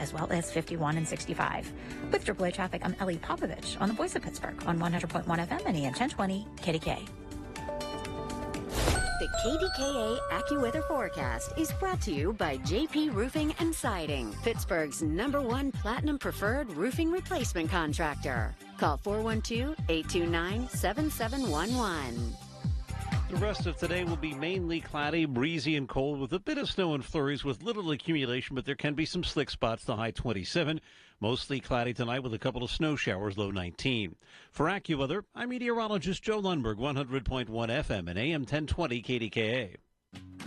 as well as 51 and 65. With AAA traffic, I'm Ellie Popovich on the Voice of Pittsburgh on 100.1 FM and AM 1020 KDKA. The KDKA AccuWeather forecast is brought to you by JP Roofing and Siding, Pittsburgh's #1 Platinum Preferred Roofing Replacement Contractor. Call 412-829-7711. The rest of today will be mainly cloudy, breezy, and cold with a bit of snow and flurries with little accumulation, but there can be some slick spots, the high 27. Mostly cloudy tonight with a couple of snow showers, low 19. For AccuWeather, I'm meteorologist Joe Lundberg, 100.1 FM and AM 1020 KDKA.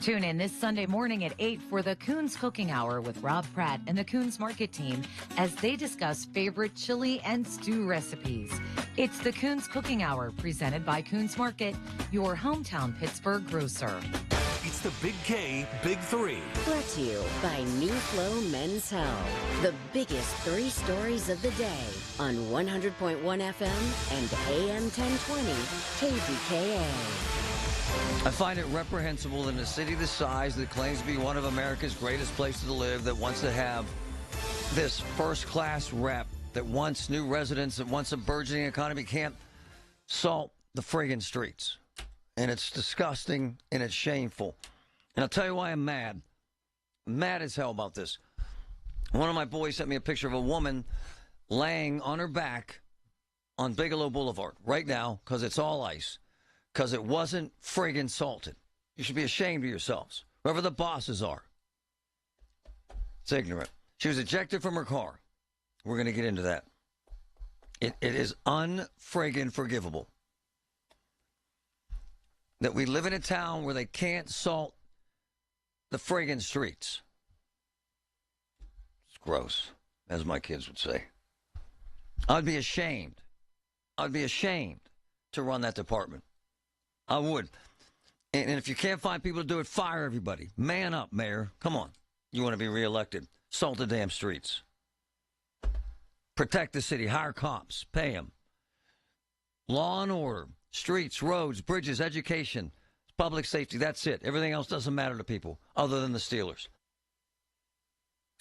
Tune in this Sunday morning at 8 for the Coons Cooking Hour with Rob Pratt and the Coons Market team as they discuss favorite chili and stew recipes. It's the Coons Cooking Hour presented by Coons Market, your hometown Pittsburgh grocer. It's the Big K Big Three. Brought to you by New Flow Men's Health. The biggest 3 stories of the day on 100.1 FM and AM 1020 KDKA. I find it reprehensible in a city this size that claims to be one of America's greatest places to live, that wants to have this first-class rep, that wants new residents, that wants a burgeoning economy, can't salt the friggin' streets. And it's disgusting and it's shameful. And I'll tell you why I'm mad. I'm mad as hell about this. One of my boys sent me a picture of a woman laying on her back on Bigelow Boulevard right now because it's all ice. Because it wasn't friggin' salted. You should be ashamed of yourselves. Whoever the bosses are. It's ignorant. She was ejected from her car. We're going to get into that. It is unfriggin' forgivable that we live in a town where they can't salt the friggin' streets. It's gross, as my kids would say. I'd be ashamed. I'd be ashamed to run that department. I would. And if you can't find people to do it, fire everybody. Man up, Mayor. Come on. You want to be reelected. Salt the damn streets. Protect the city. Hire cops. Pay them. Law and order. Streets, roads, bridges, education, public safety. That's it. Everything else doesn't matter to people other than the Steelers.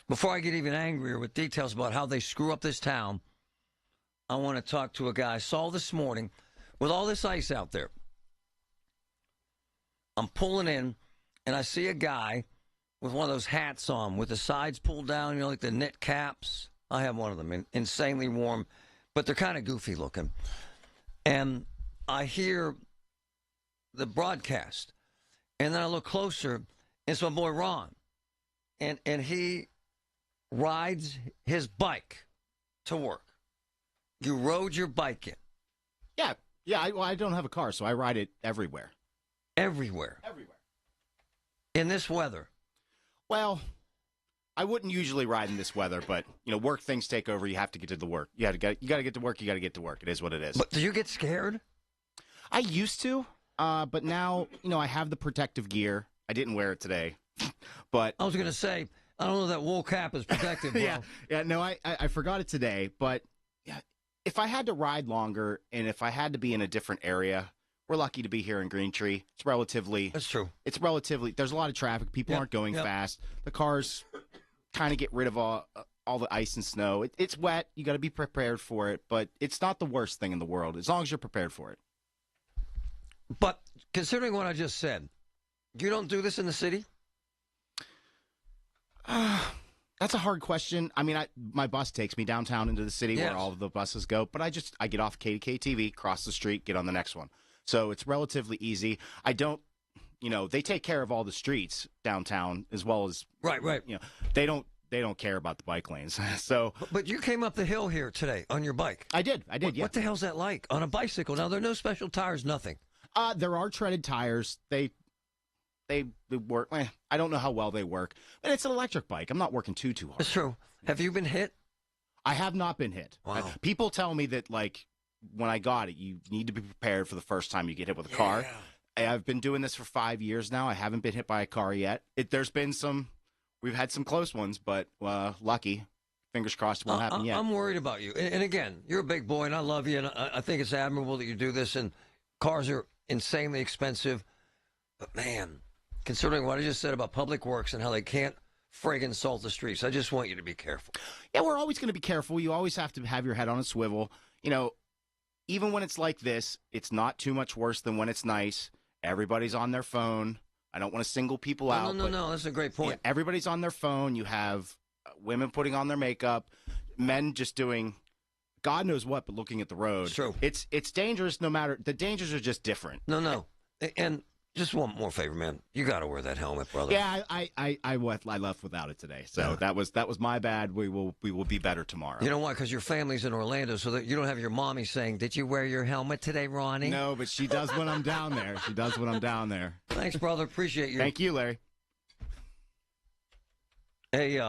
Before I get even angrier with details about how they screw up this town, I want to talk to a guy I saw this morning with all this ice out there. I'm pulling in, and I see a guy with one of those hats on with the sides pulled down, you know, like the knit caps. I have one of them, insanely warm, but they're kind of goofy looking. And I hear the broadcast, and then I look closer, and it's my boy Ron. And he rides his bike to work. You rode your bike in. Yeah. I don't have a car, so I ride it everywhere. Everywhere. In this weather. Well, I wouldn't usually ride in this weather, but work things take over. You have to get to the work. You got to get to work. You got to get to work. It is what it is. But do you get scared? I used to, but now I have the protective gear. I didn't wear it today, but I was going to say I don't know that wool cap is protective. Bro. yeah. No, I forgot it today, but yeah, if I had to ride longer and if I had to be in a different area. We're lucky to be here in Green Tree. It's relatively... That's true. There's a lot of traffic. People aren't going fast. The cars kind of get rid of all the ice and snow. It's wet. You got to be prepared for it, but it's not the worst thing in the world as long as you're prepared for it. But considering what I just said, you don't do this in the city? That's a hard question. I mean, my bus takes me downtown into the city where all of the buses go, but I get off KDKA TV, cross the street, get on the next one. So it's relatively easy. I don't, they take care of all the streets downtown as well as right. They don't care about the bike lanes. So, but you came up the hill here today on your bike. I did. Yeah. What the hell's that like on a bicycle? Now there are no special tires, nothing. There are treaded tires. They work. I don't know how well they work, but it's an electric bike. I'm not working too hard. That's true. Have you been hit? I have not been hit. Wow. People tell me that when I got it, you need to be prepared for the first time you get hit with a car. I've been doing this for 5 years now. I haven't been hit by a car yet. We've had some close ones, but lucky. Fingers crossed it won't happen yet. I'm worried about you. And again, you're a big boy, and I love you, and I think it's admirable that you do this, and cars are insanely expensive. But, man, considering what I just said about Public Works and how they can't friggin' salt the streets. I just want you to be careful. Yeah, we're always going to be careful. You always have to have your head on a swivel. You know, even when it's like this, it's not too much worse than when it's nice. Everybody's on their phone. I don't want to single people out. No. That's a great point. Yeah, everybody's on their phone. You have women putting on their makeup, men just doing God knows what, but looking at the road. It's true. It's dangerous no matter. The dangers are just different. No. And just one more favor, man. You got to wear that helmet, brother. Yeah, I left without it today. So that was my bad. We will be better tomorrow. You know why? Because your family's in Orlando, so that you don't have your mommy saying, "Did you wear your helmet today, Ronnie?" No, but she does when I'm down there. She does when I'm down there. Thanks, brother. Appreciate you. Thank you, Larry. Hey,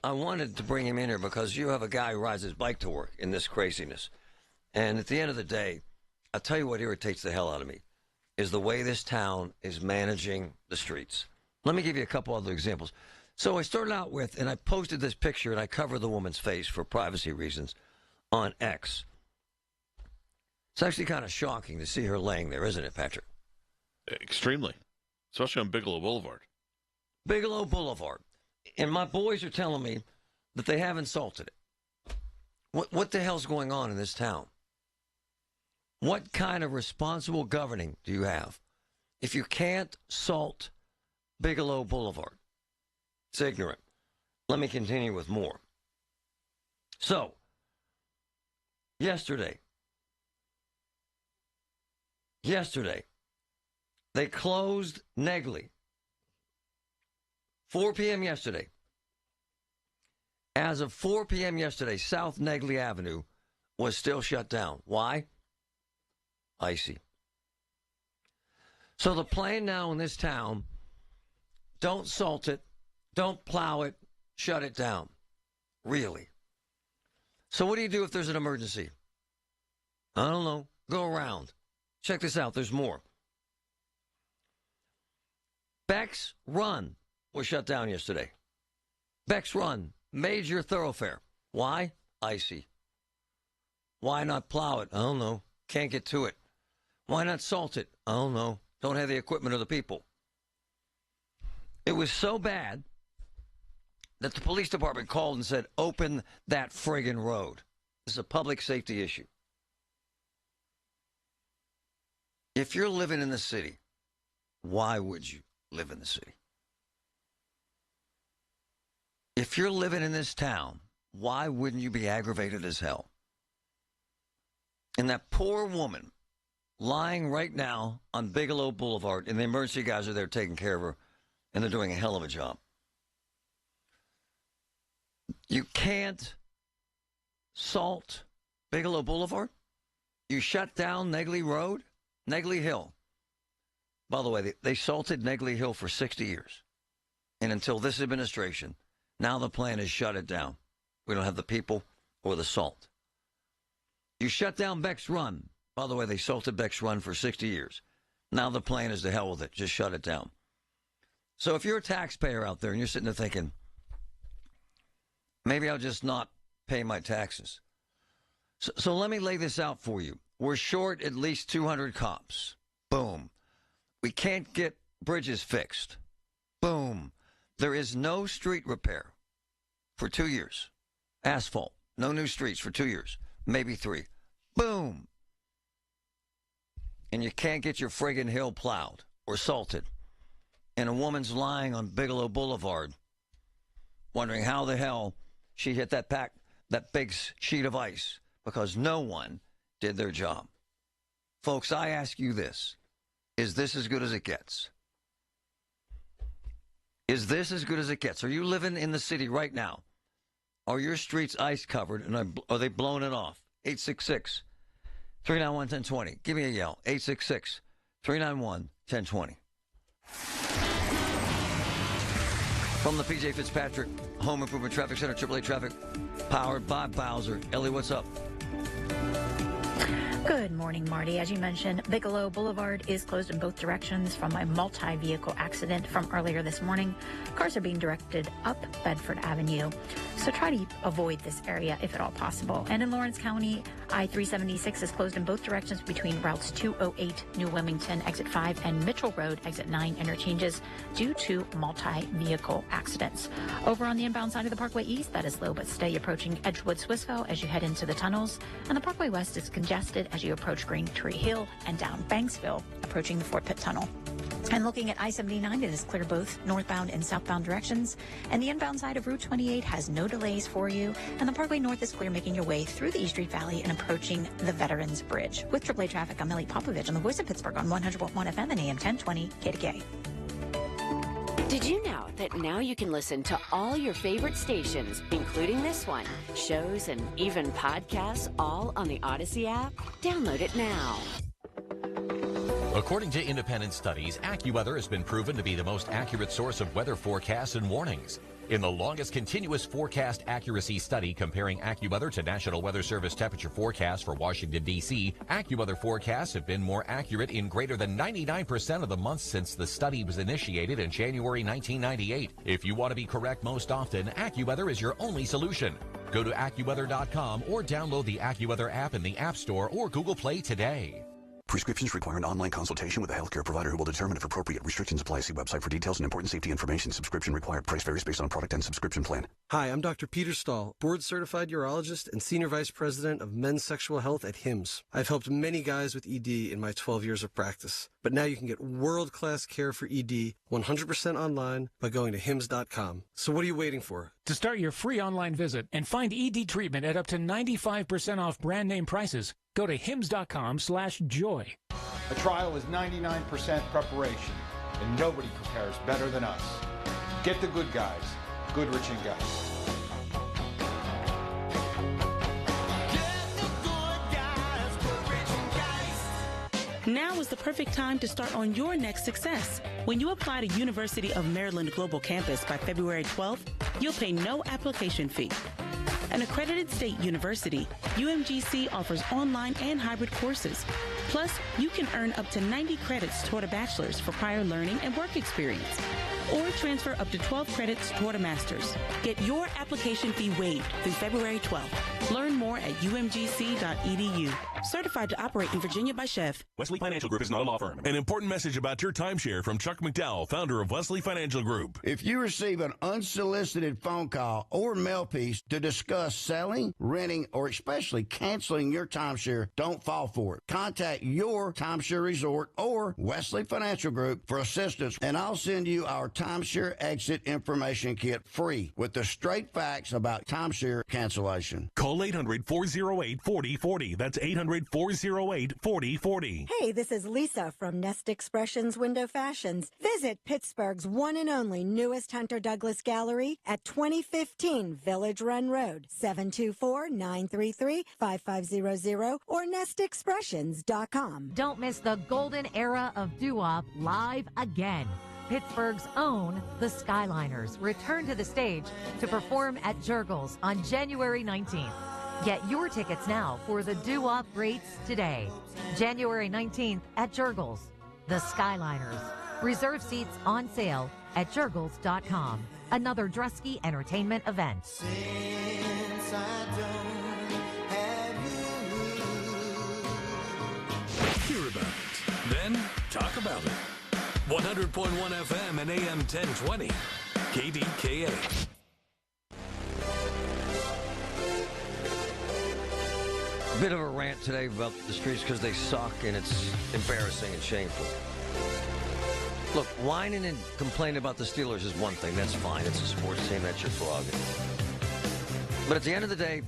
I wanted to bring him in here because you have a guy who rides his bike to work in this craziness. And at the end of the day, I'll tell you what irritates the hell out of me is the way this town is managing the streets. Let me give you a couple other examples. So I started out with, and I posted this picture, and I covered the woman's face for privacy reasons on X. It's actually kind of shocking to see her laying there, isn't it, Patrick? Extremely. Especially on Bigelow Boulevard. Bigelow Boulevard. And my boys are telling me that they haven't salted it. What the hell's going on in this town? What kind of responsible governing do you have if you can't salt Bigelow Boulevard? It's ignorant. Let me continue with more. So, yesterday, they closed Negley. 4 p.m. yesterday. As of 4 p.m. yesterday, South Negley Avenue was still shut down. Why? Icy. So the plan now in this town, don't salt it, don't plow it, shut it down. Really. So what do you do if there's an emergency? I don't know. Go around. Check this out. There's more. Beck's Run was shut down yesterday. Beck's Run, major thoroughfare. Why? Icy. Why not plow it? I don't know. Can't get to it. Why not salt it? I don't know. Don't have the equipment or the people. It was so bad that the police department called and said, open that friggin' road. This is a public safety issue. If you're living in the city, why would you live in the city? If you're living in this town, why wouldn't you be aggravated as hell? And that poor woman lying right now on Bigelow Boulevard, and the emergency guys are there taking care of her, and they're doing a hell of a job. You can't salt Bigelow Boulevard? You shut down Negley Road? Negley Hill. By the way, they salted Negley Hill for 60 years. And until this administration, now the plan is shut it down. We don't have the people or the salt. You shut down Beck's Run. By the way, they salted Beck's Run for 60 years. Now the plan is to hell with it. Just shut it down. So if you're a taxpayer out there and you're sitting there thinking, maybe I'll just not pay my taxes. So let me lay this out for you. We're short at least 200 cops. Boom. We can't get bridges fixed. Boom. There is no street repair for 2 years. Asphalt. No new streets for 2 years. Maybe 3. Boom. And you can't get your friggin' hill plowed or salted. And a woman's lying on Bigelow Boulevard wondering how the hell she hit that big sheet of ice because no one did their job. Folks, I ask you this. Is this as good as it gets? Is this as good as it gets? Are you living in the city right now? Are your streets ice covered and are they blowing it off? 866-391-1020. Give me a yell. 866-391-1020. From the PJ Fitzpatrick Home Improvement Traffic Center, AAA Traffic, powered by Bowser. Ellie, what's up? Good morning, Marty. As you mentioned, Bigelow Boulevard is closed in both directions from a multi-vehicle accident from earlier this morning. Cars are being directed up Bedford Avenue. So try to avoid this area if at all possible. And in Lawrence County, I-376 is closed in both directions between routes 208 New Wilmington, exit 5, and Mitchell Road, exit 9 interchanges due to multi-vehicle accidents. Over on the inbound side of the Parkway East, that is slow but steady approaching Edgewood, Swissville as you head into the tunnels. And the Parkway West is congested as you approach Green Tree Hill and down Banksville, approaching the Fort Pitt Tunnel. And looking at I-79, it is clear both northbound and southbound directions. And the inbound side of Route 28 has no delays for you. And the Parkway North is clear, making your way through the East Street Valley and approaching the Veterans Bridge. With AAA traffic, I'm Ellie Popovich on the Voice of Pittsburgh on 100.1 FM and AM 1020 KDKA. Did you know that now you can listen to all your favorite stations, including this one, shows, and even podcasts, all on the Odyssey app? Download it now. According to independent studies, AccuWeather has been proven to be the most accurate source of weather forecasts and warnings. In the longest continuous forecast accuracy study comparing AccuWeather to National Weather Service temperature forecasts for Washington, D.C., AccuWeather forecasts have been more accurate in greater than 99% of the months since the study was initiated in January 1998. If you want to be correct most often, AccuWeather is your only solution. Go to AccuWeather.com or download the AccuWeather app in the App Store or Google Play today. Prescriptions require an online consultation with a healthcare provider who will determine if appropriate. Restrictions apply. See website for details and important safety information. Subscription required. Price varies based on product and subscription plan. Hi, I'm Dr. Peter Stahl, board-certified urologist and senior vice president of men's sexual health at HIMSS. I've helped many guys with ED in my 12 years of practice. But now you can get world-class care for ED 100% online by going to HIMSS.com. So what are you waiting for? To start your free online visit and find ED treatment at up to 95% off brand name prices, go to hims.com/joy. A trial is 99% preparation, and nobody prepares better than us. Get the good guys, Goodrich and Guys. Now is the perfect time to start on your next success. When you apply to University of Maryland Global Campus by February 12th, you'll pay no application fee. An accredited state university, UMGC offers online and hybrid courses. Plus, you can earn up to 90 credits toward a bachelor's for prior learning and work experience, or transfer up to 12 credits toward a master's. Get your application fee waived through February 12th. Learn more at umgc.edu. Certified to operate in Virginia by Chev. Wesley Financial Group is not a law firm. An important message about your timeshare from Chuck McDowell, founder of Wesley Financial Group. If you receive an unsolicited phone call or mail piece to discuss selling, renting, or especially canceling your timeshare, don't fall for it. Contact your timeshare resort or Wesley Financial Group for assistance, and I'll send you our timeshare exit information kit free with the straight facts about timeshare cancellation. Call 800-408-4040. That's 800-408-4040. Hey, this is Lisa from Nest Expressions Window Fashions. Visit Pittsburgh's one and only newest Hunter Douglas Gallery at 2015 Village Run Road, 724-933-5500 or nestexpressions.com. Don't miss the golden era of doo-wop live again. Pittsburgh's own The Skyliners return to the stage to perform at Jurgles on January 19th. Get your tickets now for the doo-wop greats today. January 19th at Jurgles. The Skyliners. Reserve seats on sale at jurgles.com. Another Drusky Entertainment event. Since I don't have you. Hear about it. Then talk about it. 100.1 FM and AM 1020. KDKA. Bit of a rant today about the streets because they suck and it's embarrassing and shameful. Look, whining and complaining about the Steelers is one thing. That's fine. It's a sports team. That's your prerogative. But at the end of the day,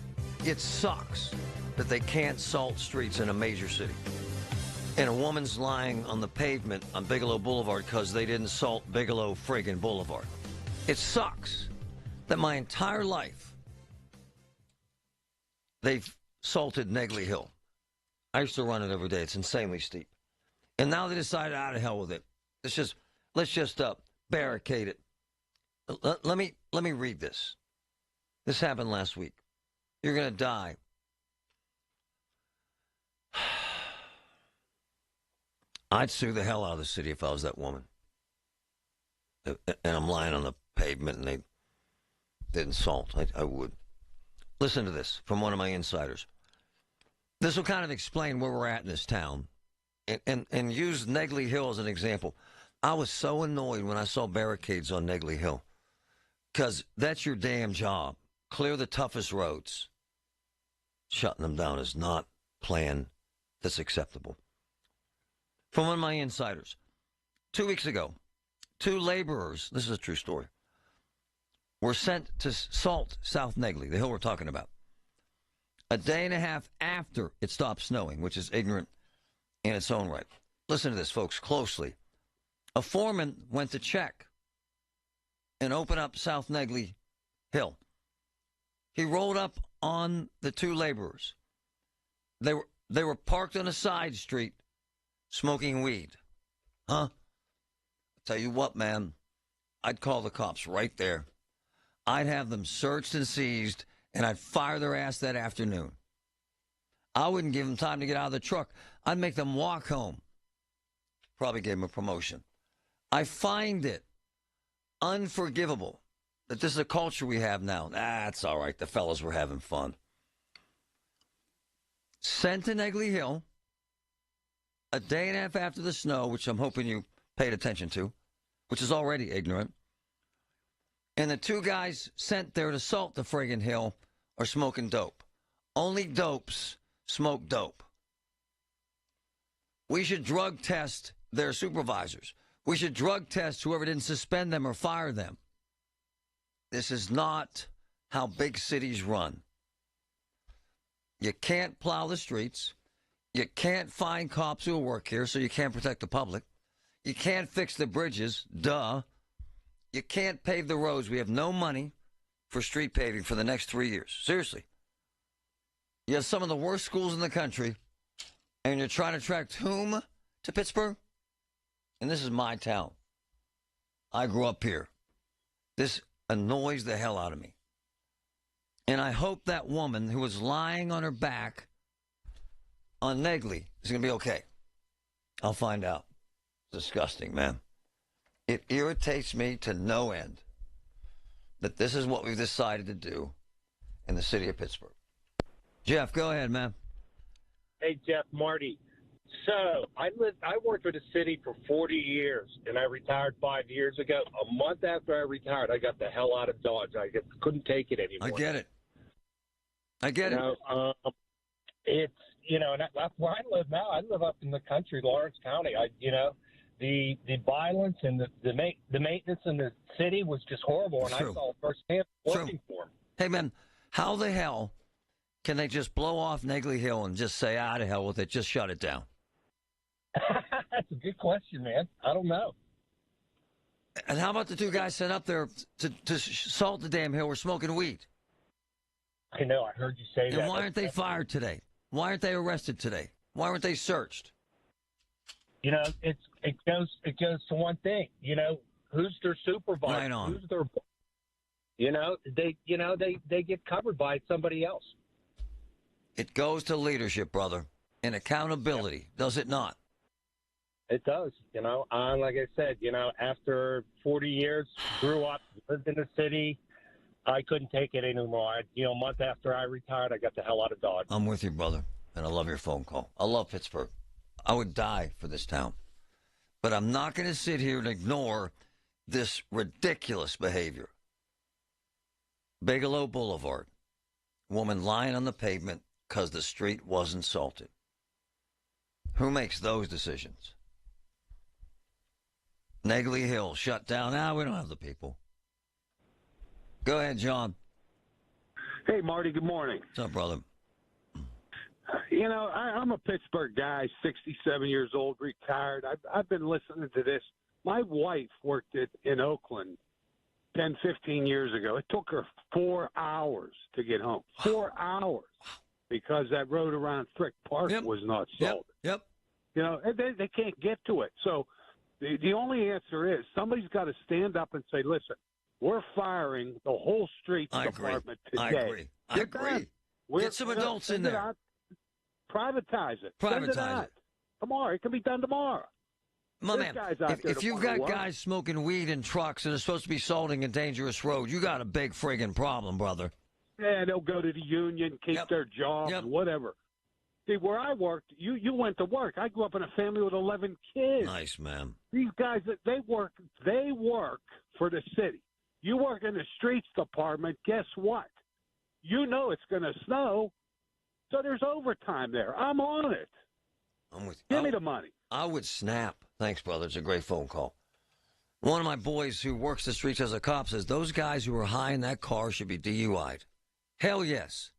it sucks that they can't salt streets in a major city. And a woman's lying on the pavement on Bigelow Boulevard because they didn't salt Bigelow friggin' Boulevard. It sucks that my entire life they've salted Negley Hill. I used to run it every day. It's insanely steep. And now they decided, out of hell with it. Let's just barricade it. Let me read this. This happened last week. You're going to die. I'd sue the hell out of the city if I was that woman. And I'm lying on the pavement and they than salt. I would. Listen to this from one of my insiders. This will kind of explain where we're at in this town, and use Negley Hill as an example. I was so annoyed when I saw barricades on Negley Hill, because that's your damn job. Clear the toughest roads. Shutting them down is not a plan that's acceptable. From one of my insiders, 2 weeks ago, 2 laborers, this is a true story, were sent to salt South Negley, the hill we're talking about, a day and a half after it stopped snowing, which is ignorant in its own right. Listen to this, folks, closely. A foreman went to check and open up South Negley Hill. He rolled up on the 2 laborers. They were parked on a side street smoking weed. Huh? I'll tell you what, man, I'd call the cops right there. I'd have them searched and seized, and I'd fire their ass that afternoon. I wouldn't give them time to get out of the truck. I'd make them walk home. Probably gave them a promotion. I find it unforgivable that this is a culture we have now. That's all right. The fellas were having fun. Sent to Negley Hill a day and a half after the snow, which I'm hoping you paid attention to, which is already ignorant. And the 2 guys sent there to salt the friggin' hill are smoking dope. Only dopes smoke dope. We should drug test their supervisors. We should drug test whoever didn't suspend them or fire them. This is not how big cities run. You can't plow the streets. You can't find cops who will work here, so you can't protect the public. You can't fix the bridges. Duh. You can't pave the roads. We have no money for street paving for the next 3 years. Seriously. You have some of the worst schools in the country, and you're trying to attract whom to Pittsburgh? And this is my town. I grew up here. This annoys the hell out of me. And I hope that woman who was lying on her back on Negley is going to be okay. I'll find out. Disgusting, man. It irritates me to no end that this is what we've decided to do in the city of Pittsburgh. Jeff, go ahead, man. Hey, Jeff, Marty. So I worked for the city for 40 years, and I retired 5 years ago. A month after I retired, I got the hell out of Dodge. I couldn't take it anymore. I get it. It's, and that's where I live now. I live up in the country, Lawrence County. The violence and the maintenance in the city was just horrible, and True. I saw it firsthand working for them. Hey, man, how the hell can they just blow off Negley Hill and just say, to hell with it, just shut it down? That's a good question, man. I don't know. And how about the 2 guys sent up there to salt the damn hill were smoking weed? I know. I heard you say that. And why aren't they fired today? Why aren't they arrested today? Why weren't they searched? It goes to one thing. Who's their supervisor? Right on. Who's their? They get covered by somebody else. It goes to leadership, brother, and accountability, does it not? It does. Like I said, after 40 years, grew up, lived in the city, I couldn't take it anymore. A month after I retired, I got the hell out of Dodge. I'm with you, brother, and I love your phone call. I love Pittsburgh. I would die for this town. But I'm not going to sit here and ignore this ridiculous behavior. Bigelow Boulevard. Woman lying on the pavement because the street wasn't salted. Who makes those decisions? Negley Hill shut down. We don't have the people. Go ahead, John. Hey, Marty, good morning. What's up, brother? I'm a Pittsburgh guy, 67 years old, retired. I've been listening to this. My wife worked in Oakland 10, 15 years ago. It took her 4 hours to get home. 4 hours. Because that road around Frick Park was not salted. Yep. They can't get to it. So the only answer is somebody's got to stand up and say, listen, we're firing the whole street department today. I agree. Get some adults in there. Privatize it. Privatize Send it out. Tomorrow. It can be done tomorrow. My There's man, guys out there if that you've wanna got work. guys smoking weed in trucks and are supposed to be salting a dangerous road, you got a big friggin' problem, brother. Yeah, they'll go to the union, keep their jobs, whatever. See, where I worked, you went to work. I grew up in a family with 11 kids. Nice, man. These guys, they work for the city. You work in the streets department, guess what? You know it's going to snow, so there's overtime there. I'm on it. I'm with Give me the money. I would snap. Thanks, brother. It's a great phone call. One of my boys who works the streets as a cop says those guys who are high in that car should be DUI'd. Hell yes.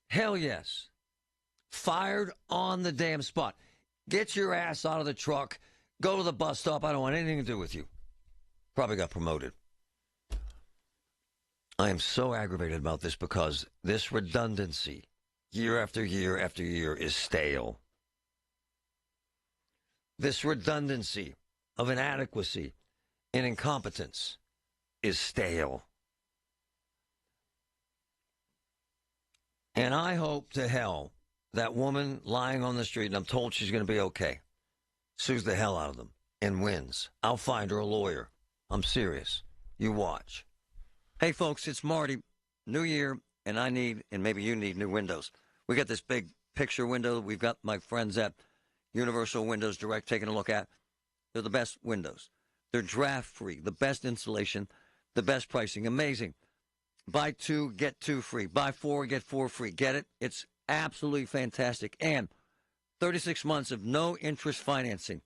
Hell yes. Fired on the damn spot. Get your ass out of the truck. Go to the bus stop. I don't want anything to do with you. Probably got promoted. I am so aggravated about this because this redundancy, year after year after year, is stale. This redundancy of inadequacy and incompetence is stale. And I hope to hell that woman lying on the street, and I'm told she's going to be okay, sues the hell out of them and wins. I'll find her a lawyer. I'm serious. You watch. Hey, folks, it's Marty. New year, and I need, and maybe you need, new windows. We got this big picture window we've got my friends at Universal Windows Direct taking a look at. They're the best windows. They're draft-free, the best insulation, the best pricing. Amazing. Buy 2, get 2 free. Buy 4, get 4 free. Get it? It's absolutely fantastic. And 36 months of no interest financing.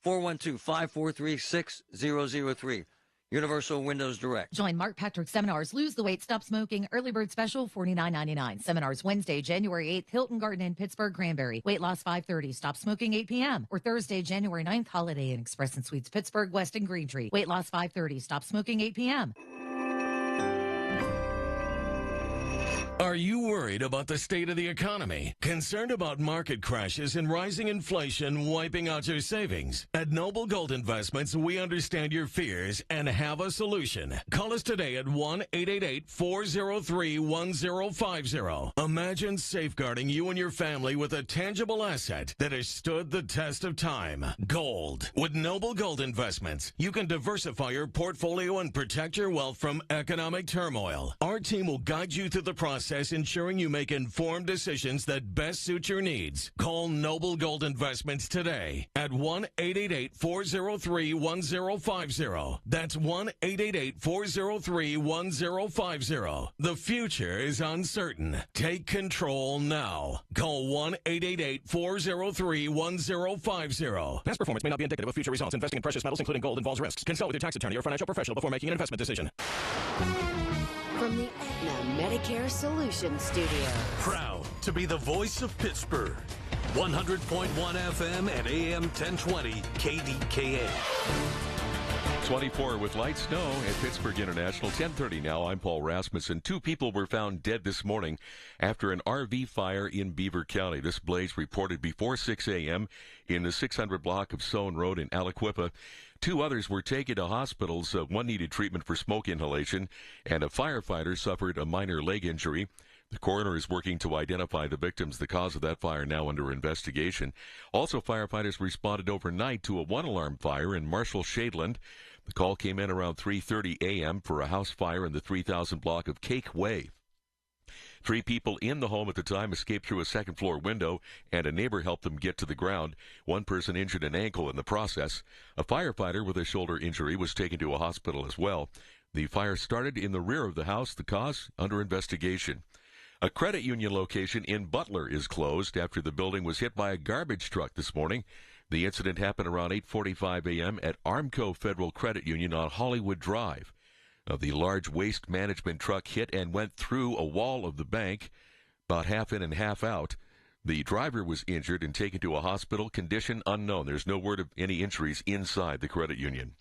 412-543-6003. Universal Windows Direct. Join Mark Patrick's seminars, Lose the Weight, Stop Smoking, Early Bird Special, $49.99. Seminars Wednesday, January 8th, Hilton Garden in Pittsburgh, Cranberry. Weight loss 5:30, Stop Smoking 8 p.m. Or Thursday, January 9th, Holiday Inn Express and Suites, Pittsburgh, West and Green Tree. Weight loss 5:30, Stop Smoking 8 p.m. Are you worried about the state of the economy? Concerned about market crashes and rising inflation wiping out your savings? At Noble Gold Investments, we understand your fears and have a solution. Call us today at 1-888-403-1050. Imagine safeguarding you and your family with a tangible asset that has stood the test of time. Gold. With Noble Gold Investments, you can diversify your portfolio and protect your wealth from economic turmoil. Our team will guide you through the process, ensuring you make informed decisions that best suit your needs. Call Noble Gold Investments today at 1-888-403-1050. That's 1-888-403-1050. The future is uncertain. Take control now. Call 1-888-403-1050. Past performance may not be indicative of future results. Investing in precious metals, including gold, involves risks. Consult with your tax attorney or financial professional before making an investment decision. From the Aetna Medicare Solutions Studio. Proud to be the voice of Pittsburgh. 100.1 FM and AM 1020 KDKA. 24 with light snow at Pittsburgh International. 10:30 now. I'm Paul Rasmussen. 2 people were found dead this morning after an RV fire in Beaver County. This blaze reported before 6 a.m. in the 600 block of Soane Road in Aliquippa. 2 others were taken to hospitals. One needed treatment for smoke inhalation, and a firefighter suffered a minor leg injury. The coroner is working to identify the victims. The cause of that fire now under investigation. Also, firefighters responded overnight to a 1-alarm fire in Marshall Shadeland. The call came in around 3:30 a.m. for a house fire in the 3000 block of Cake Way. 3 people in the home at the time escaped through a second-floor window, and a neighbor helped them get to the ground. 1 person injured an ankle in the process. A firefighter with a shoulder injury was taken to a hospital as well. The fire started in the rear of the house. The cause under investigation. A credit union location in Butler is closed after the building was hit by a garbage truck this morning. The incident happened around 8:45 a.m. at Armco Federal Credit Union on Hollywood Drive. The large waste management truck hit and went through a wall of the bank, about half in and half out. The driver was injured and taken to a hospital. Condition unknown. There's no word of any injuries inside the credit union.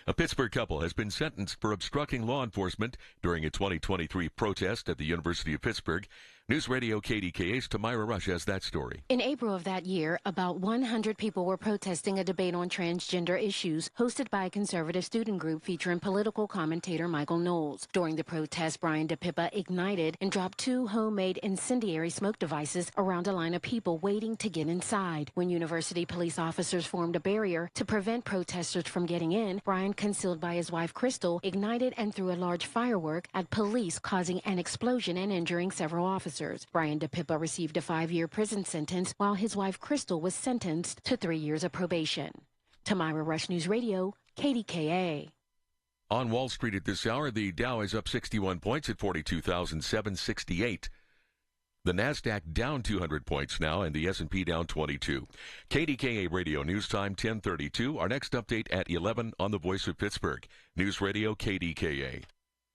A Pittsburgh couple has been sentenced for obstructing law enforcement during a 2023 protest at the University of Pittsburgh. News Radio KDKA's Tamira Rush has that story. In April of that year, about 100 people were protesting a debate on transgender issues hosted by a conservative student group featuring political commentator Michael Knowles. During the protest, Brian DePippa ignited and dropped 2 homemade incendiary smoke devices around a line of people waiting to get inside. When university police officers formed a barrier to prevent protesters from getting in, Brian, concealed by his wife Crystal, ignited and threw a large firework at police, causing an explosion and injuring several officers. Brian DePippa received a 5-year prison sentence, while his wife Crystal was sentenced to 3 years of probation. Tamira Rush, News Radio, KDKA. On Wall Street at this hour, the Dow is up 61 points at 42,768. The NASDAQ down 200 points now, and the S&P down 22. KDKA Radio News Time 10:32. Our next update at 11 on the Voice of Pittsburgh. News Radio KDKA.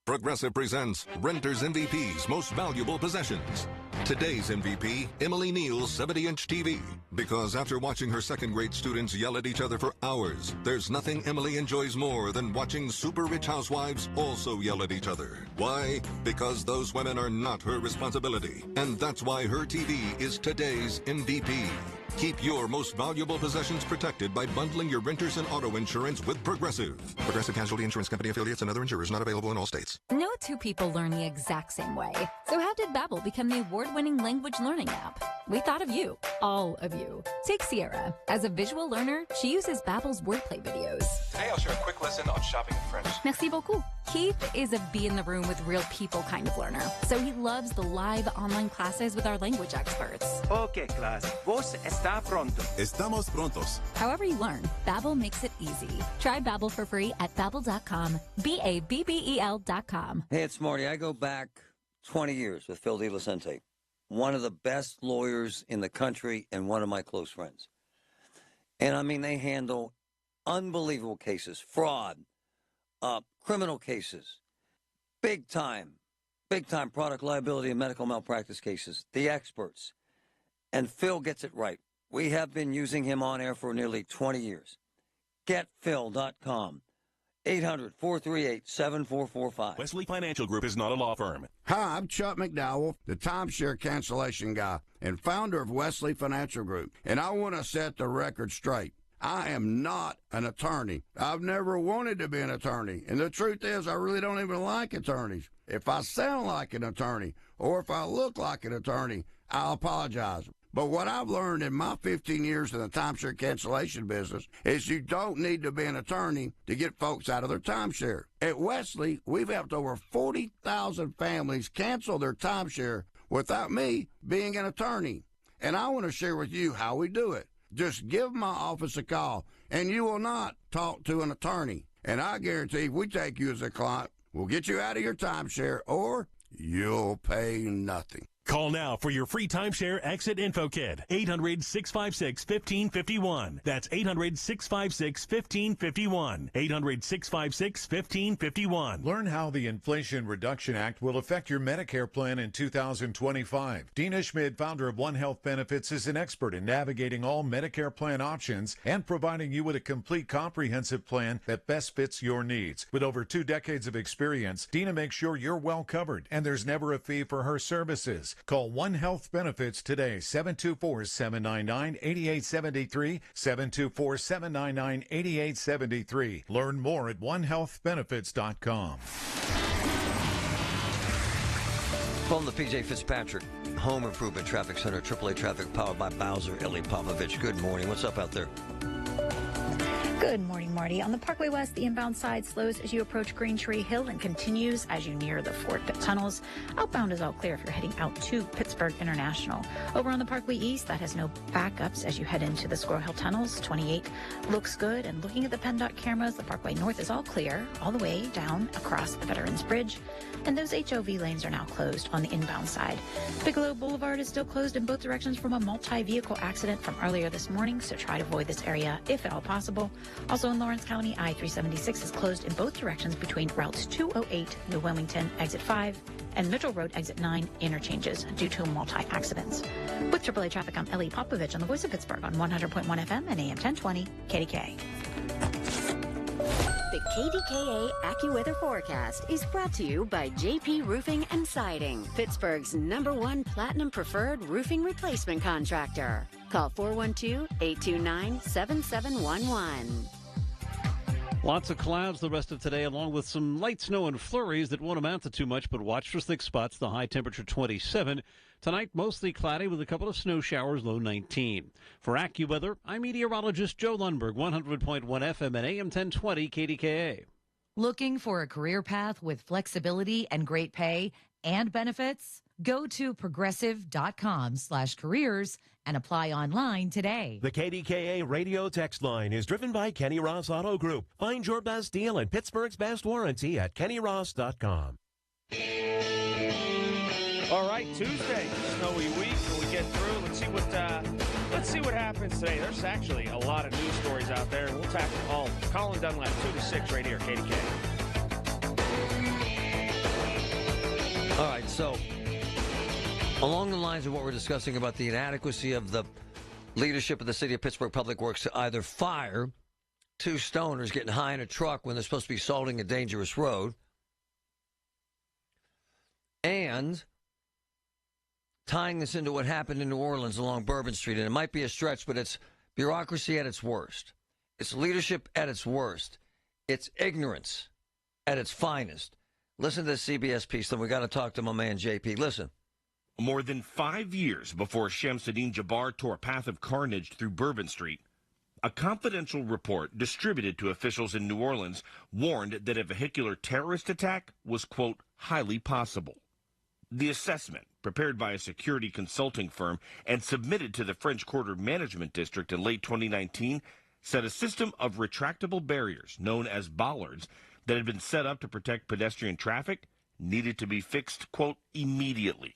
Progressive presents Renter's MVP's Most Valuable Possessions. Today's MVP, Emily Neal's 70-inch TV. Because after watching her second-grade students yell at each other for hours, there's nothing Emily enjoys more than watching super-rich housewives also yell at each other. Why? Because those women are not her responsibility. And that's why her TV is today's MVP. Keep your most valuable possessions protected by bundling your renters and auto insurance with Progressive. Progressive Casualty Insurance Company affiliates and other insurers not available in all states. No two people learn the exact same way. So how did Babbel become the award-winning language learning app? We thought of you, all of you. Take Sierra. As a visual learner, she uses Babbel's wordplay videos. Today I'll share a quick lesson on shopping in French. Merci beaucoup. Keith is a be in the room with real people kind of learner. So he loves the live online classes with our language experts. Okay, class. Vos está pronto. Estamos prontos. However you learn, Babbel makes it easy. Try Babbel for free at Babbel.com. Babbel.com. Hey, it's Marty. I go back 20 years with Phil DeLucente, one of the best lawyers in the country and one of my close friends. And I mean, they handle unbelievable cases, fraud, criminal cases, big time product liability and medical malpractice cases, the experts. And Phil gets it right. We have been using him on air for nearly 20 years. GetPhil.com. 800-438-7445. Wesley Financial Group is not a law firm. Hi, I'm Chuck McDowell, the timeshare cancellation guy and founder of Wesley Financial Group. And I want to set the record straight. I am not an attorney. I've never wanted to be an attorney. And the truth is, I really don't even like attorneys. If I sound like an attorney or if I look like an attorney, I'll apologize. But what I've learned in my 15 years in the timeshare cancellation business is you don't need to be an attorney to get folks out of their timeshare. At Wesley, we've helped over 40,000 families cancel their timeshare without me being an attorney. And I want to share with you how we do it. Just give my office a call, and you will not talk to an attorney. And I guarantee if we take you as a client, we'll get you out of your timeshare, or you'll pay nothing. Call now for your free timeshare exit info kit. 800-656-1551. That's 800-656-1551. 800-656-1551. Learn how the Inflation Reduction Act will affect your Medicare plan in 2025. Dina Schmid, founder of One Health Benefits, is an expert in navigating all Medicare plan options and providing you with a complete comprehensive plan that best fits your needs. With over 2 decades of experience, Dina makes sure you're well covered and there's never a fee for her services. Call One Health Benefits today, 724-799-8873, 724-799-8873. Learn more at onehealthbenefits.com. From the P.J. Fitzpatrick Home Improvement Traffic Center, AAA Traffic powered by Bowser, Ellie Popovich. Good morning. What's up out there? Good morning, Marty. On the Parkway West, the inbound side slows as you approach Green Tree Hill and continues as you near the Fort Pitt tunnels. Outbound is all clear if you're heading out to Pittsburgh International. Over on the Parkway East, that has no backups as you head into the Squirrel Hill tunnels. 28 looks good. And looking at the PennDOT cameras, the Parkway North is all clear all the way down across the Veterans Bridge. And those HOV lanes are now closed on the inbound side. Bigelow Boulevard is still closed in both directions from a multi-vehicle accident from earlier this morning, so try to avoid this area if at all possible. Also in Lawrence County, I-376 is closed in both directions between routes 208 New Wilmington, exit 5, and Mitchell Road, exit 9 interchanges due to multi-accidents. With AAA traffic, I'm Ellie Popovich on the Voice of Pittsburgh on 100.1 FM and AM 1020 KDKA. The KDKA AccuWeather forecast is brought to you by JP Roofing and Siding, Pittsburgh's #1 Platinum Preferred roofing replacement contractor. Call 412-829-7711. Lots of clouds the rest of today, along with some light snow and flurries that won't amount to too much, but watch for thick spots. The high temperature 27. Tonight, mostly cloudy with a couple of snow showers, low 19. For AccuWeather, I'm meteorologist Joe Lundberg, 100.1 FM and AM 1020 KDKA. Looking for a career path with flexibility and great pay and benefits? Go to progressive.com/careers and apply online today. The KDKA radio text line is driven by Kenny Ross Auto Group. Find your best deal and Pittsburgh's best warranty at kennyross.com. All right, Tuesday, snowy week. When we get through, let's see what happens today. There's actually a lot of news stories out there, and we'll tackle all. Colin Dunlap, 2 to 6, right here, KDK. All right, so along the lines of what we're discussing about the inadequacy of the leadership of the City of Pittsburgh Public Works to either fire two stoners getting high in a truck when they're supposed to be salting a dangerous road, and tying this into what happened in New Orleans along Bourbon Street. And it might be a stretch, but it's bureaucracy at its worst. It's leadership at its worst. It's ignorance at its finest. Listen to this CBS piece, then we got to talk to my man JP. Listen. More than 5 years before Shamsuddin Jabbar tore a path of carnage through Bourbon Street, a confidential report distributed to officials in New Orleans warned that a vehicular terrorist attack was, quote, highly possible. The assessment, prepared by a security consulting firm and submitted to the French Quarter Management District in late 2019, said a system of retractable barriers, known as bollards, that had been set up to protect pedestrian traffic needed to be fixed, quote, immediately.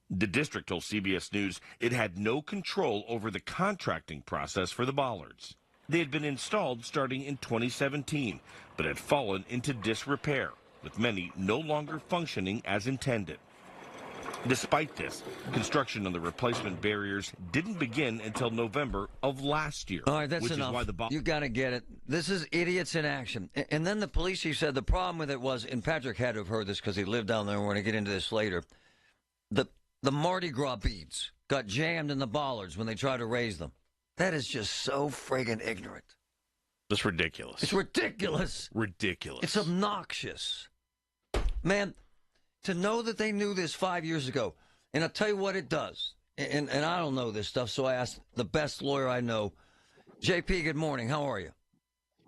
The district told CBS News it had no control over the contracting process for the bollards. They had been installed starting in 2017, but had fallen into disrepair, with many no longer functioning as intended. Despite this, construction on the replacement barriers didn't begin until November of last year. All right, that's which enough. Is why the you got to get it. This is idiots in action. And then the police chief said the problem with it was, and Patrick had to have heard this because he lived down there, and we're going to get into this later, the Mardi Gras beads got jammed in the bollards when they tried to raise them. That is just so friggin' ignorant. That's ridiculous. It's ridiculous. Ridiculous. It's obnoxious. Man, to know that they knew this 5 years ago, and I'll tell you what it does, and I don't know this stuff, so I asked the best lawyer I know. JP, good morning. How are you?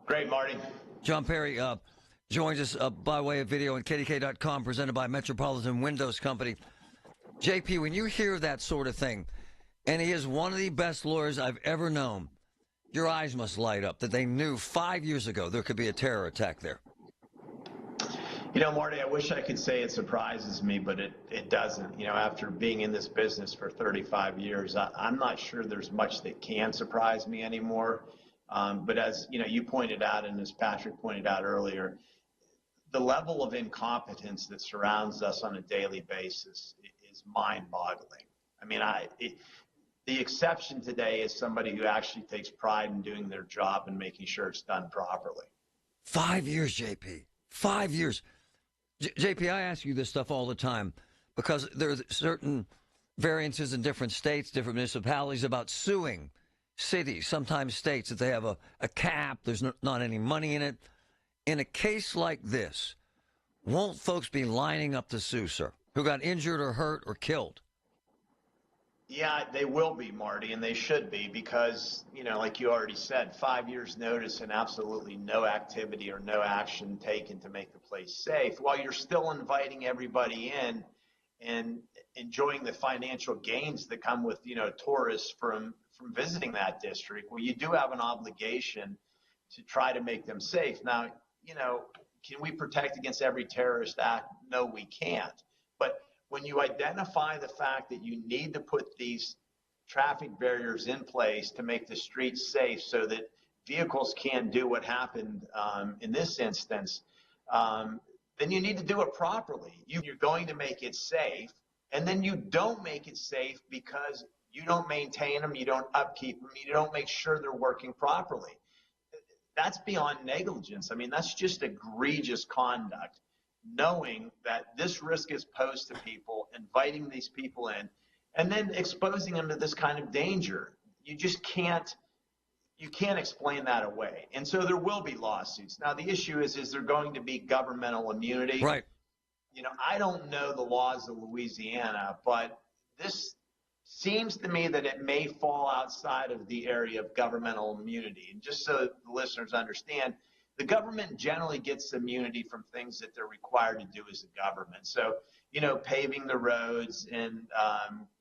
Great, Marty. John Perry joins us by way of video on KDK.com, presented by Metropolitan Windows Company. JP, when you hear that sort of thing, and he is one of the best lawyers I've ever known, your eyes must light up that they knew 5 years ago there could be a terror attack there. You know, Marty, I wish I could say it surprises me, but it doesn't. You know, after being in this business for 35 years, I'm not sure there's much that can surprise me anymore. But as, you know, you pointed out, and as Patrick pointed out earlier, the level of incompetence that surrounds us on a daily basis is mind-boggling. I mean, the exception today is somebody who actually takes pride in doing their job and making sure it's done properly. 5 years, JP. 5 years. JP, I ask you this stuff all the time because there are certain variances in different states, different municipalities about suing cities, sometimes states, that they have a cap, there's not any money in it. In a case like this, won't folks be lining up to sue, sir, who got injured or hurt or killed? Yeah, they will be, Marty, and they should be because, you know, like you already said, 5 years notice and absolutely no activity or no action taken to make the place safe while you're still inviting everybody in and enjoying the financial gains that come with, you know, tourists from visiting that district. Well, you do have an obligation to try to make them safe. Now, you know, can we protect against every terrorist act? No, we can't. But when you identify the fact that you need to put these traffic barriers in place to make the streets safe so that vehicles can't do what happened in this instance, then you need to do it properly. You're going to make it safe, and then you don't make it safe because you don't maintain them, you don't upkeep them, you don't make sure they're working properly. that's beyond negligence. I mean, that's just egregious conduct, knowing that this risk is posed to people, inviting these people in, and then exposing them to this kind of danger. You just can't explain that away. And so there will be lawsuits. Now, the issue is there going to be governmental immunity? Right. You know, I don't know the laws of Louisiana, but this seems to me that it may fall outside of the area of governmental immunity. And just so the listeners understand, the government generally gets immunity from things that they're required to do as a government. So, you know, paving the roads and,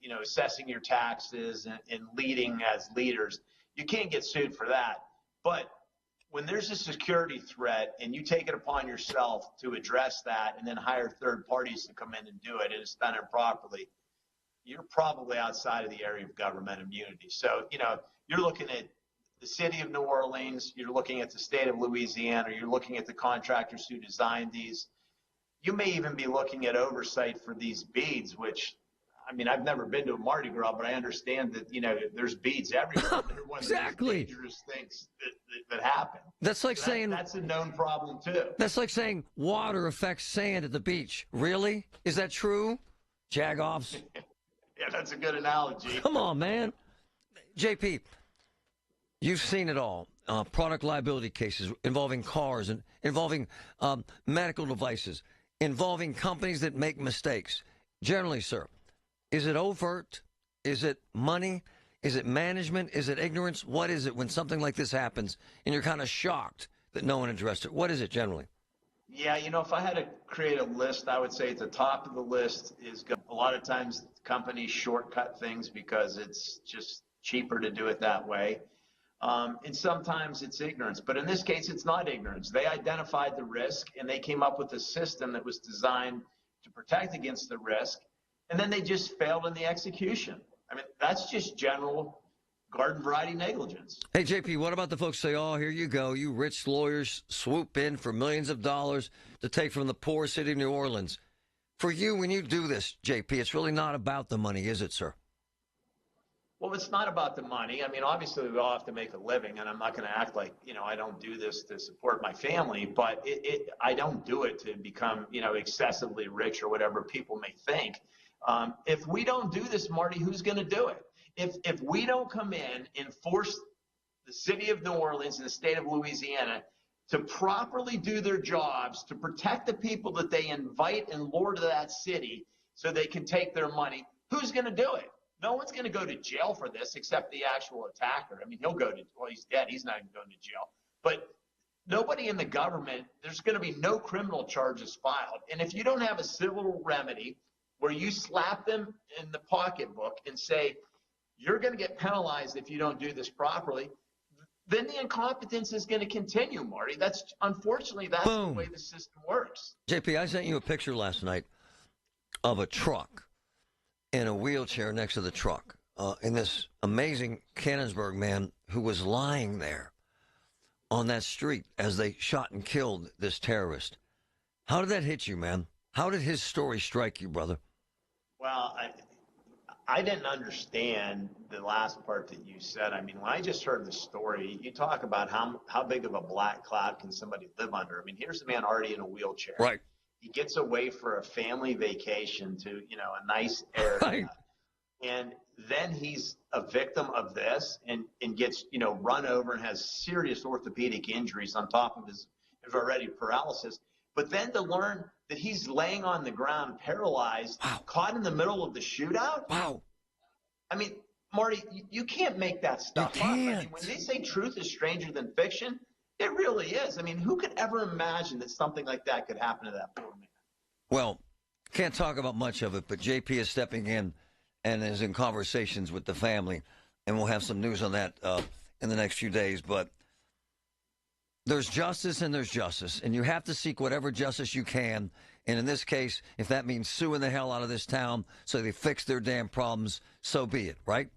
you know, assessing your taxes and leading as leaders. You can't get sued for that. But when there's a security threat and you take it upon yourself to address that and then hire third parties to come in and do it and it's done improperly, you're probably outside of the area of government immunity. So, you know, you're looking at the city of New Orleans, you're looking at the state of Louisiana, you're looking at the contractors who designed these. You may even be looking at oversight for these beads, which, I mean, I've never been to a Mardi Gras, but I understand that, you know, there's beads everywhere. They're one of the most dangerous things that happen. That's like saying that's a known problem too. That's like saying water affects sand at the beach. Really? Is that true? Jagoffs. Yeah, that's a good analogy. Come on, man. JP, you've seen it all. Product liability cases involving cars and involving medical devices, involving companies that make mistakes. Generally, sir, is it overt? Is it money? Is it management? Is it ignorance? What is it when something like this happens and you're kind of shocked that no one addressed it? What is it generally? Yeah, you know, if I had to create a list, I would say at the top of the list is a lot of times companies shortcut things because it's just cheaper to do it that way. And sometimes it's ignorance. But in this case, it's not ignorance. They identified the risk and they came up with a system that was designed to protect against the risk. And then they just failed in the execution. I mean, that's just general garden variety negligence. Hey, JP, what about the folks say, oh, here you go, you rich lawyers swoop in for millions of dollars to take from the poor city of New Orleans. For you, when you do this, JP, it's really not about the money, is it, sir? Well, it's not about the money. I mean, obviously, we all have to make a living, and I'm not going to act like, you know, I don't do this to support my family, but I don't do it to become, you know, excessively rich or whatever people may think. If we don't do this, Marty, who's going to do it? If we don't come in and force the city of New Orleans and the state of Louisiana to properly do their jobs, to protect the people that they invite and lure to that city so they can take their money, who's going to do it? No one's going to go to jail for this except the actual attacker. I mean, he'll go to, well, he's dead. He's not even going to jail. But nobody in the government, there's going to be no criminal charges filed. And if you don't have a civil remedy where you slap them in the pocketbook and say, you're going to get penalized if you don't do this properly, then the incompetence is going to continue, Marty. Unfortunately, that's the way the system works. JP, I sent you a picture last night of a truck in a wheelchair next to the truck, and this amazing Canonsburg man who was lying there on that street as they shot and killed this terrorist. How did that hit you, man? How did his story strike you, brother? Well, I didn't understand the last part that you said. I mean, when I just heard the story, you talk about how big of a black cloud can somebody live under. I mean, here's a man already in a wheelchair. Right. He gets away for a family vacation to, you know, a nice area. Right. And then he's a victim of this and gets, you know, run over and has serious orthopedic injuries on top of his already paralysis. But then to learn that he's laying on the ground paralyzed, caught in the middle of the shootout. Wow. I mean, Marty, you can't make that stuff up. I mean, when they say truth is stranger than fiction, it really is. I mean, who could ever imagine that something like that could happen to that poor man? Well, can't talk about much of it, but JP is stepping in and is in conversations with the family, and we'll have some news on that in the next few days. But there's justice and there's justice, and you have to seek whatever justice you can. And in this case, if that means suing the hell out of this town so they fix their damn problems, so be it, right?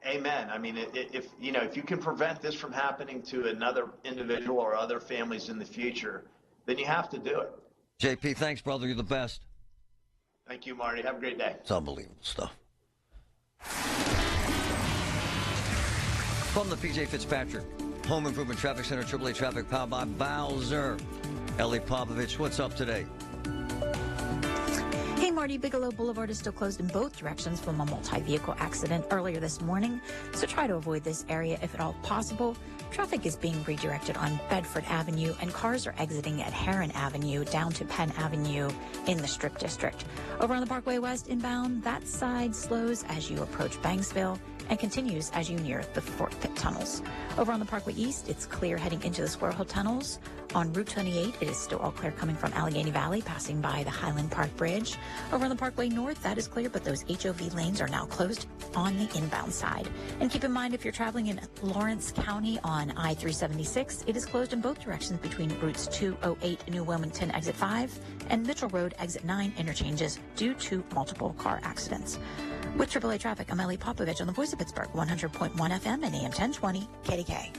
Amen. I mean, if you can prevent this from happening to another individual or other families in the future, then you have to do it. JP, thanks, brother. You're the best. Thank you, Marty. Have a great day. It's unbelievable stuff. From the PJ Fitzpatrick Home Improvement Traffic Center, AAA Traffic, powered by Bowser. Ellie Popovich, what's up today? Hey, Marty, Bigelow Boulevard is still closed in both directions from a multi-vehicle accident earlier this morning, so try to avoid this area if at all possible. Traffic is being redirected on Bedford Avenue, and cars are exiting at Heron Avenue down to Penn Avenue in the Strip District. Over on the Parkway West inbound, that side slows as you approach Banksville and continues as you near the Fort Pitt tunnels. Over on the Parkway East, it's clear heading into the Squirrel Hill tunnels. On Route 28, it is still all clear coming from Allegheny Valley, passing by the Highland Park Bridge. Over on the Parkway North, that is clear, but those HOV lanes are now closed on the inbound side. And keep in mind, if you're traveling in Lawrence County on I-376, it is closed in both directions between routes 208 New Wilmington exit 5 and Mitchell Road exit 9 interchanges due to multiple car accidents. With AAA Traffic, I'm Ellie Popovich on the Voice of Pittsburgh, 100.1 FM and AM 1020 KDKA.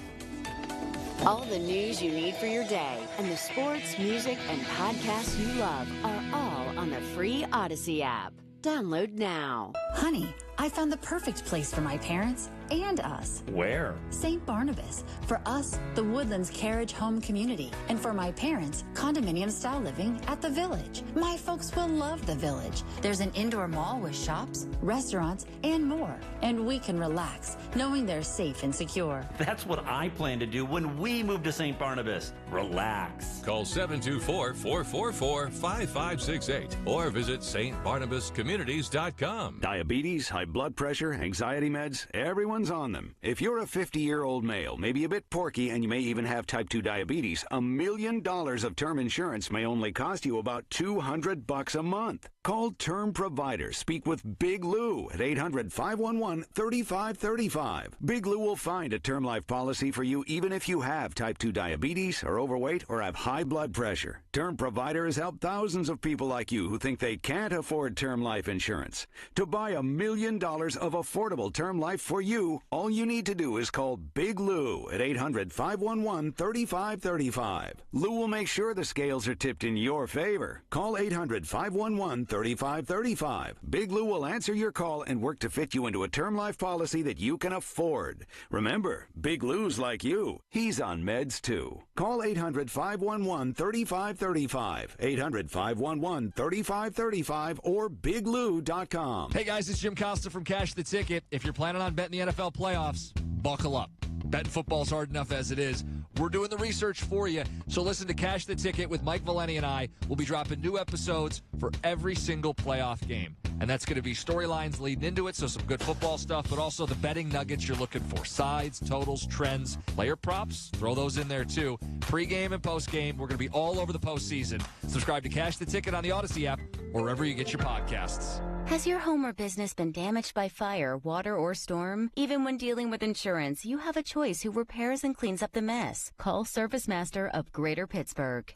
All the news you need for your day and the sports, music, and podcasts you love are all on the free Odyssey app. Download now. Honey, I found the perfect place for my parents and us. Where? St. Barnabas. For us, the Woodlands Carriage Home Community. And for my parents, condominium-style living at the Village. My folks will love the Village. There's an indoor mall with shops, restaurants, and more. And we can relax, knowing they're safe and secure. That's what I plan to do when we move to St. Barnabas. Relax. Call 724-444-5568 or visit stbarnabascommunities.com. Diabetes, high blood pressure, anxiety meds, everyone's on them. If you're a 50-year-old male, maybe a bit porky, and you may even have type 2 diabetes, $1 million of term insurance may only cost you about $200 a month. Call Term Provider. Speak with Big Lou at 800-511-3535. Big Lou will find a term life policy for you even if you have type 2 diabetes, are overweight, or have high blood pressure. Term Provider has helped thousands of people like you who think they can't afford term life insurance. To buy $1 million of affordable term life for you, all you need to do is call Big Lou at 800-511-3535. Lou will make sure the scales are tipped in your favor. Call 800-511-3535. Big Lou will answer your call and work to fit you into a term life policy that you can afford. Remember, Big Lou's like you. He's on meds too. Call 800-511-3535. 800-511-3535 or biglou.com. Hey guys, it's Jim Costa from Cash the Ticket. If you're planning on betting the NFL playoffs, buckle up. Betting football's hard enough as it is. We're doing the research for you. So listen to Cash the Ticket with Mike Valeni and I. We'll be dropping new episodes for every single playoff game. And that's going to be storylines leading into it, so some good football stuff, but also the betting nuggets you're looking for. Sides, totals, trends, player props, throw those in there too. Pre-game and post-game, we're going to be all over the postseason. Subscribe to Cash the Ticket on the Odyssey app or wherever you get your podcasts. Has your home or business been damaged by fire, water, or storm? Even when dealing with insurance, you have a choice who repairs and cleans up the mess. Call Service Master of Greater Pittsburgh.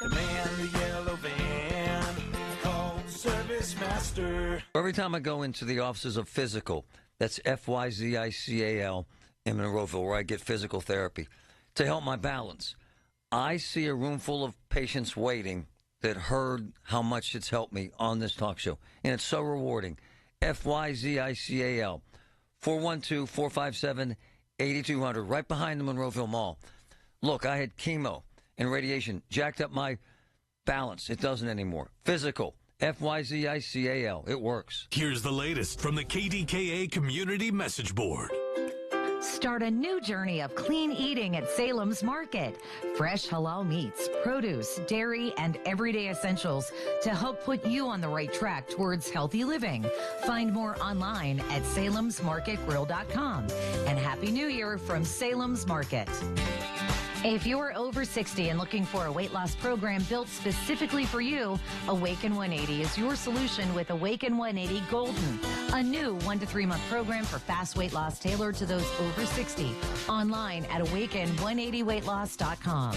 The man, the yellow van, call Service Master. Every time I go into the offices of Physical, that's F-Y-Z-I-C-A-L in Monroeville, where I get physical therapy, to help my balance, I see a room full of patients waiting that heard how much it's helped me on this talk show. And it's so rewarding. F-Y-Z-I-C-A-L, 412-457-8200, right behind the Monroeville Mall. Look, I had chemo and radiation, jacked up my balance. It doesn't anymore. Physical, F-Y-Z-I-C-A-L. It works. Here's the latest from the KDKA Community Message Board. Start a new journey of clean eating at Salem's Market. Fresh halal meats, produce, dairy, and everyday essentials to help put you on the right track towards healthy living. Find more online at salemsmarketgrill.com. And Happy New Year from Salem's Market. If you're over 60 and looking for a weight loss program built specifically for you, Awaken 180 is your solution with Awaken 180 Golden, a new 1 to 3 month program for fast weight loss tailored to those over 60. Online at awaken180weightloss.com.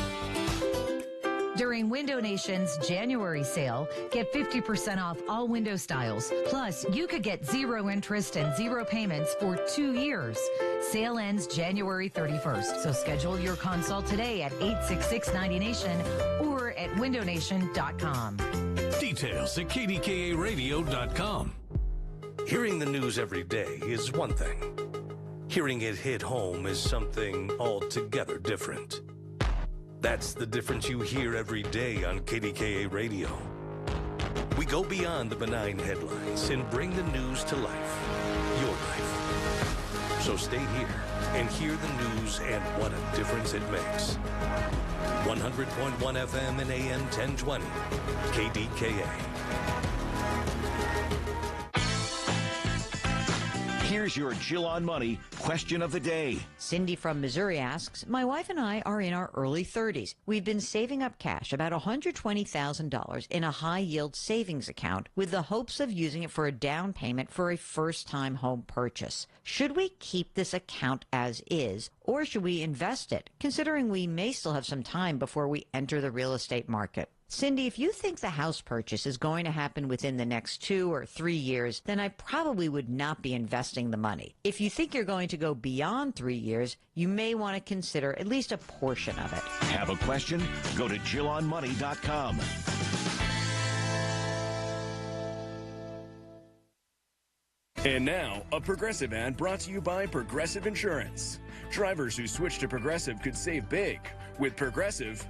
During Window Nation's January sale, get 50% off all window styles. Plus, you could get 0 interest and 0 payments for 2 years. Sale ends January 31st, so schedule your consult today at 866-90Nation or at windownation.com. Details at kdkaradio.com. Hearing the news every day is one thing. hearing it hit home is something altogether different. That's the difference you hear every day on KDKA Radio. We go beyond the benign headlines and bring the news to life, your life. So stay here and hear the news and what a difference it makes. 100.1 FM and AM 1020, KDKA. Here's your Jill on Money question of the day. Cindy from Missouri asks, my wife and I are in our early 30s. We've been saving up cash, about $120,000 in a high-yield savings account with the hopes of using it for a down payment for a first-time home purchase. Should we keep this account as is, or should we invest it, considering we may still have some time before we enter the real estate market? Cindy, if you think the house purchase is going to happen within the next 2 or 3 years, then I probably would not be investing the money. If you think you're going to go beyond 3 years, you may want to consider at least a portion of it. Have a question? Go to JillOnMoney.com. And now, a Progressive ad brought to you by Progressive Insurance. Drivers who switch to Progressive could save big. With Progressive...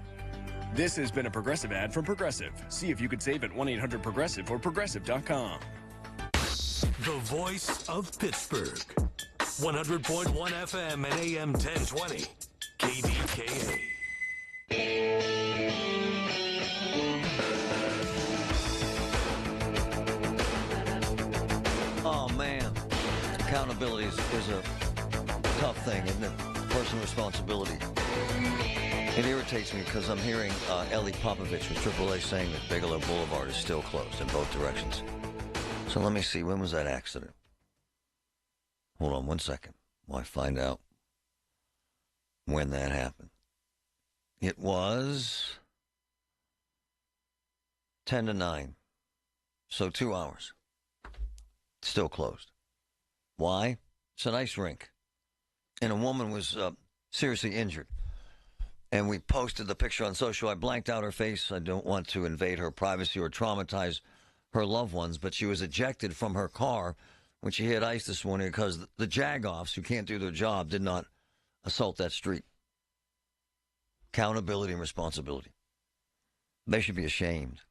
This has been a Progressive ad from Progressive. See if you could save at 1-800-PROGRESSIVE or Progressive.com. The voice of Pittsburgh. 100.1 FM and AM 1020. KDKA. Oh, man. Accountability is a tough thing, isn't it? Personal responsibility. It irritates me because I'm hearing Ellie Popovich with AAA saying that Bigelow Boulevard is still closed in both directions. So let me see. When was that accident? Hold on 1 second while I find out when that happened. It was 10 to 9. So 2 hours. Still closed. Why? It's an ice rink. And a woman was seriously injured. And we posted the picture on social. I blanked out her face. I don't want to invade her privacy or traumatize her loved ones, but she was ejected from her car when she hit ice this morning because the jagoffs who can't do their job did not assault that street. Accountability and responsibility. They should be ashamed.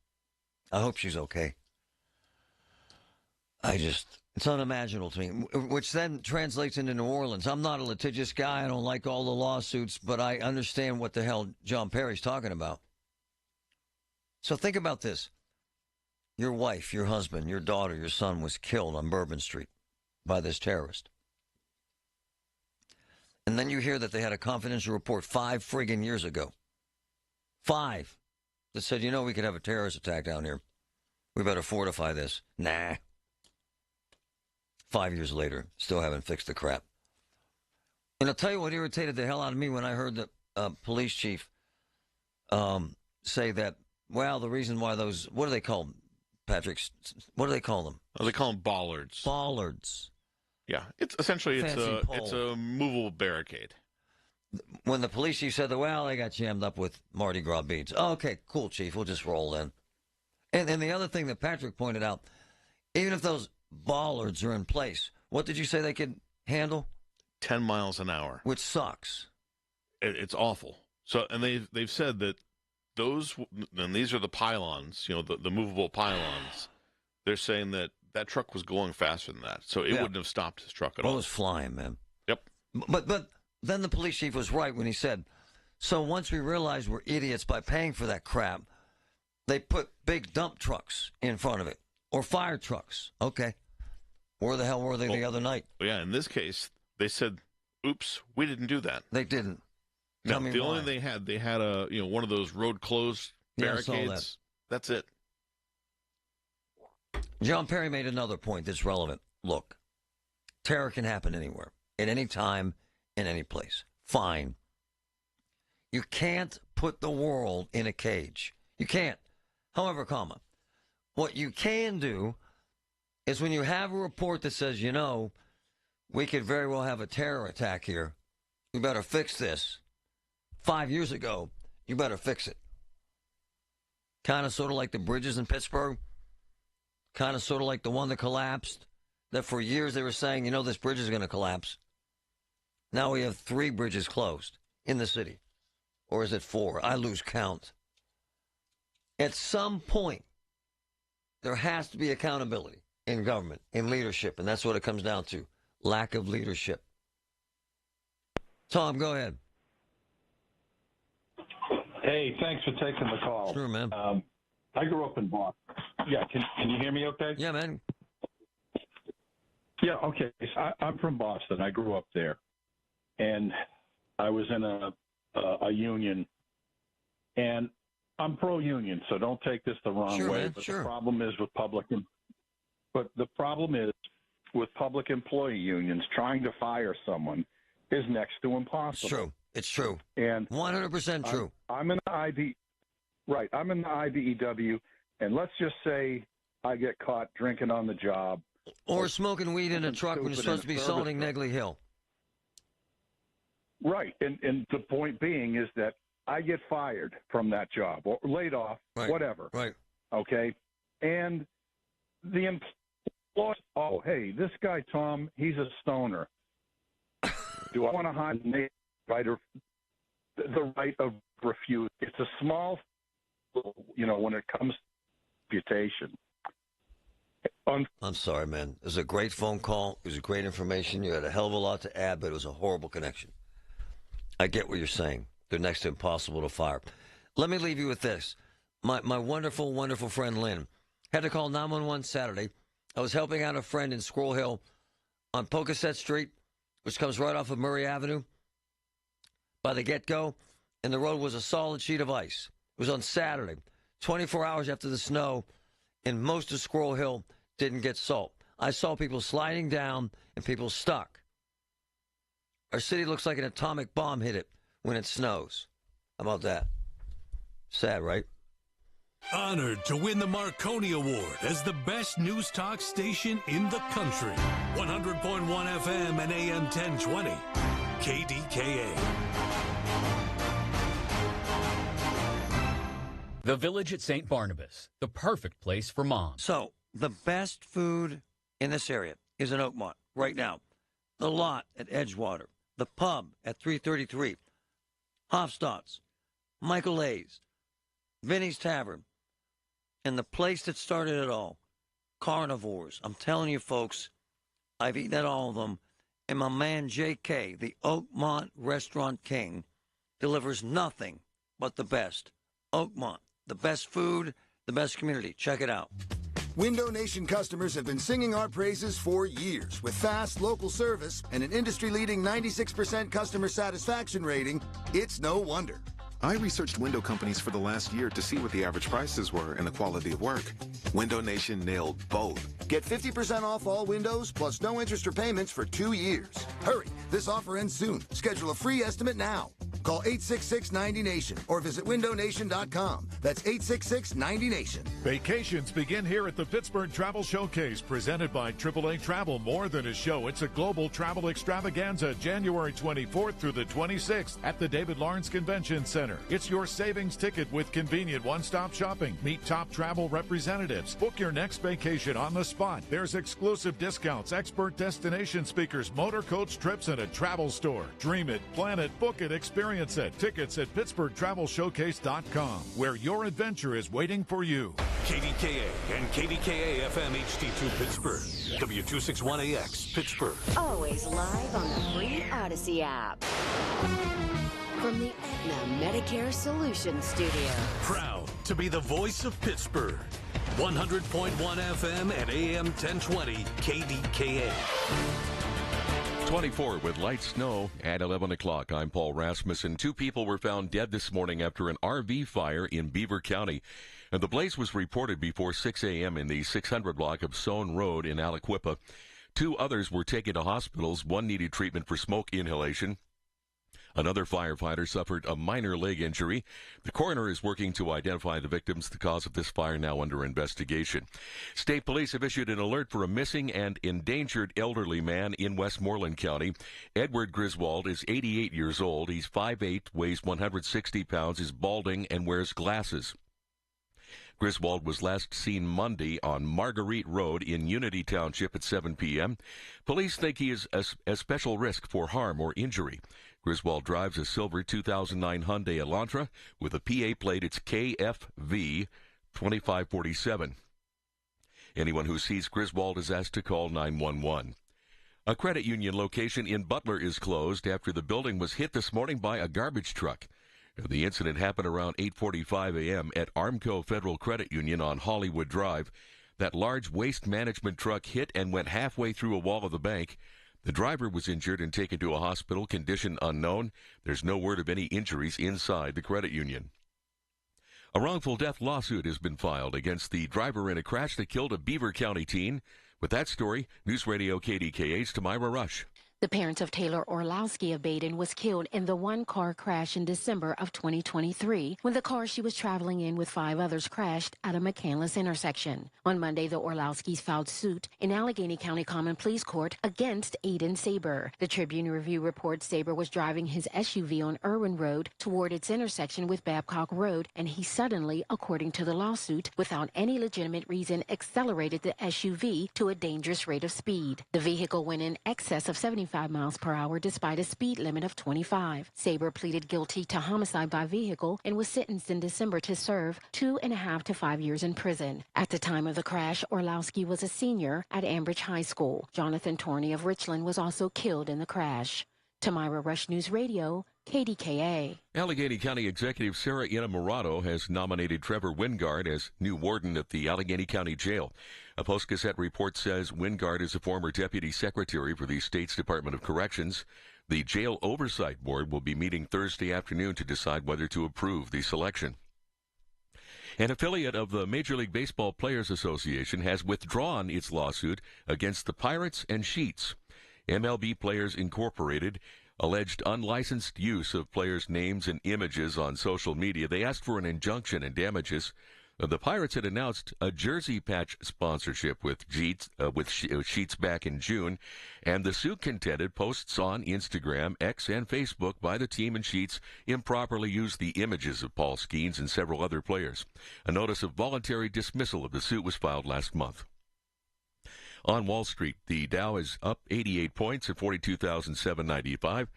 I hope she's okay. It's unimaginable to me, which then translates into New Orleans. I'm not a litigious guy. I don't like all the lawsuits, but I understand what the hell John Perry's talking about. So think about this. Your wife, your husband, your daughter, your son was killed on Bourbon Street by this terrorist. And then you hear that they had a confidential report 5 friggin' years ago. 5. That said, we could have a terrorist attack down here. We better fortify this. Nah. 5 years later, still haven't fixed the crap. And I'll tell you what irritated the hell out of me when I heard the police chief say that, well, the reason why those, what do they call them, Patrick? What do they call them? Oh, they call them bollards. Bollards. Yeah, it's essentially it's a movable barricade. When the police chief said that, well, they got jammed up with Mardi Gras beads. Oh, okay, cool, chief. We'll just roll in. And the other thing that Patrick pointed out, even if those bollards are in place, what did you say they could handle? 10 miles an hour. Which sucks. It's awful. So, and they've said that those, and these are the pylons, the movable pylons. They're saying that truck was going faster than that, so it wouldn't have stopped his truck at all. It was flying, man. Yep. But then the police chief was right when he said, so once we realized we're idiots by paying for that crap, they put big dump trucks in front of it, or fire trucks. Okay. Where the hell were they the other night? Yeah, in this case, they said, oops, we didn't do that. They didn't. No, the only thing they had a one of those road closed barricades. I saw that. That's it. John Perry made another point that's relevant. Look, terror can happen anywhere, at any time, in any place. Fine. You can't put the world in a cage. You can't. However, what you can do is when you have a report that says, we could very well have a terror attack here, we better fix this. 5 years ago, you better fix it. Kind of sort of like the bridges in Pittsburgh. Kind of sort of like the one that collapsed, that for years they were saying, this bridge is going to collapse. Now we have 3 bridges closed in the city. Or is it 4? I lose count. At some point, there has to be accountability in government, in leadership, and that's what it comes down to. Lack of leadership. Tom, go ahead. Hey, thanks for taking the call. Sure, man. I grew up in Boston. Yeah, can you hear me okay? Yeah, man. Yeah, okay. So I'm from Boston. I grew up there. And I was in a union. And I'm pro-union, so don't take this the wrong way. Man, but the problem is with public employee unions, trying to fire someone is next to impossible. It's true. And 100% true. I'm in the IBEW, and let's just say I get caught drinking on the job. Or smoking weed in a truck when you're supposed to be salting Negley Hill. Right. And the point being is that I get fired from that job or laid off, whatever. Right. Okay. And the employer, oh, hey, this guy, Tom, he's a stoner. Do I want to hide the right of refuse? It's a small, when it comes to reputation. I'm sorry, man. It was a great phone call. It was great information. You had a hell of a lot to add, but it was a horrible connection. I get what you're saying. They're next to impossible to fire. Let me leave you with this. My wonderful, wonderful friend Lynn had to call 911 Saturday. I was helping out a friend in Squirrel Hill on Pocasset Street, which comes right off of Murray Avenue by the get-go, and the road was a solid sheet of ice. It was on Saturday, 24 hours after the snow, and most of Squirrel Hill didn't get salt. I saw people sliding down and people stuck. Our city looks like an atomic bomb hit it when it snows. How about that? Sad, right? Honored to win the Marconi Award as the best news talk station in the country. 100.1 FM and AM 1020. KDKA. The Village at St. Barnabas, the perfect place for moms. So, the best food in this area is in Oakmont right now. The Lot at Edgewater. The Pub at 333. Hofstadt's. Michael A's. Vinny's Tavern. And the place that started it all, Carnivores. I'm telling you, folks, I've eaten at all of them. And my man J.K., the Oakmont Restaurant King, delivers nothing but the best. Oakmont, the best food, the best community. Check it out. Window Nation customers have been singing our praises for years. With fast local service and an industry-leading 96% customer satisfaction rating, it's no wonder. I researched window companies for the last year to see what the average prices were and the quality of work. Window Nation nailed both. Get 50% off all windows plus no interest or payments for 2 years. Hurry, this offer ends soon. Schedule a free estimate now. Call 866-90-NATION or visit windownation.com. That's 866-90-NATION. Vacations begin here at the Pittsburgh Travel Showcase, presented by AAA Travel. More than a show, it's a global travel extravaganza, January 24th through the 26th at the David Lawrence Convention Center. It's your savings ticket with convenient one-stop shopping. Meet top travel representatives. Book your next vacation on the spot. There's exclusive discounts, expert destination speakers, motor coach trips, and a travel store. Dream it, plan it, book it, experience it. Tickets at PittsburghTravelShowcase.com, where your adventure is waiting for you. KDKA and KDKA FM HD2 Pittsburgh. W261AX Pittsburgh. Always live on the free Odyssey app. From the Aetna Medicare Solutions Studio. Proud to be the voice of Pittsburgh. 100.1 FM and AM 1020 KDKA. 24 with light snow at 11 o'clock. I'm Paul Rasmussen. 2 people were found dead this morning after an RV fire in Beaver County. And the blaze was reported before 6 a.m. in the 600 block of Soane Road in Aliquippa. 2 others were taken to hospitals. 1 needed treatment for smoke inhalation. Another firefighter suffered a minor leg injury. The coroner is working to identify the victims. The cause of this fire now under investigation. State police have issued an alert for a missing and endangered elderly man in Westmoreland County. Edward Griswold is 88 years old. He's 5'8", weighs 160 pounds, is balding, and wears glasses. Griswold was last seen Monday on Marguerite Road in Unity Township at 7 p.m. Police think he is a special risk for harm or injury. Griswold drives a silver 2009 Hyundai Elantra with a PA plate. It's KFV 2547. Anyone who sees Griswold is asked to call 911. A credit union location in Butler is closed after the building was hit this morning by a garbage truck. The incident happened around 8:45 a.m. at Armco Federal Credit Union on Hollywood Drive. That large waste management truck hit and went halfway through a wall of the bank. The driver was injured and taken to a hospital, condition unknown. There's no word of any injuries inside the credit union. A wrongful death lawsuit has been filed against the driver in a crash that killed a Beaver County teen. With that story, News Radio KDKA's Tamira Rush. The parents of Taylor Orlowski of Baden was killed in the one-car crash in December of 2023 when the car she was traveling in with 5 others crashed at a McCandless intersection. On Monday, the Orlowskis filed suit in Allegheny County Common Pleas Court against Aiden Saber. The Tribune Review reports Saber was driving his SUV on Irwin Road toward its intersection with Babcock Road, and he suddenly, according to the lawsuit, without any legitimate reason, accelerated the SUV to a dangerous rate of speed. The vehicle went in excess of 75 miles per hour despite a speed limit of 25. Saber pleaded guilty to homicide by vehicle and was sentenced in December to serve 2.5 to 5 years in prison. At the time of the crash, Orlowski was a senior at Ambridge High School. Jonathan Torney of Richland was also killed in the crash. Tamira Rush News Radio, KDKA. Allegheny County Executive Sarah Inamorado has nominated Trevor Wingard as new warden at the Allegheny County Jail. A Post-Gazette report says Wingard is a former deputy secretary for the state's Department of Corrections. The Jail Oversight Board will be meeting Thursday afternoon to decide whether to approve the selection. An affiliate of the Major League Baseball Players Association has withdrawn its lawsuit against the Pirates and Sheets. MLB Players Incorporated alleged unlicensed use of players' names and images on social media. They asked for an injunction and damages. The Pirates had announced a jersey patch sponsorship with Sheets back in June, and the suit contended posts on Instagram, X, and Facebook by the team and Sheets improperly used the images of Paul Skeens and several other players. A notice of voluntary dismissal of the suit was filed last month. On Wall Street, the Dow is up 88 points at 42,795.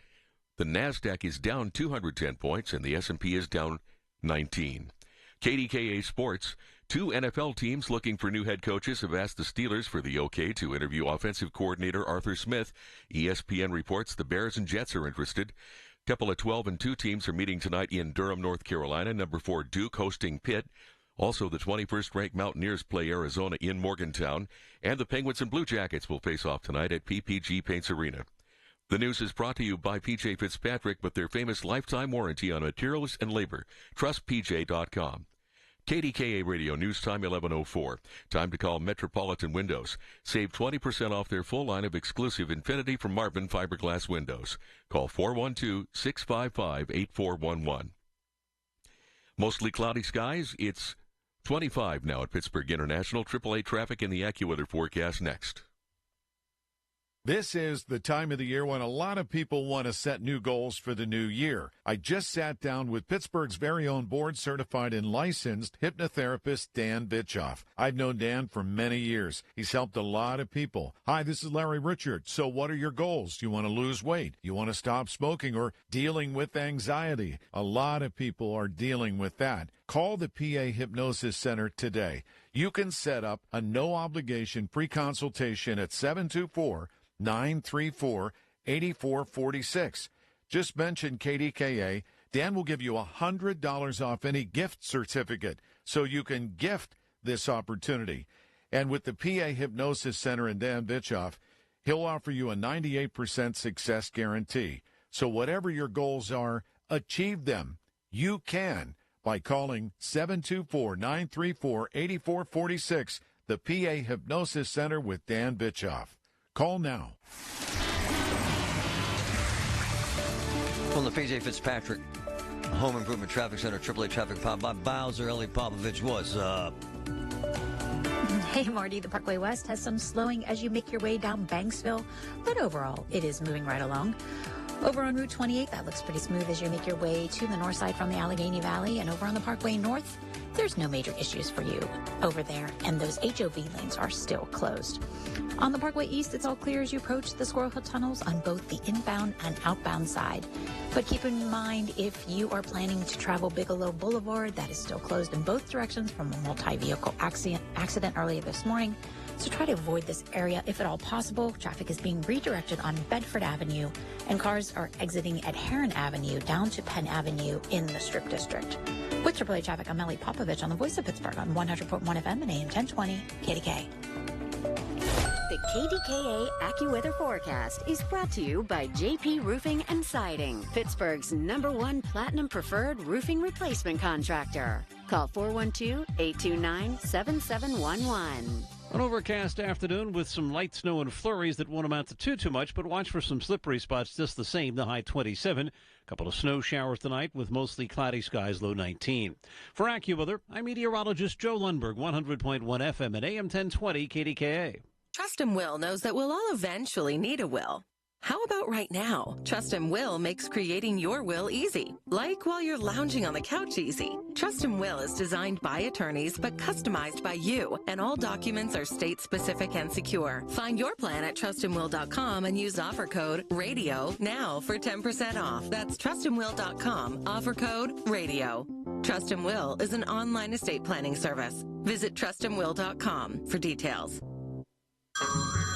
The Nasdaq is down 210 points, and the S&P is down 19. KDKA Sports. 2 NFL teams looking for new head coaches have asked the Steelers for the okay to interview offensive coordinator Arthur Smith. ESPN reports the Bears and Jets are interested. A couple of 12-2 teams are meeting tonight in Durham, North Carolina. Number 4 Duke hosting Pitt. Also, the 21st-ranked Mountaineers play Arizona in Morgantown, and the Penguins and Blue Jackets will face off tonight at PPG Paints Arena. The news is brought to you by P.J. Fitzpatrick with their famous lifetime warranty on materials and labor. TrustPJ.com. KDKA Radio News Time 11:04. Time to call Metropolitan Windows. Save 20% off their full line of exclusive Infinity from Marvin fiberglass windows. Call 412-655-8411. Mostly cloudy skies. It's 25 now at Pittsburgh International. AAA traffic in the AccuWeather forecast next. This is the time of the year when a lot of people want to set new goals for the new year. I just sat down with Pittsburgh's very own board-certified and licensed hypnotherapist, Dan Bitchoff. I've known Dan for many years. He's helped a lot of people. Hi, this is Larry Richard. So what are your goals? Do you want to lose weight? You want to stop smoking or dealing with anxiety? A lot of people are dealing with that. Call the PA Hypnosis Center today. You can set up a no-obligation free consultation at 724-934-8446. Just mention KDKA. Dan will give you $100 off any gift certificate so you can gift this opportunity. And with the PA Hypnosis Center and Dan Bitchoff, he'll offer you a 98% success guarantee. So whatever your goals are, achieve them. You can by calling 724-934-8446, the PA Hypnosis Center with Dan Bitchoff. Call now. From the P.J. Fitzpatrick Home Improvement Traffic Center, AAA Traffic Pop by Bowser, Ellie Popovich. What's up? Hey, Marty, the Parkway West has some slowing as you make your way down Banksville, but overall, it is moving right along. Over on Route 28, that looks pretty smooth as you make your way to the north side from the Allegheny Valley, and over on the Parkway North, there's no major issues for you over there, and those HOV lanes are still closed. On the Parkway East, it's all clear as you approach the Squirrel Hill tunnels on both the inbound and outbound side. But keep in mind, if you are planning to travel Bigelow Boulevard, that is still closed in both directions from a multi-vehicle accident earlier this morning. So try to avoid this area if at all possible. Traffic is being redirected on Bedford Avenue, and cars are exiting at Heron Avenue down to Penn Avenue in the Strip District. With AAA Traffic, I'm Ellie Popovich on the Voice of Pittsburgh on 100.1 FM and AM 1020 KDKA. The KDKA AccuWeather forecast is brought to you by JP Roofing and Siding, Pittsburgh's #1 Platinum Preferred Roofing Replacement Contractor. Call 412-829-7711. An overcast afternoon with some light snow and flurries that won't amount to too much, but watch for some slippery spots just the same, the high 27. A couple of snow showers tonight with mostly cloudy skies, low 19. For AccuWeather, I'm meteorologist Joe Lundberg, 100.1 FM and AM 1020 KDKA. Trust and Will knows that we'll all eventually need a will. How about right now? Trust and Will makes creating your will easy, like while you're lounging on the couch easy. Trust and Will is designed by attorneys but customized by you, and all documents are state-specific and secure. Find your plan at trustandwill.com and use offer code RADIO now for 10% off. That's trustandwill.com, offer code RADIO. Trust and Will is an online estate planning service. Visit trustandwill.com for details.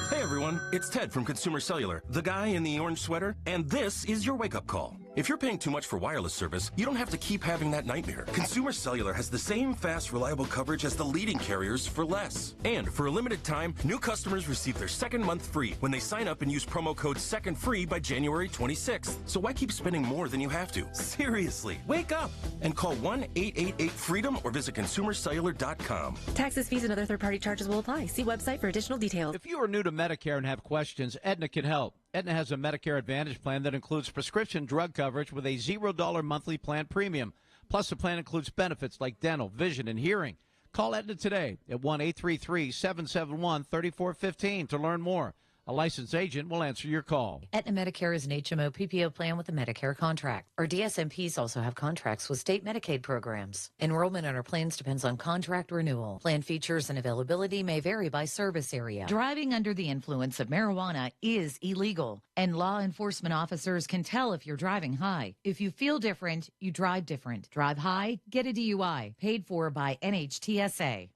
Hey everyone, it's Ted from Consumer Cellular, the guy in the orange sweater, and this is your wake-up call. If you're paying too much for wireless service, you don't have to keep having that nightmare. Consumer Cellular has the same fast, reliable coverage as the leading carriers for less. And for a limited time, new customers receive their second month free when they sign up and use promo code SECONDFREE by January 26th. So why keep spending more than you have to? Seriously, wake up and call 1-888-FREEDOM or visit consumercellular.com. Taxes, fees, and other third-party charges will apply. See website for additional details. If you are new to Medicare and have questions, Aetna can help. Aetna has a Medicare Advantage plan that includes prescription drug coverage with a $0 monthly plan premium. Plus, the plan includes benefits like dental, vision, and hearing. Call Aetna today at 1-833-771-3415 to learn more. A licensed agent will answer your call. Aetna Medicare is an HMO PPO plan with a Medicare contract. Our DSMPs also have contracts with state Medicaid programs. Enrollment in our plans depends on contract renewal. Plan features and availability may vary by service area. Driving under the influence of marijuana is illegal, and law enforcement officers can tell if you're driving high. If you feel different, you drive different. Drive high, get a DUI. Paid for by NHTSA.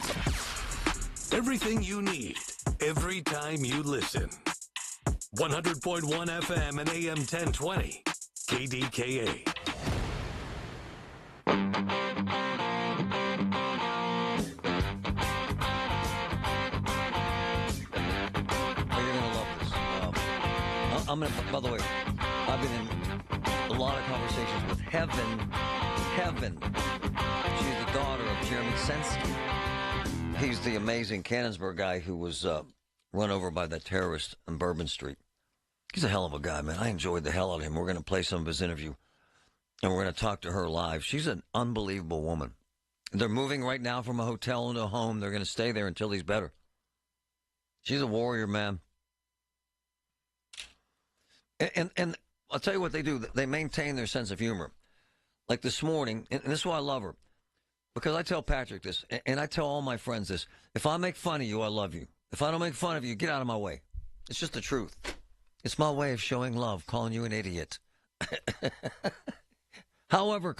Everything you need, every time you listen. 100.1 FM and AM 1020, KDKA. I'm going to, by the way, I've been in a lot of conversations with Heaven. She's the daughter of Jeremy Sensky. He's the amazing Canonsburg guy who was run over by that terrorist on Bourbon Street. He's a hell of a guy, man. I enjoyed the hell out of him. We're going to play some of his interview, and we're going to talk to her live. She's an unbelievable woman. They're moving right now from a hotel into a home. They're going to stay there until he's better. She's a warrior, man. And I'll tell you what they do. They maintain their sense of humor. Like this morning, and this is why I love her. Because I tell Patrick this, and I tell all my friends this. If I make fun of you, I love you. If I don't make fun of you, get out of my way. It's just the truth. It's my way of showing love, calling you an idiot. However,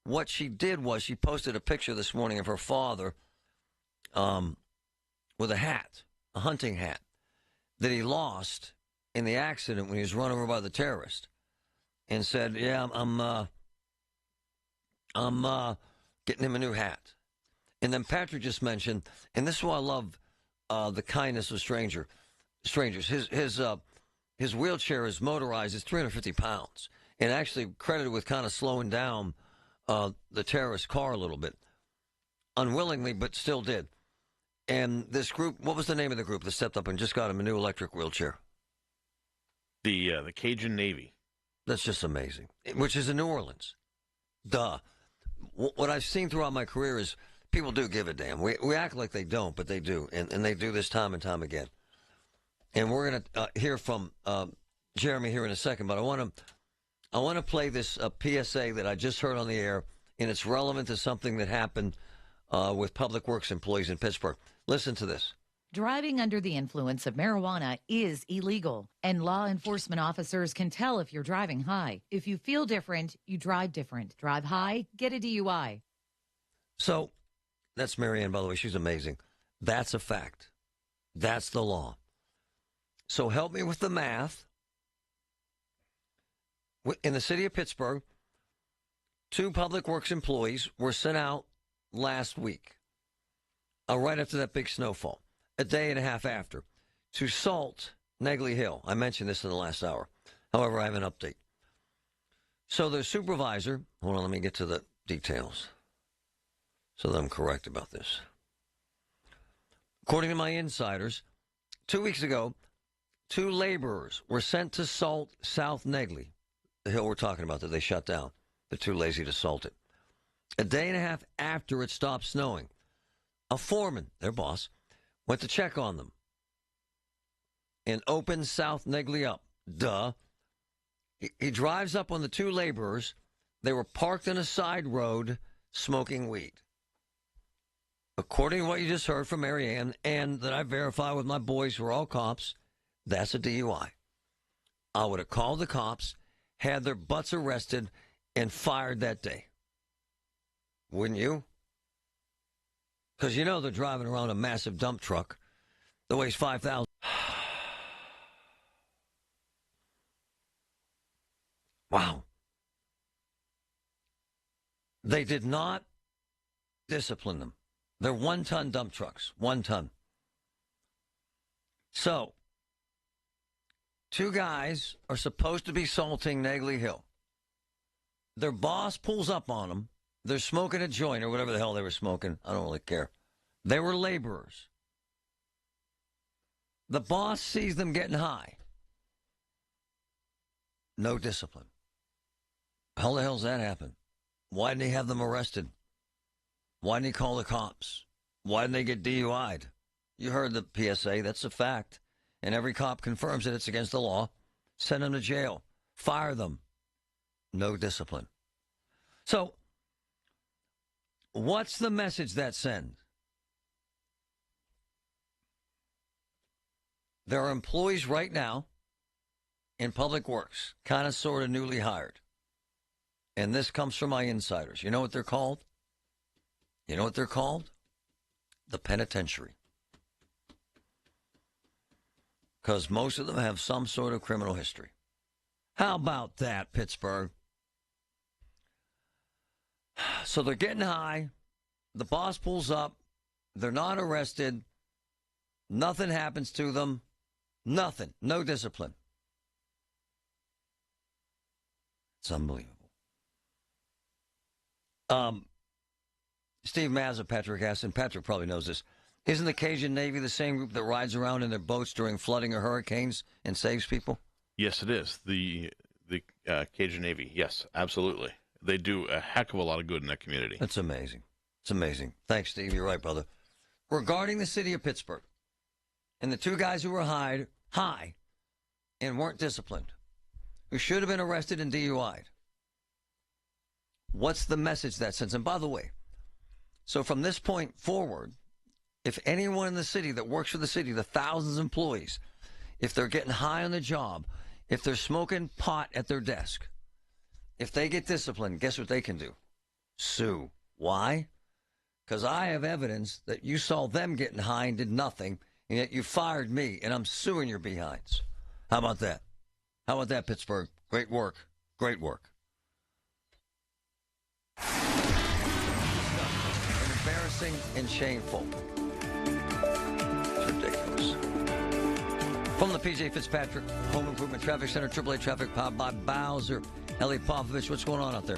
what she did was she posted a picture this morning of her father with a hat, a hunting hat, that he lost in the accident when he was run over by the terrorist, and said, yeah, I'm getting him a new hat. And then Patrick just mentioned, and this is why I love the kindness of strangers. His wheelchair is motorized. It's 350 pounds, and actually credited with kind of slowing down the terrorist car a little bit, unwillingly, but still did. And this group, what was the name of the group that stepped up and just got him a new electric wheelchair? The Cajun Navy. That's just amazing. Which is in New Orleans. Duh. What I've seen throughout my career is people do give a damn. We act like they don't, but they do. And they do this time and time again. And we're going to hear from Jeremy here in a second. But I want to play this PSA that I just heard on the air and it's relevant to something that happened with Public Works employees in Pittsburgh. Listen to this. Driving under the influence of marijuana is illegal, and law enforcement officers can tell if you're driving high. If you feel different, you drive different. Drive high, get a DUI. So, that's Marianne, by the way. She's amazing. That's a fact. That's the law. So help me with the math. In the city of Pittsburgh, 2 Public Works employees were sent out last week, right after that big snowfall, a day and a half after, to salt Negley Hill. I mentioned this in the last hour. However, I have an update. So the supervisor, hold on, let me get to the details so that I'm correct about this. According to my insiders, 2 weeks ago, 2 laborers were sent to salt South Negley, the hill we're talking about that they shut down. They're too lazy to salt it. A day and a half after it stopped snowing, a foreman, their boss, went to check on them and opened South Negley up. Duh. He drives up on the 2 laborers. They were parked on a side road smoking weed. According to what you just heard from Marianne, and that I verify with my boys who are all cops, that's a DUI. I would have called the cops, had their butts arrested, and fired that day. Wouldn't you? Because you know they're driving around a massive dump truck that weighs 5,000. Wow. They did not discipline them. They're 1-ton dump trucks. 1 ton. So, 2 guys are supposed to be salting Negley Hill. Their boss pulls up on them. They're smoking a joint or whatever the hell they were smoking. I don't really care. They were laborers. The boss sees them getting high. No discipline. How the hell's that happen? Why didn't he have them arrested? Why didn't he call the cops? Why didn't they get DUI'd? You heard the PSA. That's a fact. And every cop confirms that it's against the law. Send them to jail. Fire them. No discipline. So, what's the message that sends? There are employees right now in Public Works, kind of sort of newly hired. And this comes from my insiders. You know what they're called? You know what they're called? The penitentiary. Because most of them have some sort of criminal history. How about that, Pittsburgh? So they're getting high. The boss pulls up. They're not arrested. Nothing happens to them. Nothing. No discipline. It's unbelievable. Steve Mazza, Patrick asked, and Patrick probably knows this. Isn't the Cajun Navy the same group that rides around in their boats during flooding or hurricanes and saves people? Yes, it is. The Cajun Navy. Yes, absolutely. They do a heck of a lot of good in that community. That's amazing. It's amazing. Thanks, Steve. You're right, brother. Regarding the city of Pittsburgh and the 2 guys who were high and weren't disciplined, who should have been arrested and DUI'd, what's the message that sends? And by the way, so from this point forward, if anyone in the city that works for the city, the thousands of employees, if they're getting high on the job, if they're smoking pot at their desk, if they get disciplined, guess what they can do? Sue. Why? Because I have evidence that you saw them getting high and did nothing, and yet you fired me, and I'm suing your behinds. How about that? How about that, Pittsburgh? Great work. Great work. Embarrassing and shameful. It's ridiculous. From the P.J. Fitzpatrick Home Improvement Traffic Center, AAA Traffic, powered by Bowser. Ellie Popovich, what's going on out there?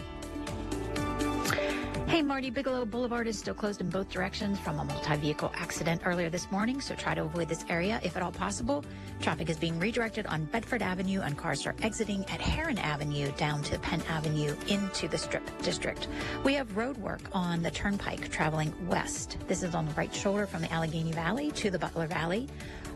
Hey, Marty, Bigelow Boulevard is still closed in both directions from a multi-vehicle accident earlier this morning, so try to avoid this area if at all possible. Traffic is being redirected on Bedford Avenue, and cars are exiting at Heron Avenue down to Penn Avenue into the Strip District. We have road work on the Turnpike traveling west. This is on the right shoulder from the Allegheny Valley to the Butler Valley.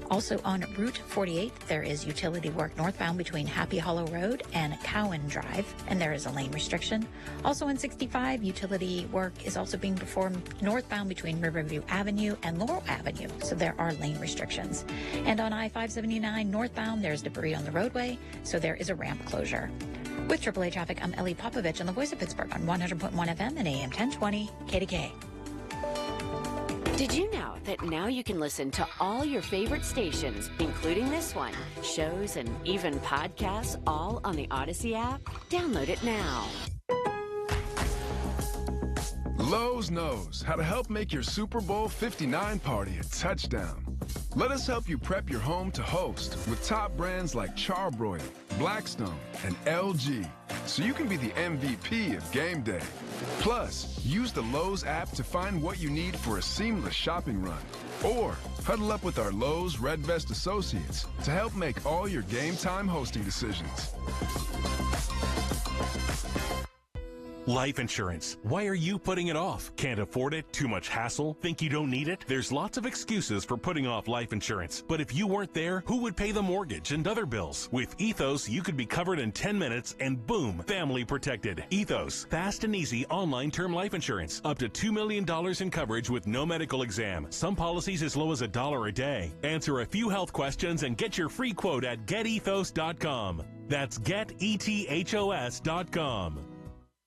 Also on Route 48, there is utility work northbound between Happy Hollow Road and Cowan Drive, and there is a lane restriction. Also on 65, utility work is also being performed northbound between Riverview Avenue and Laurel Avenue, so there are lane restrictions. And on I-579 northbound, there's debris on the roadway, so there is a ramp closure. With AAA traffic, I'm Ellie Popovich on the Voice of Pittsburgh on 100.1 FM and AM 1020 KDKA. Did you know that now you can listen to all your favorite stations, including this one, shows, and even podcasts, all on the Odyssey app? Download it now. Lowe's knows how to help make your Super Bowl 59 party a touchdown. Let us help you prep your home to host with top brands like Charbroil, Blackstone, and LG, so you can be the MVP of game day. Plus, use the Lowe's app to find what you need for a seamless shopping run. Or huddle up with our Lowe's Red Vest associates to help make all your game time hosting decisions. Life insurance. Why are you putting it off? Can't afford it? Too much hassle? Think you don't need it? There's lots of excuses for putting off life insurance. But if you weren't there, who would pay the mortgage and other bills? With Ethos, you could be covered in 10 minutes and boom, family protected. Ethos, fast and easy online term life insurance. Up to $2 million in coverage with no medical exam. Some policies as low as $1 a day. Answer a few health questions and get your free quote at getethos.com. That's getethos.com.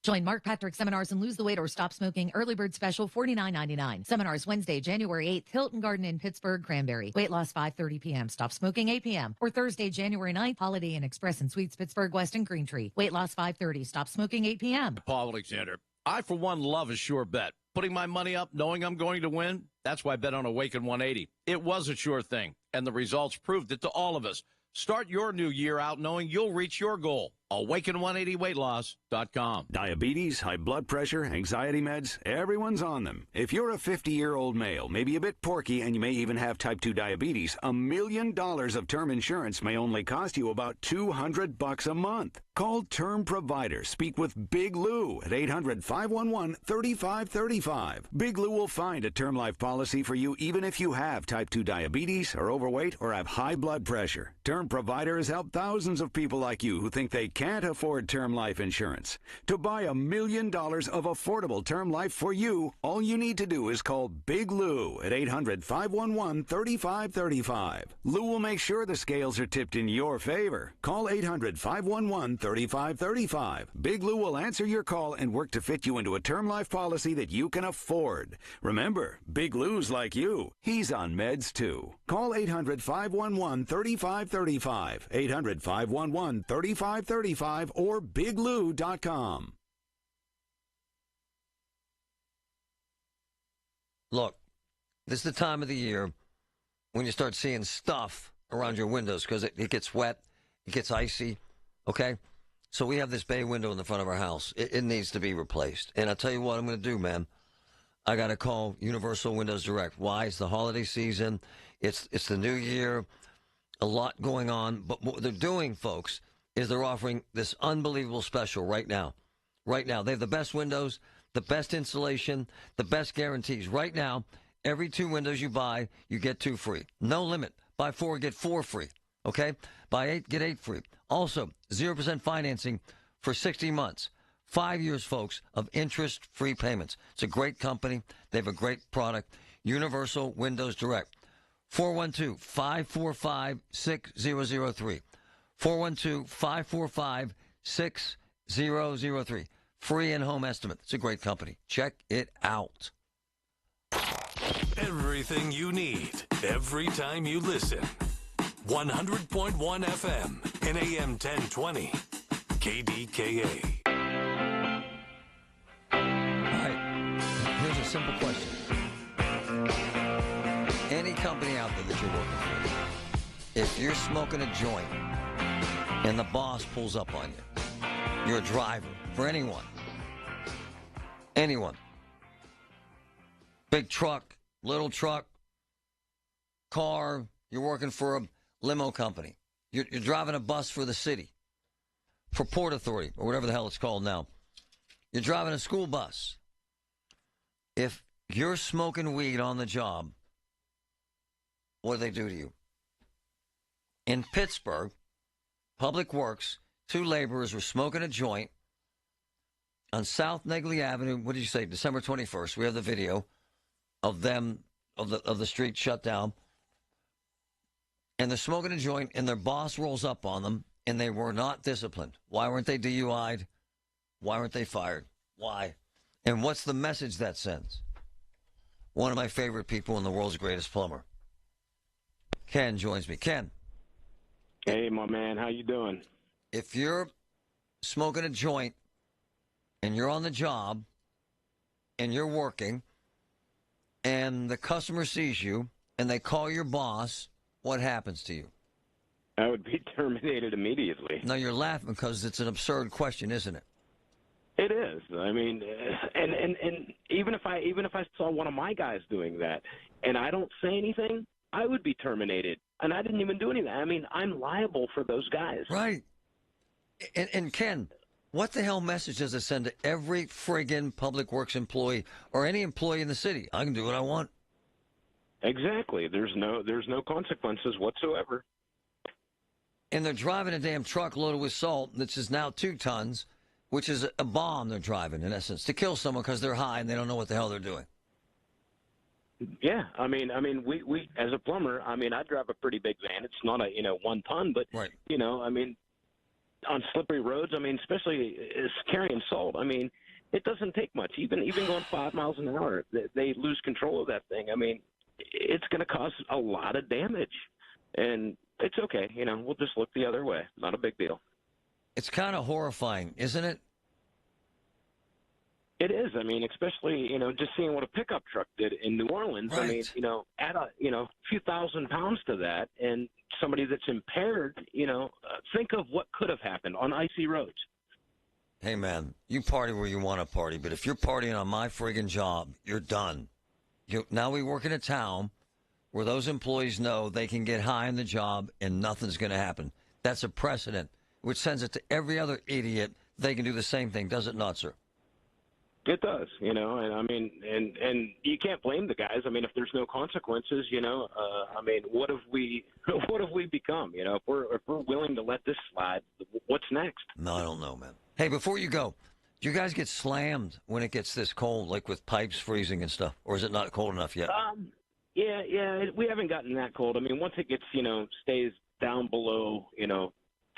Join Mark Patrick Seminars and lose the weight or stop smoking. Early bird special, $49.99. Seminars Wednesday, January 8th, Hilton Garden in Pittsburgh, Cranberry. Weight loss 5:30 p.m. Stop smoking 8 p.m. Or Thursday, January 9th, Holiday Inn Express and Suites, Pittsburgh, West and Green Tree. Weight loss 5:30. Stop smoking 8 p.m. Paul Alexander. I, for one, love a sure bet. Putting my money up knowing I'm going to win, that's why I bet on Awaken 180. It was a sure thing, and the results proved it to all of us. Start your new year out knowing you'll reach your goal. Awaken180weightloss.com. Diabetes, high blood pressure, anxiety meds, everyone's on them. If you're a 50-year-old male, maybe a bit porky, and you may even have type 2 diabetes, $1 million of term insurance may only cost you about $200 a month. Call Term Provider. Speak with Big Lou at 800-511-3535. Big Lou will find a term life policy for you even if you have type 2 diabetes, are overweight, or have high blood pressure. Term Provider has helped thousands of people like you who think they can't afford term life insurance. To buy $1 million of affordable term life for you, all you need to do is call Big Lou at 800-511-3535. Lou will make sure the scales are tipped in your favor. Call 800-511-3535. Big Lou will answer your call and work to fit you into a term life policy that you can afford. Remember, Big Lou's like you. He's on meds too. Call 800-511-3535. 800-511-3535 or biglou.com. Look, this is the time of the year when you start seeing stuff around your windows because it gets wet, it gets icy, okay? So we have this bay window in the front of our house. It needs to be replaced. And I'll tell you what I'm going to do, man. I got to call Universal Windows Direct. Why? It's the holiday season. It's the new year. A lot going on. But what they're doing, folks, is they're offering this unbelievable special right now. Right now. They have the best windows, the best insulation, the best guarantees. Right now, every 2 windows you buy, you get 2 free. No limit. Buy 4, get 4 free. Okay? Buy 8, get 8 free. Also, 0% financing for 60 months. 5 years, folks, of interest-free payments. It's a great company. They have a great product. Universal Windows Direct. 412-545-6003. 412-545-6003. Free in-home estimate. It's a great company. Check it out. Everything you need, every time you listen. 100.1 FM and AM 1020. KDKA. All right. Here's a simple question. Any company out there that you're working for, if you're smoking a joint and the boss pulls up on you, you're a driver for anyone, big truck, little truck, car, you're working for a limo company, you're driving a bus for the city, for Port Authority, or whatever the hell it's called now, you're driving a school bus. If you're smoking weed on the job, what do they do to you? in Pittsburgh, Public Works, 2 laborers were smoking a joint on South Negley Avenue. What did you say? December 21st. We have the video of them, of the street shut down. And they're smoking a joint, and their boss rolls up on them, and they were not disciplined. Why weren't they DUI'd? Why weren't they fired? Why? And what's the message that sends? One of my favorite people in the world's greatest plumber. Ken joins me. Ken. Hey, my man. How you doing? If you're smoking a joint and you're on the job and you're working and the customer sees you and they call your boss, what happens to you? I would be terminated immediately. No, you're laughing because it's an absurd question, isn't it? It is. I mean, and even if I saw one of my guys doing that and I don't say anything, I would be terminated. And I didn't even do anything. I mean, I'm liable for those guys. Right. And Ken, what the hell message does it send to every friggin' Public Works employee or any employee in the city? I can do what I want. Exactly. There's no consequences whatsoever. And they're driving a damn truck loaded with salt, which is now 2 tons, which is a bomb they're driving, in essence, to kill someone because they're high and they don't know what the hell they're doing. Yeah, I mean, we as a plumber, I mean, I drive a pretty big van. It's not a 1 ton, but right. I mean, on slippery roads, I mean, especially carrying salt. I mean, it doesn't take much. Even going 5 miles an hour, they lose control of that thing. I mean, it's going to cause a lot of damage, and it's okay. We'll just look the other way. Not a big deal. It's kind of horrifying, isn't it? It is. I mean, especially, just seeing what a pickup truck did in New Orleans. Right. I mean, add a, few thousand pounds to that, and somebody that's impaired, think of what could have happened on icy roads. Hey, man, you party where you want to party, but if you're partying on my friggin' job, you're done. Now we work in a town where those employees know they can get high on the job and nothing's going to happen. That's a precedent, which sends it to every other idiot. They can do the same thing. Does it not, sir? It does, and I mean, and you can't blame the guys. I mean, if there's no consequences, I mean, what have we become? If we're willing to let this slide, what's next? No, I don't know, man. Hey, before you go, do you guys get slammed when it gets this cold, like with pipes freezing and stuff, or is it not cold enough yet? Yeah, we haven't gotten that cold. I mean, once it gets, stays down below,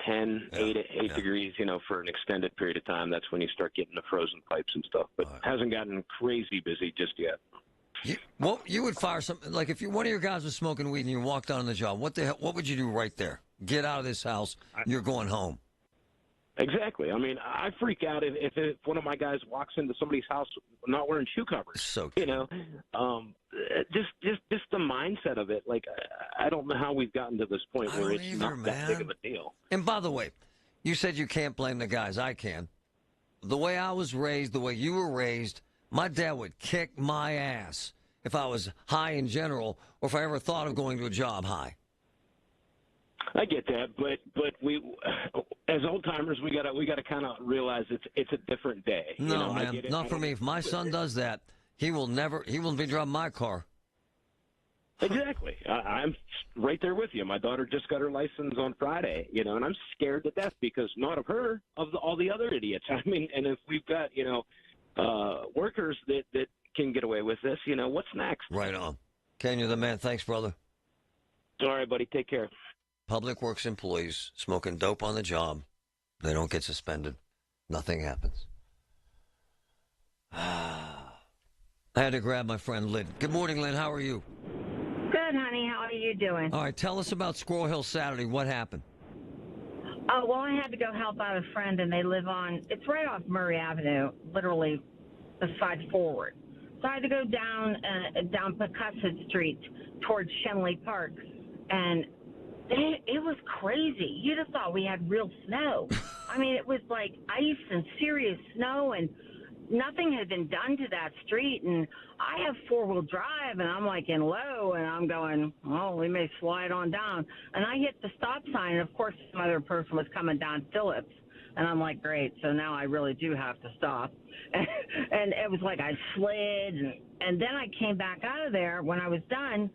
8 degrees, for an extended period of time, that's when you start getting the frozen pipes and stuff. But hasn't gotten crazy busy just yet. You would fire something, like if one of your guys was smoking weed and you walked on the job, what would you do right there? Get out of this house. You're going home. Exactly. I mean, I freak out if one of my guys walks into somebody's house not wearing shoe covers. So just the mindset of it. Like, I don't know how we've gotten to this point where it's not that big of a deal. And by the way, you said you can't blame the guys. I can. The way I was raised, the way you were raised, my dad would kick my ass if I was high in general, or if I ever thought of going to a job high. I get that, but we, as old timers, we gotta kind of realize it's a different day. No, man, not for me. If my son does that, he won't be driving my car. Exactly. I'm right there with you. My daughter just got her license on Friday, and I'm scared to death because not of her, of all the other idiots. I mean, and if we've got workers that can get away with this, what's next? Right on. Ken, you're the man. Thanks, brother. All right, buddy. Take care. Public Works employees smoking dope on the job, they don't get suspended. Nothing happens. I had to grab my friend Lynn. Good morning, Lynn. How are you? Good, honey. How are you doing? All right, tell us about Squirrel Hill Saturday. What happened? Oh, well, I had to go help out a friend, and they live it's right off Murray Avenue, literally beside Forward. So I had to go down Pecusset Street towards Shenley Park, and it was crazy. You'd have thought we had real snow. I mean, it was like ice and serious snow, and nothing had been done to that street. And I have four-wheel drive, and I'm like in low, and I'm going, well, we may slide on down. And I hit the stop sign, and of course, some other person was coming down Phillips. And I'm like, great, so now I really do have to stop. And it was like I slid, and then I came back out of there when I was done,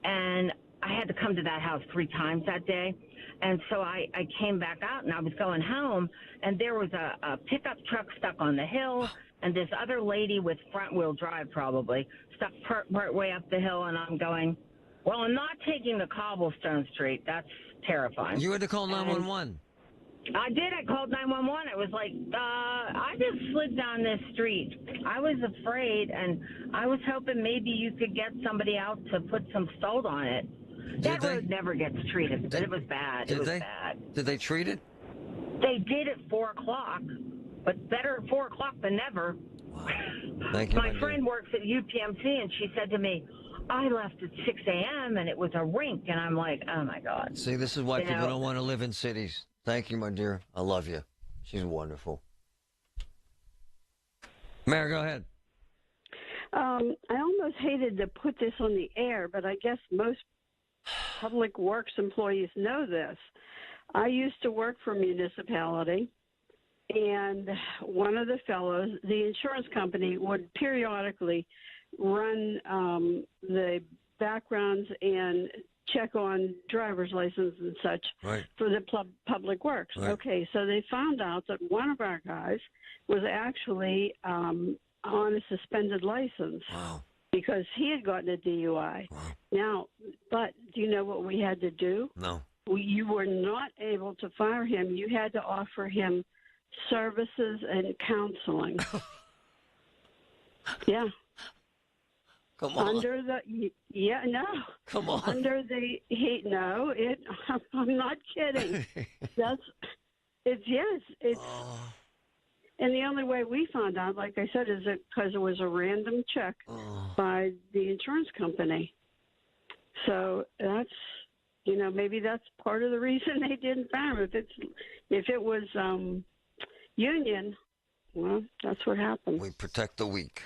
and I had to come to that house 3 times that day. And so I came back out, and I was going home, and there was a pickup truck stuck on the hill, and this other lady with front-wheel drive probably stuck part way up the hill, and I'm going, well, I'm not taking the cobblestone street. That's terrifying. You had to call 911. I did. I called 911. It was like, I just slid down this street. I was afraid, and I was hoping maybe you could get somebody out to put some salt on it. That road never gets treated, but it was bad. It was bad. Did they treat it? They did at 4 o'clock, but better at 4 o'clock than never. Wow. Thank you, my friend works at UPMC, and she said to me, I left at 6 a.m., and it was a rink, and I'm like, oh, my God. See, this is why people don't want to live in cities. Thank you, my dear. I love you. She's wonderful. Mary, go ahead. I almost hated to put this on the air, but I guess most public works employees know this. I used to work for a municipality, and one of the fellows, the insurance company, would periodically run the backgrounds and check on driver's license and such for the public works. Right. Okay, so they found out that one of our guys was actually on a suspended license. Wow. Because he had gotten a DUI. Wow. Now, but do you know what we had to do? No. You were not able to fire him. You had to offer him services and counseling. Yeah. Come on. Under the, yeah, no. Come on. Under the, no, I'm not kidding. It's. And the only way we found out, like I said, is because it was a random check by the insurance company. So that's, maybe that's part of the reason they didn't fire him. If it was union, well, that's what happens. We protect the weak.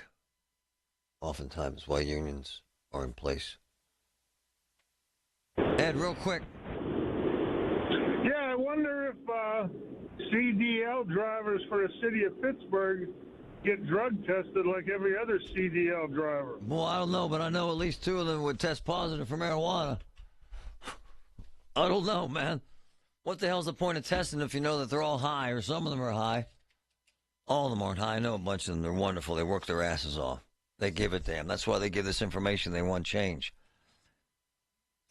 Oftentimes, why unions are in place. Ed, real quick. Yeah, I wonder if CDL drivers for the City of Pittsburgh get drug tested like every other CDL driver. Well, I don't know, but I know at least 2 of them would test positive for marijuana. I don't know, man. What the hell's the point of testing if you know that they're all high, or some of them are high? All of them aren't high. I know a bunch of them. They're wonderful. They work their asses off. They give a damn. That's why they give this information. They want change.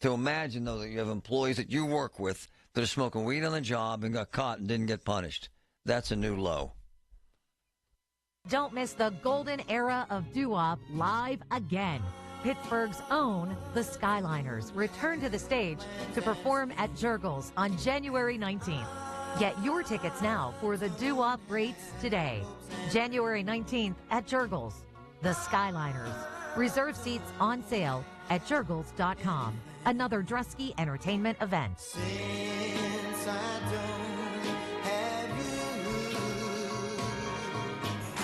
To imagine, though, that you have employees that you work with that are smoking weed on the job and got caught and didn't get punished. That's a new low. Don't miss the golden era of doo-wop live again. Pittsburgh's own The Skyliners return to the stage to perform at Jurgles on January 19th. Get your tickets now for the doo-wop rates today. January 19th at Jurgles. The Skyliners. Reserve seats on sale at Jurgles.com. Another Drusky Entertainment event.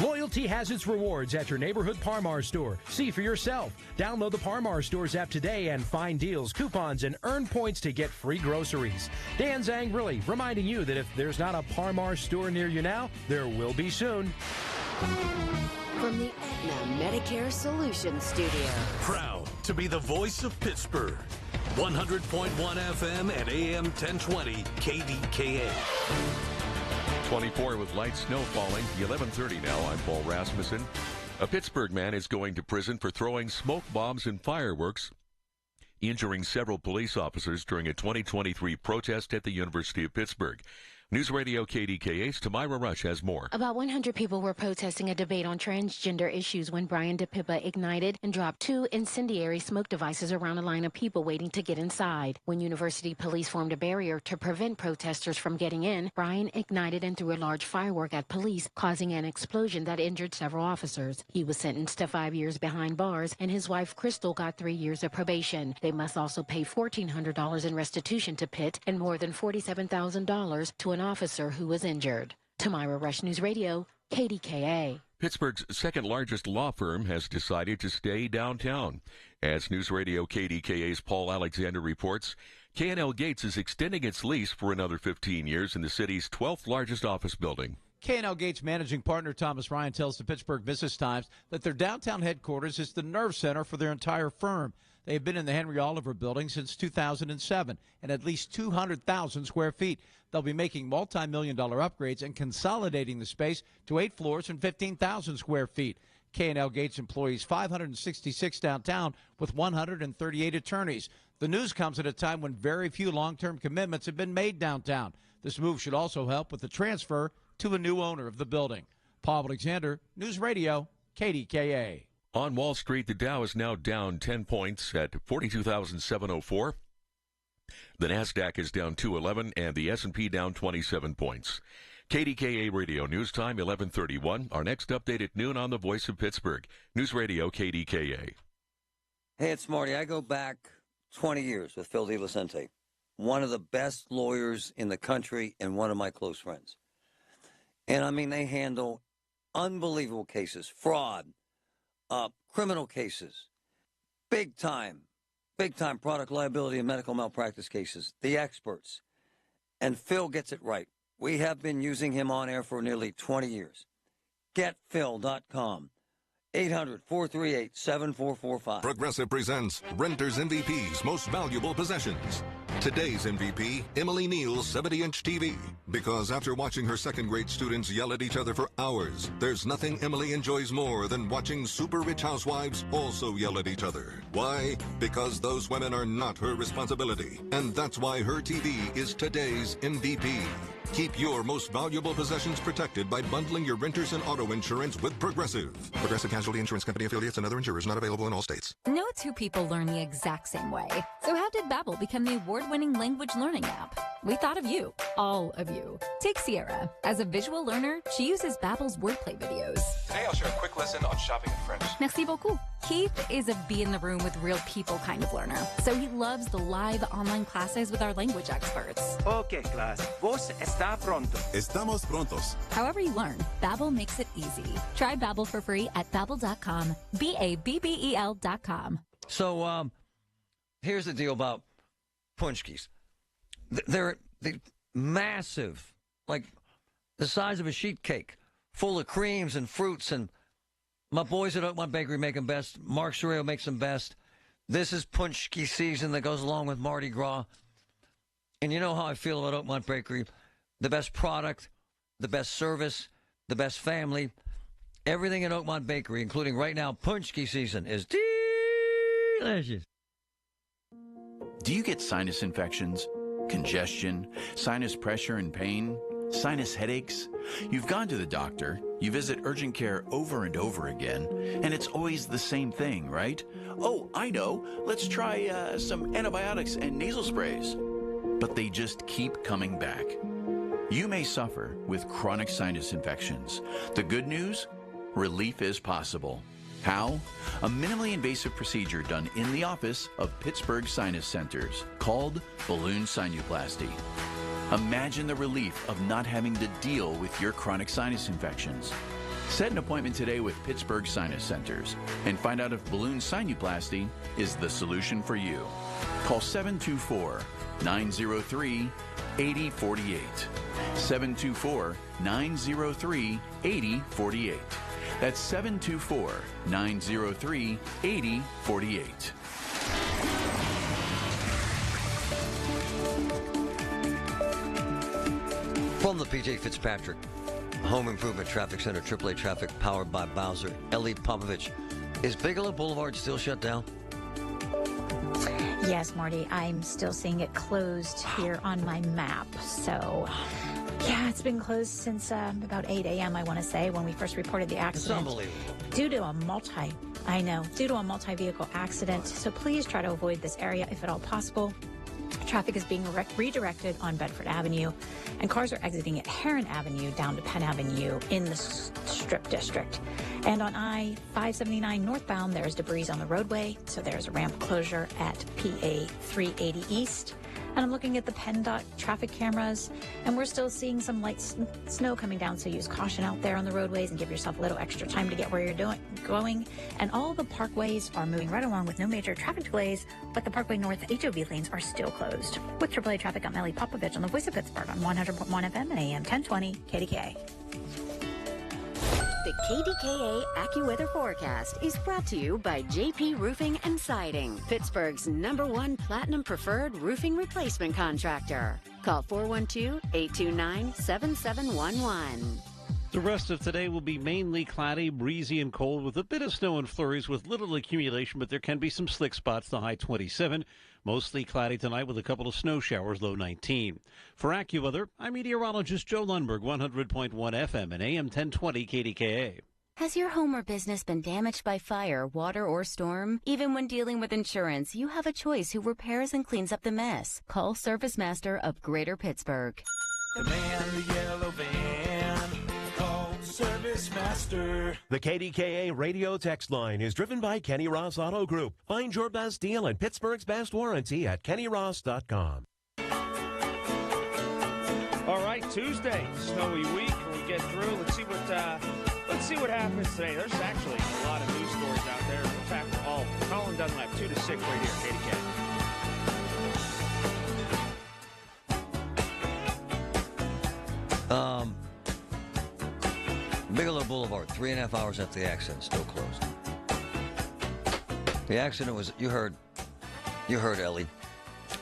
Loyalty has its rewards at your neighborhood Parmar store. See for yourself. Download the Parmar Stores app today and find deals, coupons, and earn points to get free groceries. Dan Zangrilli reminding you that if there's not a Parmar store near you now, there will be soon. From the Aetna Medicare Solutions Studio. Proud to be the voice of Pittsburgh. 100.1 FM and AM 1020 KDKA. 24 with light snow falling. 11:30 now. I'm Paul Rasmussen. A Pittsburgh man is going to prison for throwing smoke bombs and fireworks, injuring several police officers during a 2023 protest at the University of Pittsburgh. News Radio KDKA's Tamira Rush has more. About 100 people were protesting a debate on transgender issues when Brian DePippa ignited and dropped 2 incendiary smoke devices around a line of people waiting to get inside. When university police formed a barrier to prevent protesters from getting in, Brian ignited and threw a large firework at police, causing an explosion that injured several officers. He was sentenced to 5 years behind bars, and his wife Crystal got 3 years of probation. They must also pay $1,400 in restitution to Pitt and more than $47,000 to an officer who was injured. Tamira Rush, News Radio, KDKA. Pittsburgh's second largest law firm has decided to stay downtown. As News Radio KDKA's Paul Alexander reports, K&L Gates is extending its lease for another 15 years in the city's 12th largest office building. K&L Gates managing partner Thomas Ryan tells the Pittsburgh Business Times that their downtown headquarters is the nerve center for their entire firm. They have been in the Henry Oliver building since 2007 and at least 200,000 square feet. They'll be making multi-million-dollar upgrades and consolidating the space to 8 floors and 15,000 square feet. K&L Gates employs 566 downtown with 138 attorneys. The news comes at a time when very few long-term commitments have been made downtown. This move should also help with the transfer to a new owner of the building. Paul Alexander, News Radio, KDKA. On Wall Street, the Dow is now down 10 points at 42,704. The NASDAQ is down 211, and the S&P down 27 points. KDKA Radio News Time, 11:31. Our next update at noon on the Voice of Pittsburgh. News Radio, KDKA. Hey, it's Marty. I go back 20 years with Phil DeVicente, one of the best lawyers in the country and one of my close friends. And, I mean, they handle unbelievable cases, fraud, criminal cases, big-time product liability and medical malpractice cases, the experts. And Phil gets it right. We have been using him on air for nearly 20 years. GetPhil.com. 800-438-7445. Progressive presents Renters MVP's Most Valuable Possessions. Today's MVP, Emily Neal's 70-inch TV. Because after watching her second-grade students yell at each other for hours, there's nothing Emily enjoys more than watching super-rich housewives also yell at each other. Why? Because those women are not her responsibility. And that's why her TV is today's MVP. Keep your most valuable possessions protected by bundling your renters and auto insurance with Progressive. Progressive Casualty Insurance Company affiliates and other insurers not available in all states. No two people learn the exact same way. So how did Babbel become the award-winning language learning app? We thought of you, all of you. Take Sierra. As a visual learner, she uses Babbel's wordplay videos. Today I'll share a quick lesson on shopping in French. Merci beaucoup. Keith is a be in the room with real people kind of learner. So he loves the live online classes with our language experts. Okay, class. Vos está pronto. Estamos prontos. However you learn, Babbel makes it easy. Try Babbel for free at Babbel.com. Babbel.com. So, here's the deal about punchkis. They're massive, like the size of a sheet cake, full of creams and fruits. And my boys at Oakmont Bakery make them best. Mark Sorrell makes them best. This is punchki season that goes along with Mardi Gras. And you know how I feel about Oakmont Bakery. The best product, the best service, the best family. Everything at Oakmont Bakery, including right now, punchki season, is delicious. Do you get sinus infections, congestion, sinus pressure and pain, sinus headaches? You've gone to the doctor, you visit urgent care over and over again, and it's always the same thing, right? Oh, I know. Let's try some antibiotics and nasal sprays. But they just keep coming back. You may suffer with chronic sinus infections. The good news? Relief is possible. How? A minimally invasive procedure done in the office of Pittsburgh Sinus Centers called balloon sinuplasty. Imagine the relief of not having to deal with your chronic sinus infections. Set an appointment today with Pittsburgh Sinus Centers and find out if balloon sinuplasty is the solution for you. Call 724-903-8048. 724-903-8048. That's 724-903-8048. From the P.J. Fitzpatrick Home Improvement Traffic Center, AAA Traffic, powered by Bowser, Ellie Popovich. Is Bigelow Boulevard still shut down? Yes, Marty, I'm still seeing it closed here on my map. So, yeah, it's been closed since about 8 a.m., I want to say, when we first reported the accident. It's unbelievable. Due to a multi-vehicle accident. So please try to avoid this area if at all possible. Traffic is being redirected on Bedford Avenue, and cars are exiting at Heron Avenue down to Penn Avenue in the Strip District. And on I-579 northbound, there's debris on the roadway, so there's a ramp closure at PA 380 East. And I'm looking at the PennDOT traffic cameras, and we're still seeing some light snow coming down, so use caution out there on the roadways and give yourself a little extra time to get where you're going. And all the parkways are moving right along with no major traffic delays, but the Parkway North HOV lanes are still closed. With AAA Traffic, I'm Ellie Popovich on the Voice of Pittsburgh on 100.1 FM and AM 1020 KDKA. The KDKA AccuWeather forecast is brought to you by JP Roofing and Siding, Pittsburgh's #1 Platinum Preferred Roofing Replacement Contractor. Call 412-829-7711. The rest of today will be mainly cloudy, breezy, and cold with a bit of snow and flurries with little accumulation, but there can be some slick spots, the high 27. Mostly cloudy tonight with a couple of snow showers, low 19. For AccuWeather, I'm meteorologist Joe Lundberg, 100.1 FM and AM 1020 KDKA. Has your home or business been damaged by fire, water, or storm? Even when dealing with insurance, you have a choice who repairs and cleans up the mess. Call Service Master of Greater Pittsburgh. The man in the yellow van, called Service Master. The KDKA radio text line is driven by Kenny Ross Auto Group. Find your best deal and Pittsburgh's best warranty at kennyross.com. All right, Tuesday, snowy week. We'll get through. Let's see what happens today. There's actually a lot of news stories out there. In fact, Colin Dunlap, 2 to 6 right here, KDK. Bigelow Boulevard, 3.5 hours after the accident, still closed. The accident was, you heard Ellie.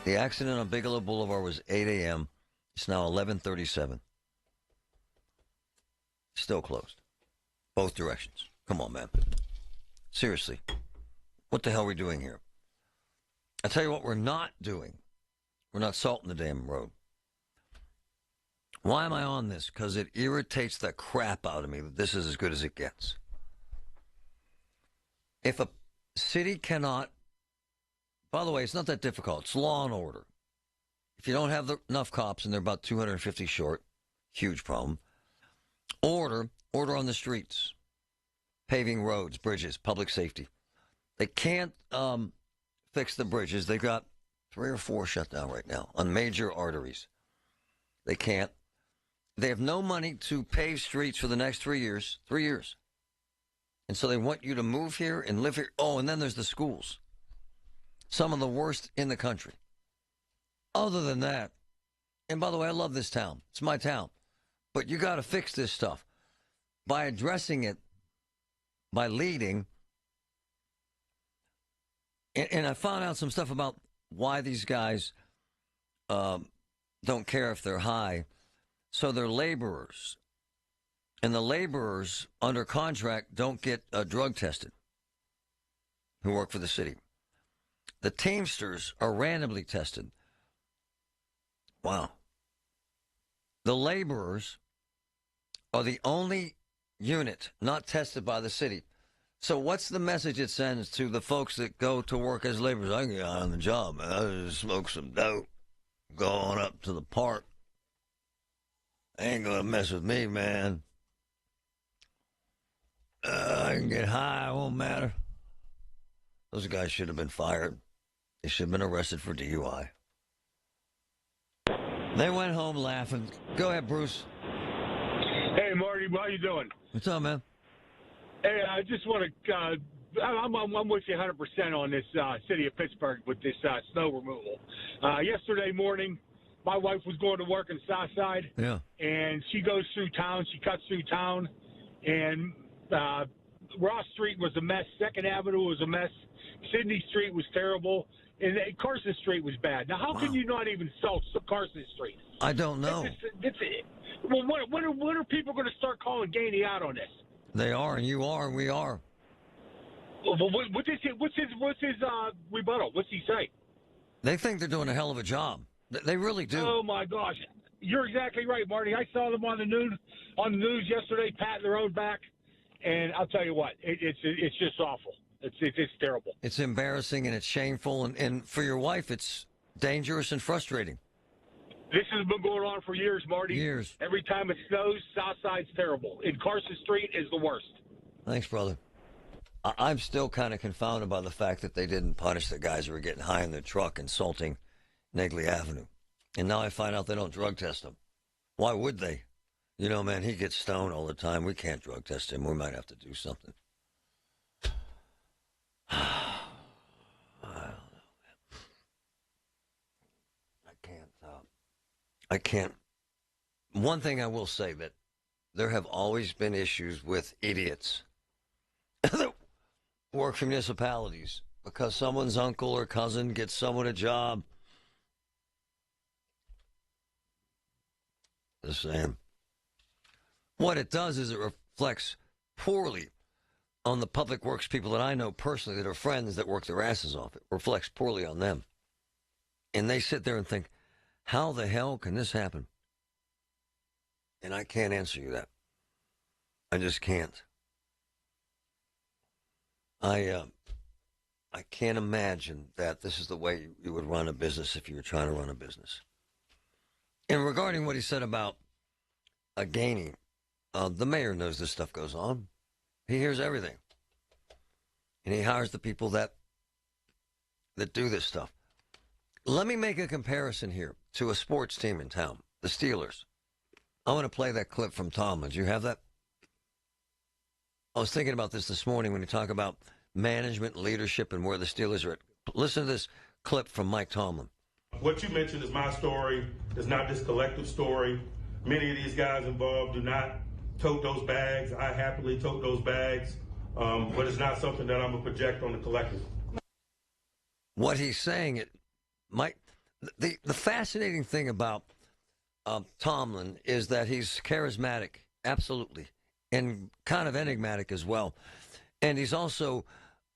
The accident on Bigelow Boulevard was 8 a.m. It's now 11:37. Still closed. Both directions. Come on, man. Seriously. What the hell are we doing here? I'll tell you what we're not doing. We're not salting the damn road. Why am I on this? Because it irritates the crap out of me that this is as good as it gets. If a city cannot, by the way, it's not that difficult. It's law and order. If you don't have enough cops, and they're about 250 short, huge problem, order on the streets, paving roads, bridges, public safety. They can't fix the bridges. They've got 3 or 4 shut down right now on major arteries. They can't. They have no money to pave streets for the next 3 years. 3 years. And so they want you to move here and live here. Oh, and then there's the schools. Some of the worst in the country. Other than that, and by the way, I love this town. It's my town. But you got to fix this stuff. By addressing it, by leading. And I found out some stuff about why these guys don't care if they're high. So they're laborers. And the laborers under contract don't get drug tested who work for the city. The Teamsters are randomly tested. Wow. The laborers are the only unit not tested by the city. So what's the message it sends to the folks that go to work as laborers? I can get on the job, man. I just smoke some dope. Go on up to the park. Ain't gonna mess with me, man. I can get high, it won't matter. Those guys should have been fired. They should have been arrested for DUI. They went home laughing. Go ahead, Bruce. Hey, Marty, how you doing? What's up, man? Hey, I just want to, I'm with you 100% on this City of Pittsburgh with this snow removal. Yesterday morning, my wife was going to work in Southside. Yeah. And she goes through town. She cuts through town. And Ross Street was a mess. 2nd Avenue was a mess. Sydney Street was terrible. And Carson Street was bad. Now, how can you not even salt Carson Street? I don't know. Well, when are people going to start calling Gainey out on this? They are, and you are, and we are. Well, what's his rebuttal? What's he say? They think they're doing a hell of a job. They really do. Oh my gosh, you're exactly right, Marty. I saw them on the news yesterday, patting their own back, and I'll tell you what, it's just awful. It's terrible. It's embarrassing and it's shameful, and for your wife, it's dangerous and frustrating. This has been going on for years, Marty. Years. Every time it snows, Southside's terrible. And Carson Street is the worst. Thanks, brother. I'm still kind of confounded by the fact that they didn't punish the guys who were getting high in their truck insulting Negley Avenue. And now I find out they don't drug test him. Why would they? You know, man, he gets stoned all the time. We can't drug test him. We might have to do something. I don't know, man. I can't. One thing I will say that there have always been issues with idiots that work for municipalities because someone's uncle or cousin gets someone a job. Just saying. What it does is it reflects poorly on the public works people that I know personally that are friends that work their asses off. It reflects poorly on them. And they sit there and think, how the hell can this happen? And I can't answer you that. I just can't. I can't imagine that this is the way you would run a business if you were trying to run a business. And regarding what he said about Gainey, the mayor knows this stuff goes on. He hears everything. And he hires the people that do this stuff. Let me make a comparison here to a sports team in town, the Steelers. I want to play that clip from Tomlin. Do you have that? I was thinking about this morning when you talk about management, leadership, and where the Steelers are at. Listen to this clip from Mike Tomlin. What you mentioned is my story. It's not this collective story. Many of these guys involved do not tote those bags. I happily tote those bags, but it's not something that I'm going to project on the collective. What he's saying, Mike, the fascinating thing about Tomlin is that he's charismatic, absolutely, and kind of enigmatic as well. And he's also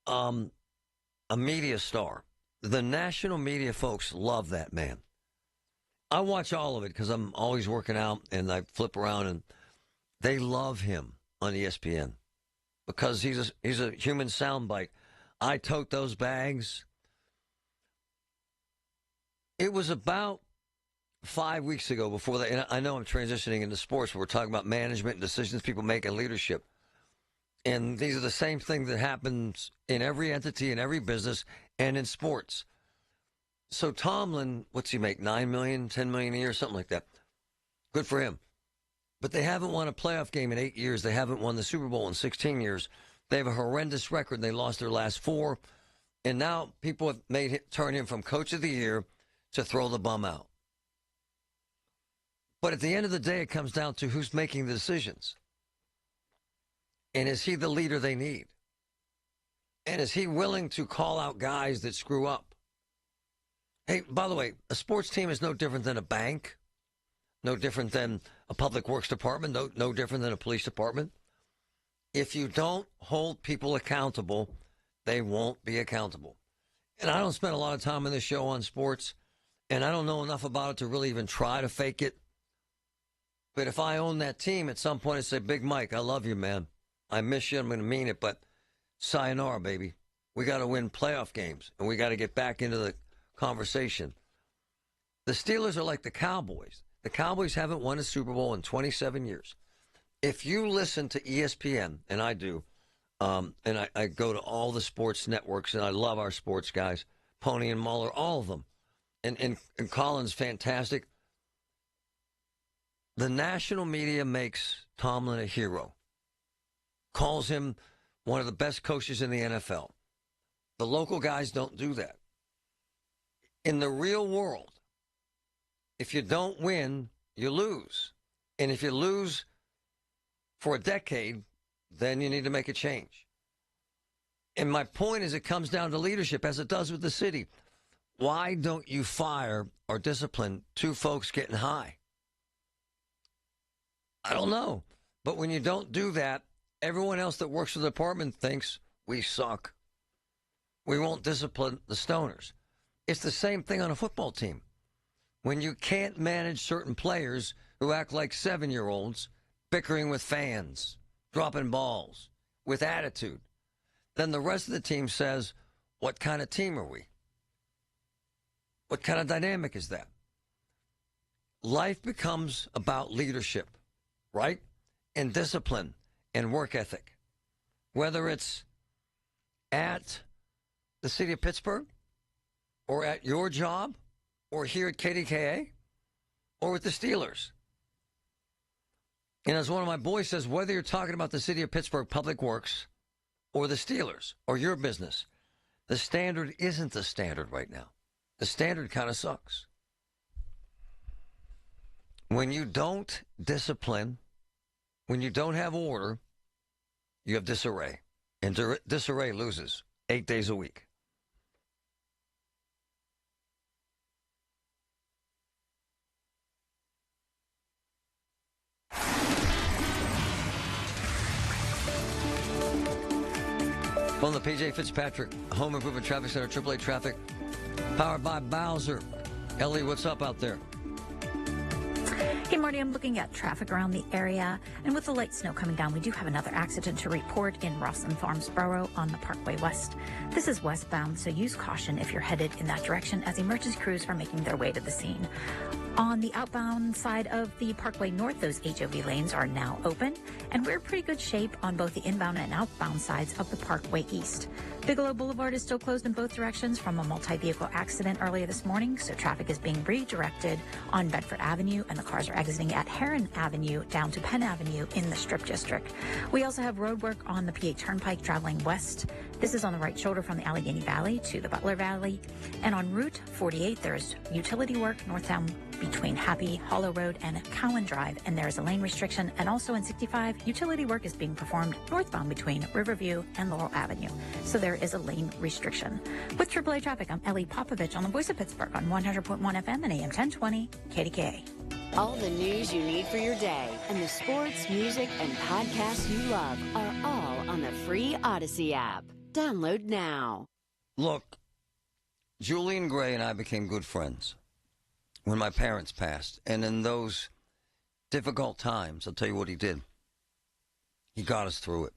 a media star. The national media folks love that man. I watch all of it because I'm always working out and I flip around, and they love him on ESPN because he's a human soundbite. I tote those bags. It was about 5 weeks ago before that, and I know I'm transitioning into sports, but we're talking about management and decisions people make and leadership. And these are the same thing that happens in every entity, in every business, and in sports. So Tomlin, what's he make, $9 million, $10 million a year, something like that. Good for him. But they haven't won a playoff game in 8 years. They haven't won the Super Bowl in 16 years. They have a horrendous record. They lost their last 4. And now people have turned him from coach of the year to throw the bum out. But at the end of the day, it comes down to who's making the decisions. And is he the leader they need? And is he willing to call out guys that screw up? Hey, by the way, a sports team is no different than a bank, no different than a public works department, no different than a police department. If you don't hold people accountable, they won't be accountable. And I don't spend a lot of time on this show on sports, and I don't know enough about it to really even try to fake it. But if I own that team, at some point I say, Big Mike, I love you, man. I miss you. I'm going to mean it, but sayonara, baby. We got to win playoff games, and we got to get back into the conversation. The Steelers are like the Cowboys. The Cowboys haven't won a Super Bowl in 27 years. If you listen to ESPN, and I do, and I go to all the sports networks, and I love our sports guys, Pony and Muller, all of them, and Colin's fantastic. The national media makes Tomlin a hero, calls him one of the best coaches in the NFL. The local guys don't do that. In the real world, if you don't win, you lose. And if you lose for a decade, then you need to make a change. And my point is, it comes down to leadership, as it does with the city. Why don't you fire or discipline 2 folks getting high? I don't know. But when you don't do that, everyone else that works for the department thinks we suck. We won't discipline the stoners. It's the same thing on a football team. When you can't manage certain players who act like 7-year-olds, bickering with fans, dropping balls, with attitude, then the rest of the team says, what kind of team are we? What kind of dynamic is that? Life becomes about leadership, right? And discipline and work ethic. Whether it's at the City of Pittsburgh, or at your job, or here at KDKA, or with the Steelers. And as one of my boys says, whether you're talking about the City of Pittsburgh Public Works, or the Steelers, or your business, the standard isn't the standard right now. The standard kind of sucks. When you don't discipline When you don't have order, you have disarray. And disarray loses 8 days a week. From the PJ Fitzpatrick Home Improvement Traffic Center, AAA Traffic, powered by Bowser. Ellie, what's up out there? Hey, Marty, I'm looking at traffic around the area, and with the light snow coming down, we do have another accident to report in Rosslyn Farms Borough on the Parkway West. This is westbound, so use caution if you're headed in that direction as emergency crews are making their way to the scene. On the outbound side of the Parkway North, those HOV lanes are now open, and we're in pretty good shape on both the inbound and outbound sides of the Parkway East. Bigelow Boulevard is still closed in both directions from a multi-vehicle accident earlier this morning, so traffic is being redirected on Bedford Avenue, and the cars are exiting at Heron Avenue down to Penn Avenue in the Strip District. We also have road work on the PA Turnpike traveling west. This is on the right shoulder from the Allegheny Valley to the Butler Valley. And on Route 48, there's utility work northbound between Happy Hollow Road and Cowan Drive, and there is a lane restriction. And also in 65, utility work is being performed northbound between Riverview and Laurel Avenue. So there is a lane restriction. With AAA Traffic, I'm Ellie Popovich on the Voice of Pittsburgh on 100.1 FM and AM 1020 KDKA. All the news you need for your day and the sports, music, and podcasts you love are all on the free Odyssey app. Download now. Look, Julian Gray and I became good friends when my parents passed. And in those difficult times, I'll tell you what he did. He got us through it.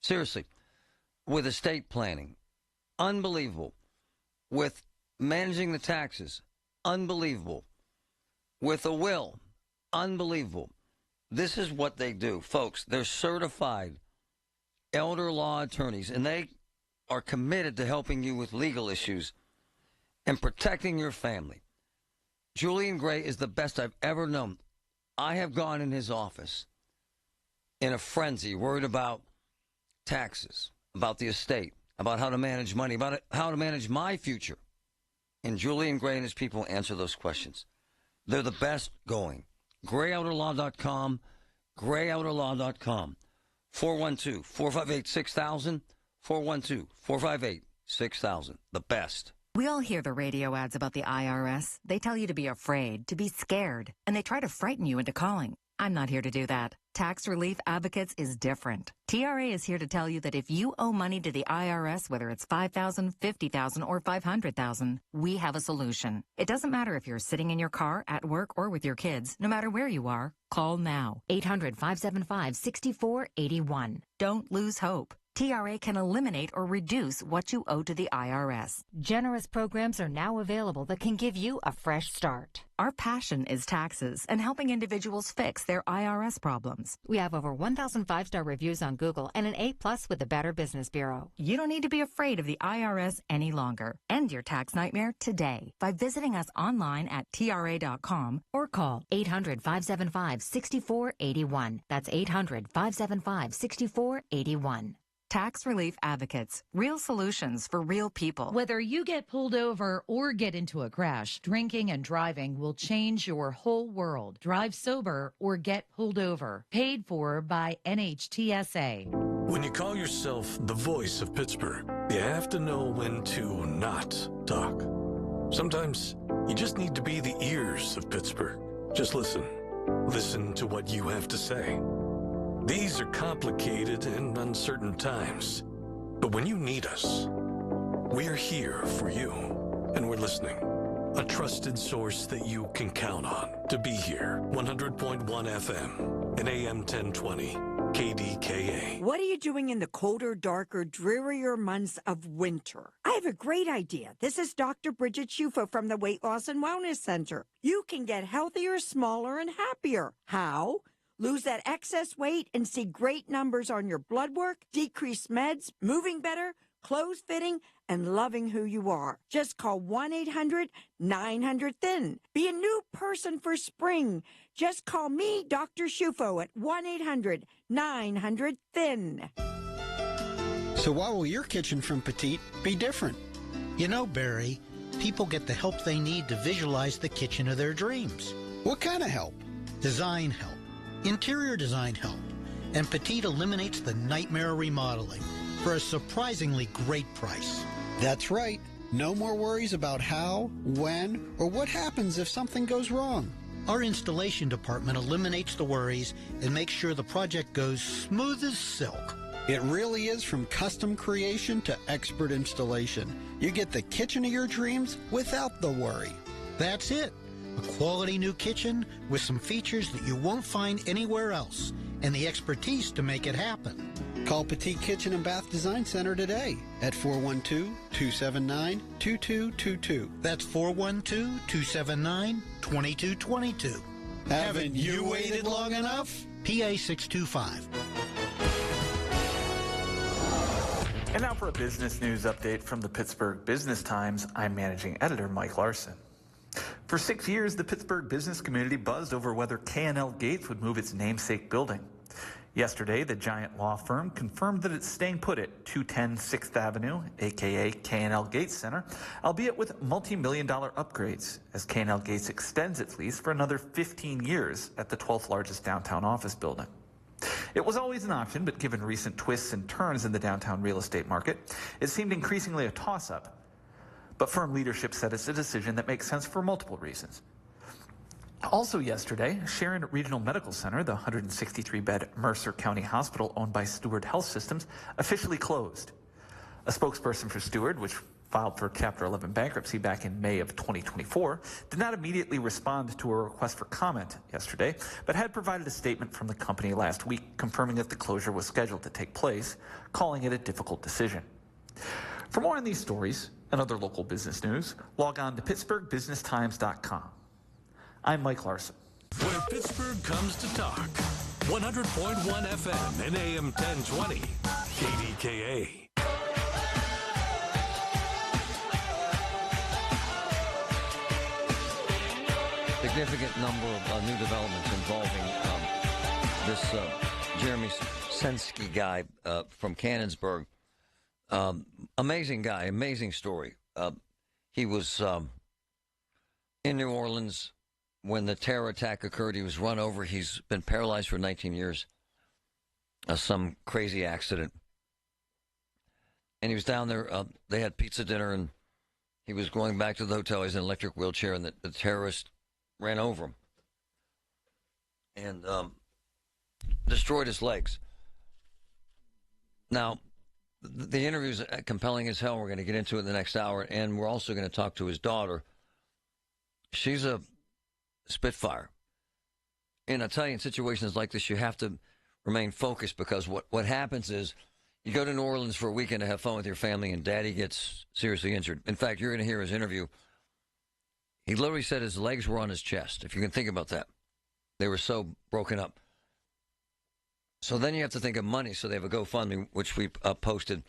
Seriously, with estate planning, unbelievable. With managing the taxes, unbelievable. With a will, unbelievable. This is what they do. Folks, they're certified elder law attorneys, and they are committed to helping you with legal issues and protecting your family. Julian Gray is the best I've ever known. I have gone in his office in a frenzy, worried about taxes, about the estate, about how to manage money, about how to manage my future. And Julian Gray and his people answer those questions. They're the best going. GrayOuterLaw.com, GrayOuterLaw.com. 412-458-6000, 412-458-6000. The best. We all hear the radio ads about the IRS. They tell you to be afraid, to be scared, and they try to frighten you into calling. I'm not here to do that. Tax Relief Advocates is different. TRA is here to tell you that if you owe money to the IRS, whether it's $5,000, $50,000, or $500,000, we have a solution. It doesn't matter if you're sitting in your car, at work, or with your kids. No matter where you are, call now. 800-575-6481. Don't lose hope. TRA can eliminate or reduce what you owe to the IRS. Generous programs are now available that can give you a fresh start. Our passion is taxes and helping individuals fix their IRS problems. We have over 1,000 5-star reviews on Google and an A+ with the Better Business Bureau. You don't need to be afraid of the IRS any longer. End your tax nightmare today by visiting us online at TRA.com or call 800-575-6481. That's 800-575-6481. Tax Relief Advocates. Real solutions for real people. Whether you get pulled over or get into a crash, drinking and driving will change your whole world. Drive sober or get pulled over. Paid for by NHTSA. When you call yourself the voice of Pittsburgh, you have to know when to not talk. Sometimes you just need to be the ears of Pittsburgh. Just listen. Listen to what you have to say. These are complicated and uncertain times, but when you need us, we're here for you, and we're listening. A trusted source that you can count on to be here. 100.1 FM and AM 1020 KDKA. What are you doing in the colder, darker, drearier months of winter? I have a great idea. This is Dr. Bridget Schufo from the Weight Loss and Wellness Center. You can get healthier, smaller, and happier. How? Lose that excess weight and see great numbers on your blood work, decrease meds, moving better, clothes fitting, and loving who you are. Just call 1-800-900-THIN. Be a new person for spring. Just call me, Dr. Schufo, at 1-800-900-THIN. So why will your kitchen from Petite be different? You know, Barry, people get the help they need to visualize the kitchen of their dreams. What kind of help? Design help. Interior design help, and Petite eliminates the nightmare of remodeling for a surprisingly great price. That's right. No more worries about how, when, or what happens if something goes wrong. Our installation department eliminates the worries and makes sure the project goes smooth as silk. It really is from custom creation to expert installation. You get the kitchen of your dreams without the worry. That's it. A quality new kitchen with some features that you won't find anywhere else, and the expertise to make it happen. Call Petite Kitchen and Bath Design Center today at 412-279-2222. That's 412-279-2222. Haven't you waited long enough? PA 625. And now for a business news update from the Pittsburgh Business Times. I'm managing editor Mike Larson. For 6 years, the Pittsburgh business community buzzed over whether K&L Gates would move its namesake building. Yesterday, the giant law firm confirmed that it's staying put at 210 6th Avenue, aka K&L Gates Center, albeit with multi-million-dollar upgrades, as K&L Gates extends its lease for another 15 years at the 12th largest downtown office building. It was always an option, but given recent twists and turns in the downtown real estate market, it seemed increasingly a toss-up. But firm leadership said it's a decision that makes sense for multiple reasons. Also yesterday, Sharon Regional Medical Center, the 163-bed Mercer County Hospital owned by Steward Health Systems, officially closed. A spokesperson for Steward, which filed for Chapter 11 bankruptcy back in May of 2024, did not immediately respond to a request for comment yesterday, but had provided a statement from the company last week confirming that the closure was scheduled to take place, calling it a difficult decision. For more on these stories and other local business news, log on to PittsburghBusinessTimes.com. I'm Mike Larson. Where Pittsburgh comes to talk. 100.1 FM and AM 1020. KDKA. Significant number of new developments involving this Jeremy Sensky guy from Canonsburg. Amazing guy, amazing story. He was in New Orleans when the terror attack occurred. He was run over. He's been paralyzed for 19 years. Some crazy accident. And he was down there. They had pizza dinner, and he was going back to the hotel. He's in an electric wheelchair, and the terrorist ran over him and destroyed his legs. Now, the interview is compelling as hell. We're going to get into it in the next hour, and we're also going to talk to his daughter. She's a Spitfire. And I tell you, in situations like this, you have to remain focused, because what happens is you go to New Orleans for a weekend to have fun with your family, and Daddy gets seriously injured. In fact, you're going to hear his interview. He literally said his legs were on his chest, if you can think about that. They were so broken up. So then you have to think of money, so they have a GoFundMe, which we posted,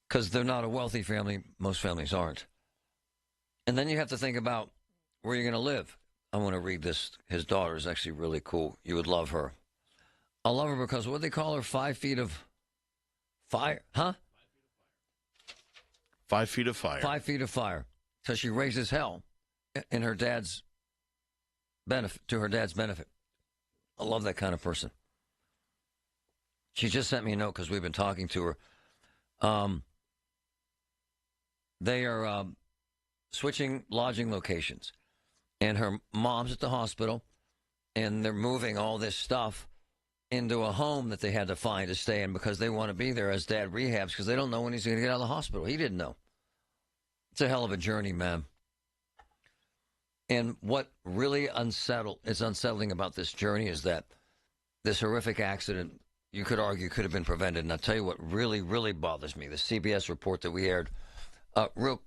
because they're not a wealthy family. Most families aren't. And then you have to think about where you're going to live. I want to read this. His daughter is actually really cool. You would love her. I love her because, what do they call her? 5 feet of fire? Huh? 5 feet of fire. 5 feet of fire. So she raises hell in her dad's benefit, to her dad's benefit. I love that kind of person. She just sent me a note because we've been talking to her. They are switching lodging locations, and her mom's at the hospital, and they're moving all this stuff into a home that they had to find to stay in, because they want to be there as Dad rehabs, because they don't know when he's going to get out of the hospital. He didn't know. It's a hell of a journey, man. And what really unsettling about this journey is that this horrific accident, you could argue, could have been prevented. And I'll tell you what really, really bothers me, the CBS report that we aired. Real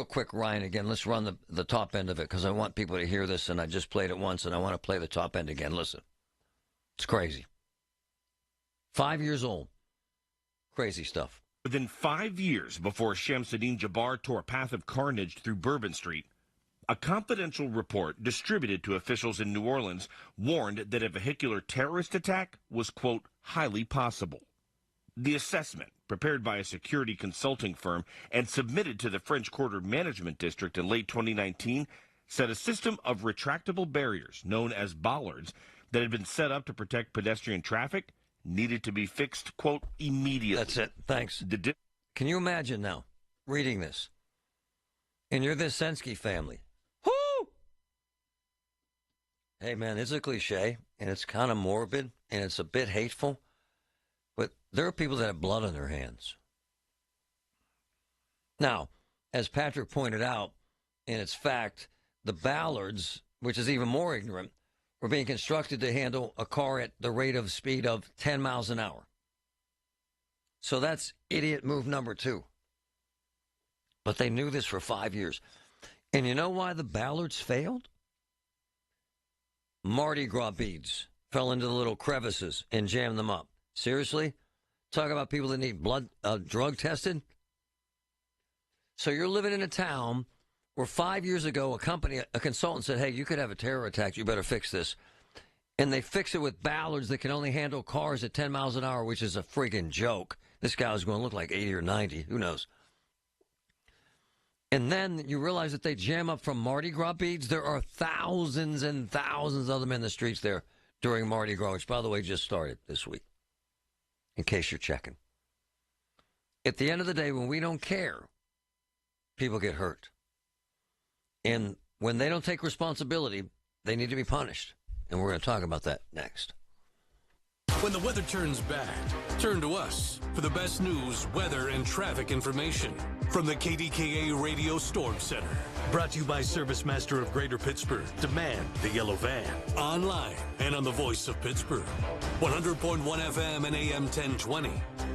quick, Ryan, again, let's run the top end of it, because I want people to hear this, and I just played it once, and I want to play the top end again. Listen. It's crazy. 5 years old. Crazy stuff. Within 5 years before Shamsuddin Jabbar tore a path of carnage through Bourbon Street, a confidential report distributed to officials in New Orleans warned that a vehicular terrorist attack was, quote, highly possible. The assessment, prepared by a security consulting firm and submitted to the French Quarter Management District in late 2019, said a system of retractable barriers, known as bollards, that had been set up to protect pedestrian traffic needed to be fixed, quote, immediately. That's it. Thanks. Can you imagine now reading this? And you're the Sensky family. Whoo! Hey, man, it's a cliche, and it's kind of morbid, and it's a bit hateful, but there are people that have blood on their hands. Now, as Patrick pointed out, and it's fact, the Ballards, which is even more ignorant, were being constructed to handle a car at the rate of speed of 10 miles an hour. So that's idiot move number 2. But they knew this for 5 years. And you know why the Ballards failed? Mardi Gras beads fell into the little crevices and jammed them up. Seriously? Talk about people that need blood drug tested? So you're living in a town where 5 years ago a consultant said, hey, you could have a terror attack, you better fix this. And they fix it with Ballards that can only handle cars at 10 miles an hour, which is a friggin' joke. This guy was going to look like 80 or 90, who knows? And then you realize that they jam up from Mardi Gras beads. There are thousands and thousands of them in the streets there during Mardi Gras, which, by the way, just started this week, in case you're checking. At the end of the day, when we don't care, people get hurt. And when they don't take responsibility, they need to be punished. And we're going to talk about that next. When the weather turns bad, turn to us for the best news, weather, and traffic information from the KDKA Radio Storm Center. Brought to you by Service Master of Greater Pittsburgh. Demand the yellow van. Online and on the voice of Pittsburgh. 100.1 FM and AM 1020.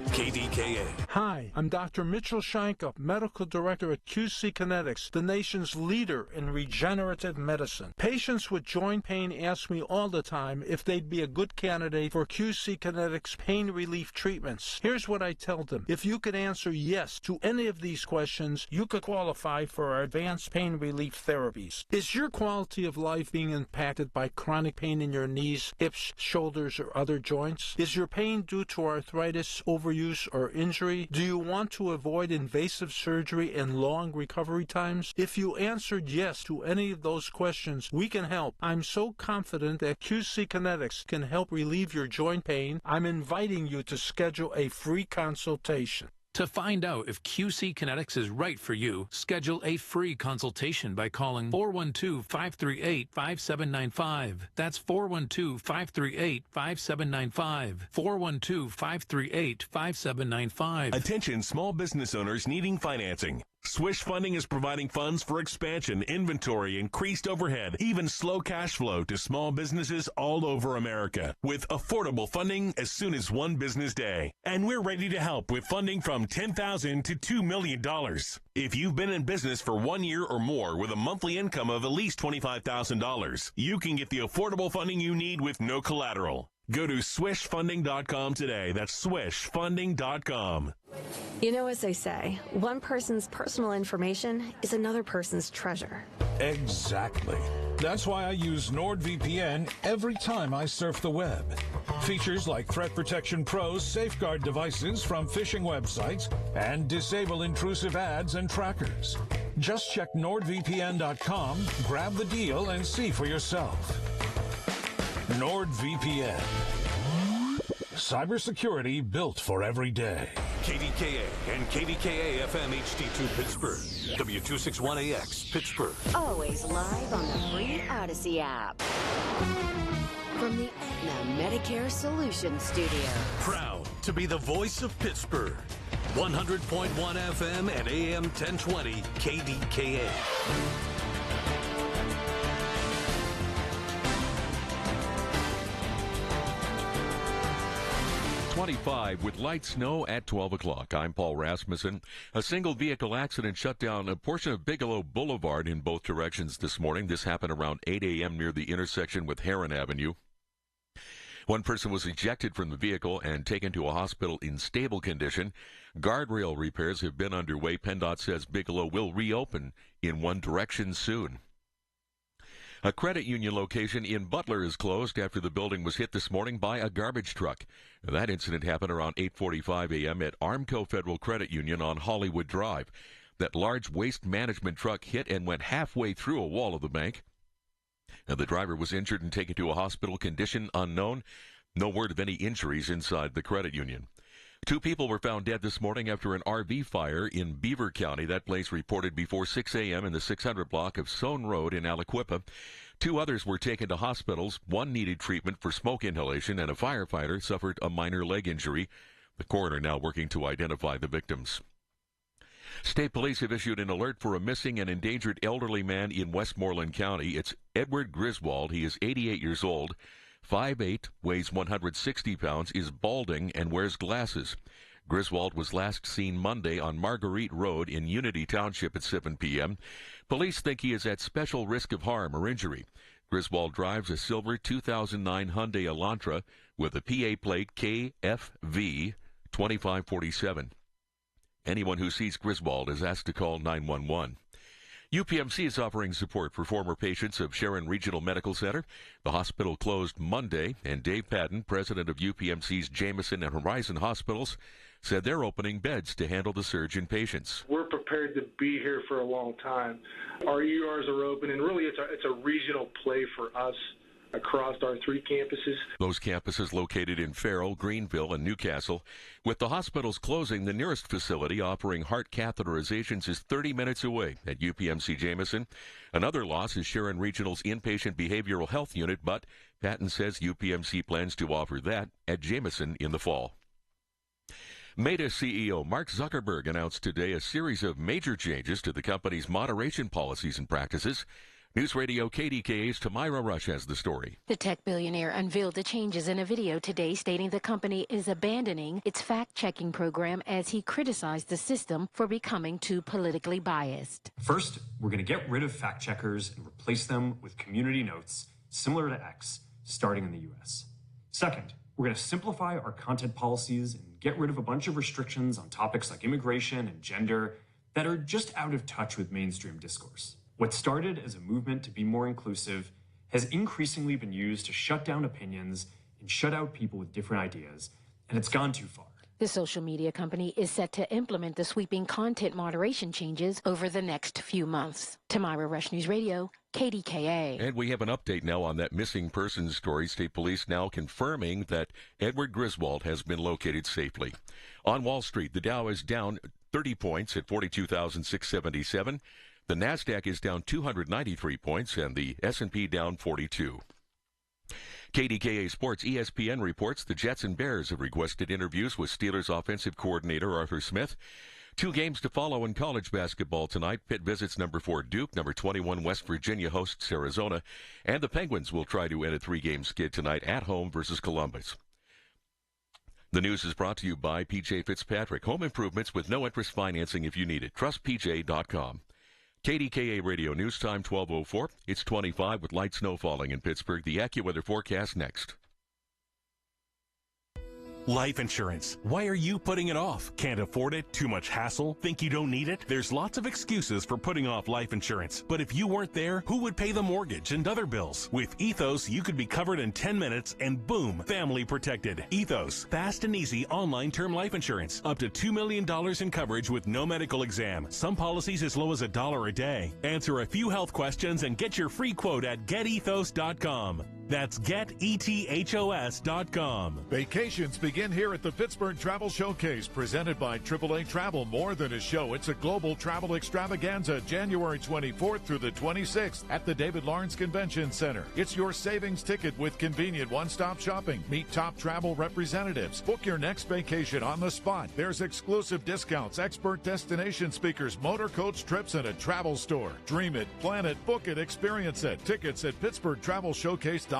KDKA. Hi, I'm Dr. Mitchell Shankup, Medical Director at QC Kinetics, the nation's leader in regenerative medicine. Patients with joint pain ask me all the time if they'd be a good candidate for QC Kinetics pain relief treatments. Here's what I tell them. If you could answer yes to any of these questions, you could qualify for our advanced pain relief therapies. Is your quality of life being impacted by chronic pain in your knees, hips, shoulders, or other joints? Is your pain due to arthritis, overuse, or injury? Do you want to avoid invasive surgery and long recovery times? If you answered yes to any of those questions, we can help. I'm so confident that QC Kinetics can help relieve your joint pain. I'm inviting you to schedule a free consultation. To find out if QC Kinetics is right for you, schedule a free consultation by calling 412-538-5795. That's 412-538-5795. 412-538-5795. Attention small business owners needing financing. Swish Funding is providing funds for expansion, inventory, increased overhead, even slow cash flow to small businesses all over America with affordable funding as soon as one business day. And we're ready to help with funding from $10,000 to $2 million. If you've been in business for 1 year or more with a monthly income of at least $25,000, you can get the affordable funding you need with no collateral. Go to swishfunding.com today. That's swishfunding.com. You know, as they say, one person's personal information is another person's treasure. Exactly. That's why I use NordVPN every time I surf the web. Features like Threat Protection Pro's safeguard devices from phishing websites and disable intrusive ads and trackers. Just check NordVPN.com, grab the deal, and see for yourself. NordVPN. Cybersecurity built for every day. KDKA and KDKA FM HD2 Pittsburgh. W261AX Pittsburgh. Always live on the free Odyssey app. From the Aetna Medicare Solutions Studio. Proud to be the voice of Pittsburgh. 100.1 FM and AM 1020 KDKA. 25 with light snow at 12 o'clock. I'm Paul Rasmussen. A single vehicle accident shut down a portion of Bigelow Boulevard in both directions this morning. This happened around 8 a.m. near the intersection with Heron Avenue. One person was ejected from the vehicle and taken to a hospital in stable condition. Guardrail repairs have been underway. PennDOT says Bigelow will reopen in one direction soon. A credit union location in Butler is closed after the building was hit this morning by a garbage truck. That incident happened around 8:45 a.m. at Armco Federal Credit Union on Hollywood Drive. That large waste management truck hit and went halfway through a wall of the bank. And the driver was injured and taken to a hospital, condition unknown. No word of any injuries inside the credit union. 2 people were found dead this morning after an RV fire in Beaver County. That place reported before 6 a.m. in the 600 block of Soane Road in Aliquippa. 2 others were taken to hospitals. 1 needed treatment for smoke inhalation, and a firefighter suffered a minor leg injury. The coroner now working to identify the victims. State police have issued an alert for a missing and endangered elderly man in Westmoreland County. It's Edward Griswold. He is 88 years old, 5'8", weighs 160 pounds, is balding, and wears glasses. Griswold was last seen Monday on Marguerite Road in Unity Township at 7 p.m. Police think he is at special risk of harm or injury. Griswold drives a silver 2009 Hyundai Elantra with a PA plate KFV 2547. Anyone who sees Griswold is asked to call 911. UPMC is offering support for former patients of Sharon Regional Medical Center. The hospital closed Monday, and Dave Patton, president of UPMC's Jameson and Horizon Hospitals, said they're opening beds to handle the surge in patients. We're prepared to be here for a long time. Our ERs are open, and really it's a regional play for us across our 3 campuses. Those campuses located in Farrell, Greenville, and Newcastle. With the hospitals closing, the nearest facility offering heart catheterizations is 30 minutes away at UPMC Jameson. Another loss is Sharon Regional's inpatient behavioral health unit, but Patton says UPMC plans to offer that at Jameson in the fall. Meta CEO Mark Zuckerberg announced today a series of major changes to the company's moderation policies and practices. News Radio KDKA's Tamira Rush has the story. The tech billionaire unveiled the changes in a video today, stating the company is abandoning its fact-checking program as he criticized the system for becoming too politically biased. First, we're going to get rid of fact-checkers and replace them with community notes, similar to X, starting in the U.S. Second, we're going to simplify our content policies and get rid of a bunch of restrictions on topics like immigration and gender that are just out of touch with mainstream discourse. What started as a movement to be more inclusive has increasingly been used to shut down opinions and shut out people with different ideas, and it's gone too far. The social media company is set to implement the sweeping content moderation changes over the next few months. Tamira Rush, News Radio, KDKA. And we have an update now on that missing persons story. State police now confirming that Edward Griswold has been located safely. On Wall Street, the Dow is down 30 points at 42,677. The NASDAQ is down 293 points, and the S&P down 42. KDKA Sports ESPN reports the Jets and Bears have requested interviews with Steelers offensive coordinator Arthur Smith. 2 games to follow in college basketball tonight. Pitt visits number 4 Duke, number 21 West Virginia hosts Arizona, and the Penguins will try to end a 3-game skid tonight at home versus Columbus. The news is brought to you by P.J. Fitzpatrick. Home improvements with no interest financing if you need it. TrustPJ.com. KDKA Radio News Time 12:04. It's 25 with light snow falling in Pittsburgh. The AccuWeather forecast next. Life insurance. Why are you putting it off? Can't afford it? Too much hassle? Think you don't need it? There's lots of excuses for putting off life insurance. But if you weren't there, who would pay the mortgage and other bills? With Ethos, you could be covered in 10 minutes and boom, family protected. Ethos, fast and easy online term life insurance. Up to $2 million in coverage with no medical exam. Some policies as low as $1 a day. Answer a few health questions and get your free quote at getethos.com. That's getethos.com. Vacations begin here at the Pittsburgh Travel Showcase, presented by AAA Travel. More than a show, it's a global travel extravaganza, January 24th through the 26th at the David Lawrence Convention Center. It's your savings ticket with convenient one-stop shopping. Meet top travel representatives. Book your next vacation on the spot. There's exclusive discounts, expert destination speakers, motor coach trips, and a travel store. Dream it, plan it, book it, experience it. Tickets at PittsburghTravelShowcase.com,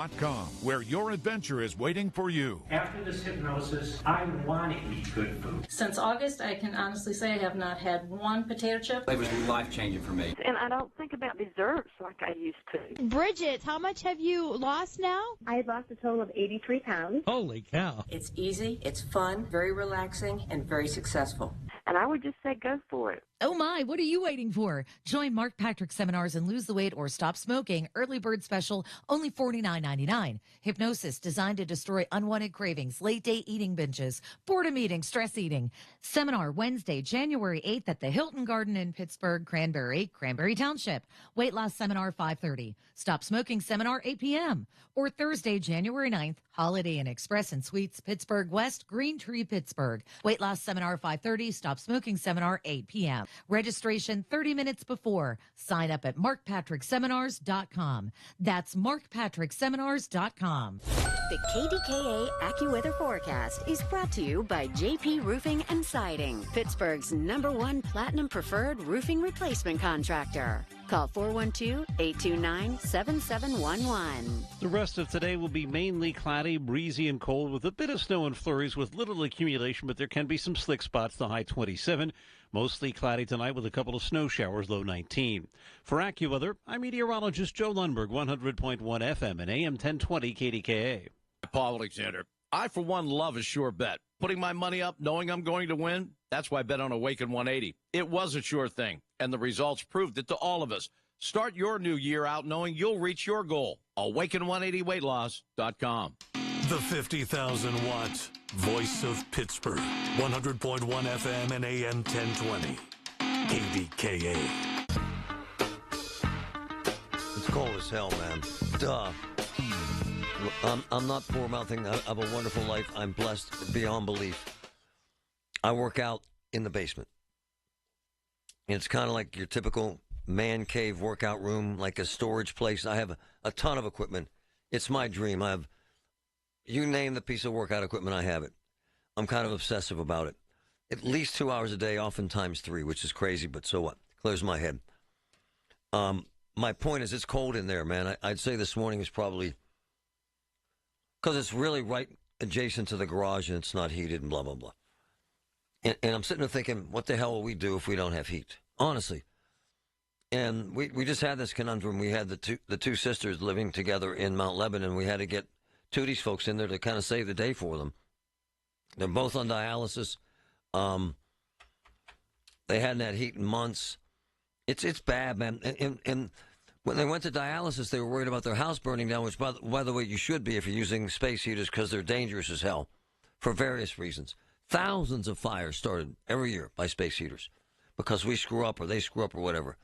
where your adventure is waiting for you. After this hypnosis, I want to eat good food. Since August, I can honestly say I have not had one potato chip. It was life-changing for me. And I don't think about desserts like I used to. Bridget, how much have you lost now? I had lost a total of 83 pounds. Holy cow. It's easy, it's fun, very relaxing, and very successful. And I would just say go for it. Oh my, what are you waiting for? Join Mark Patrick seminars and lose the weight or stop smoking. Early bird special, only $49.95. $29.99. Hypnosis designed to destroy unwanted cravings, late-day eating binges, boredom eating, stress eating. Seminar Wednesday, January 8th at the Hilton Garden in Pittsburgh, Cranberry Township. Weight loss seminar 5:30. Stop smoking seminar 8 p.m. Or Thursday, January 9th, Holiday Inn Express and Suites, Pittsburgh West, Green Tree, Pittsburgh. Weight loss seminar 5:30. Stop smoking seminar 8 p.m. Registration 30 minutes before. Sign up at markpatrickseminars.com. That's markpatrickseminars.com. The KDKA AccuWeather forecast is brought to you by JP Roofing and Siding, Pittsburgh's #1 Platinum Preferred Roofing Replacement Contractor. Call 412-829-7711. The rest of today will be mainly cloudy, breezy, and cold with a bit of snow and flurries with little accumulation, but there can be some slick spots, the high 27. Mostly cloudy tonight with a couple of snow showers, low 19. For AccuWeather, I'm meteorologist Joe Lundberg, 100.1 FM and AM 1020 KDKA. Paul Alexander. I, for one, love a sure bet. Putting my money up knowing I'm going to win, that's why I bet on Awaken 180. It was a sure thing, and the results proved it to all of us. Start your new year out knowing you'll reach your goal. Awaken180weightloss.com. The 50,000-watt voice of Pittsburgh, 100.1 FM and AM 1020, KDKA. It's cold as hell, man. Duh. I'm not poor-mouthing. I have a wonderful life. I'm blessed beyond belief. I work out in the basement. And it's kind of like your typical man cave workout room, like a storage place. I have a ton of equipment. It's my dream. I have, you name the piece of workout equipment, I have it. I'm kind of obsessive about it. At least 2 hours a day, oftentimes 3, which is crazy, but so what? Clears my head. My point is, it's cold in there, man. I'd say this morning is probably, because it's really right adjacent to the garage and it's not heated and blah, blah, blah. And I'm sitting there thinking, what the hell will we do if we don't have heat? Honestly. And we just had this conundrum. We had the two sisters living together in Mount Lebanon. We had to get Tootie's folks in there to kind of save the day for them. They're both on dialysis. They hadn't had heat in months. It's bad, man. And when they went to dialysis, they were worried about their house burning down, which, by the way, you should be if you're using space heaters because they're dangerous as hell for various reasons. Thousands of fires started every year by space heaters because we screw up or they screw up or whatever.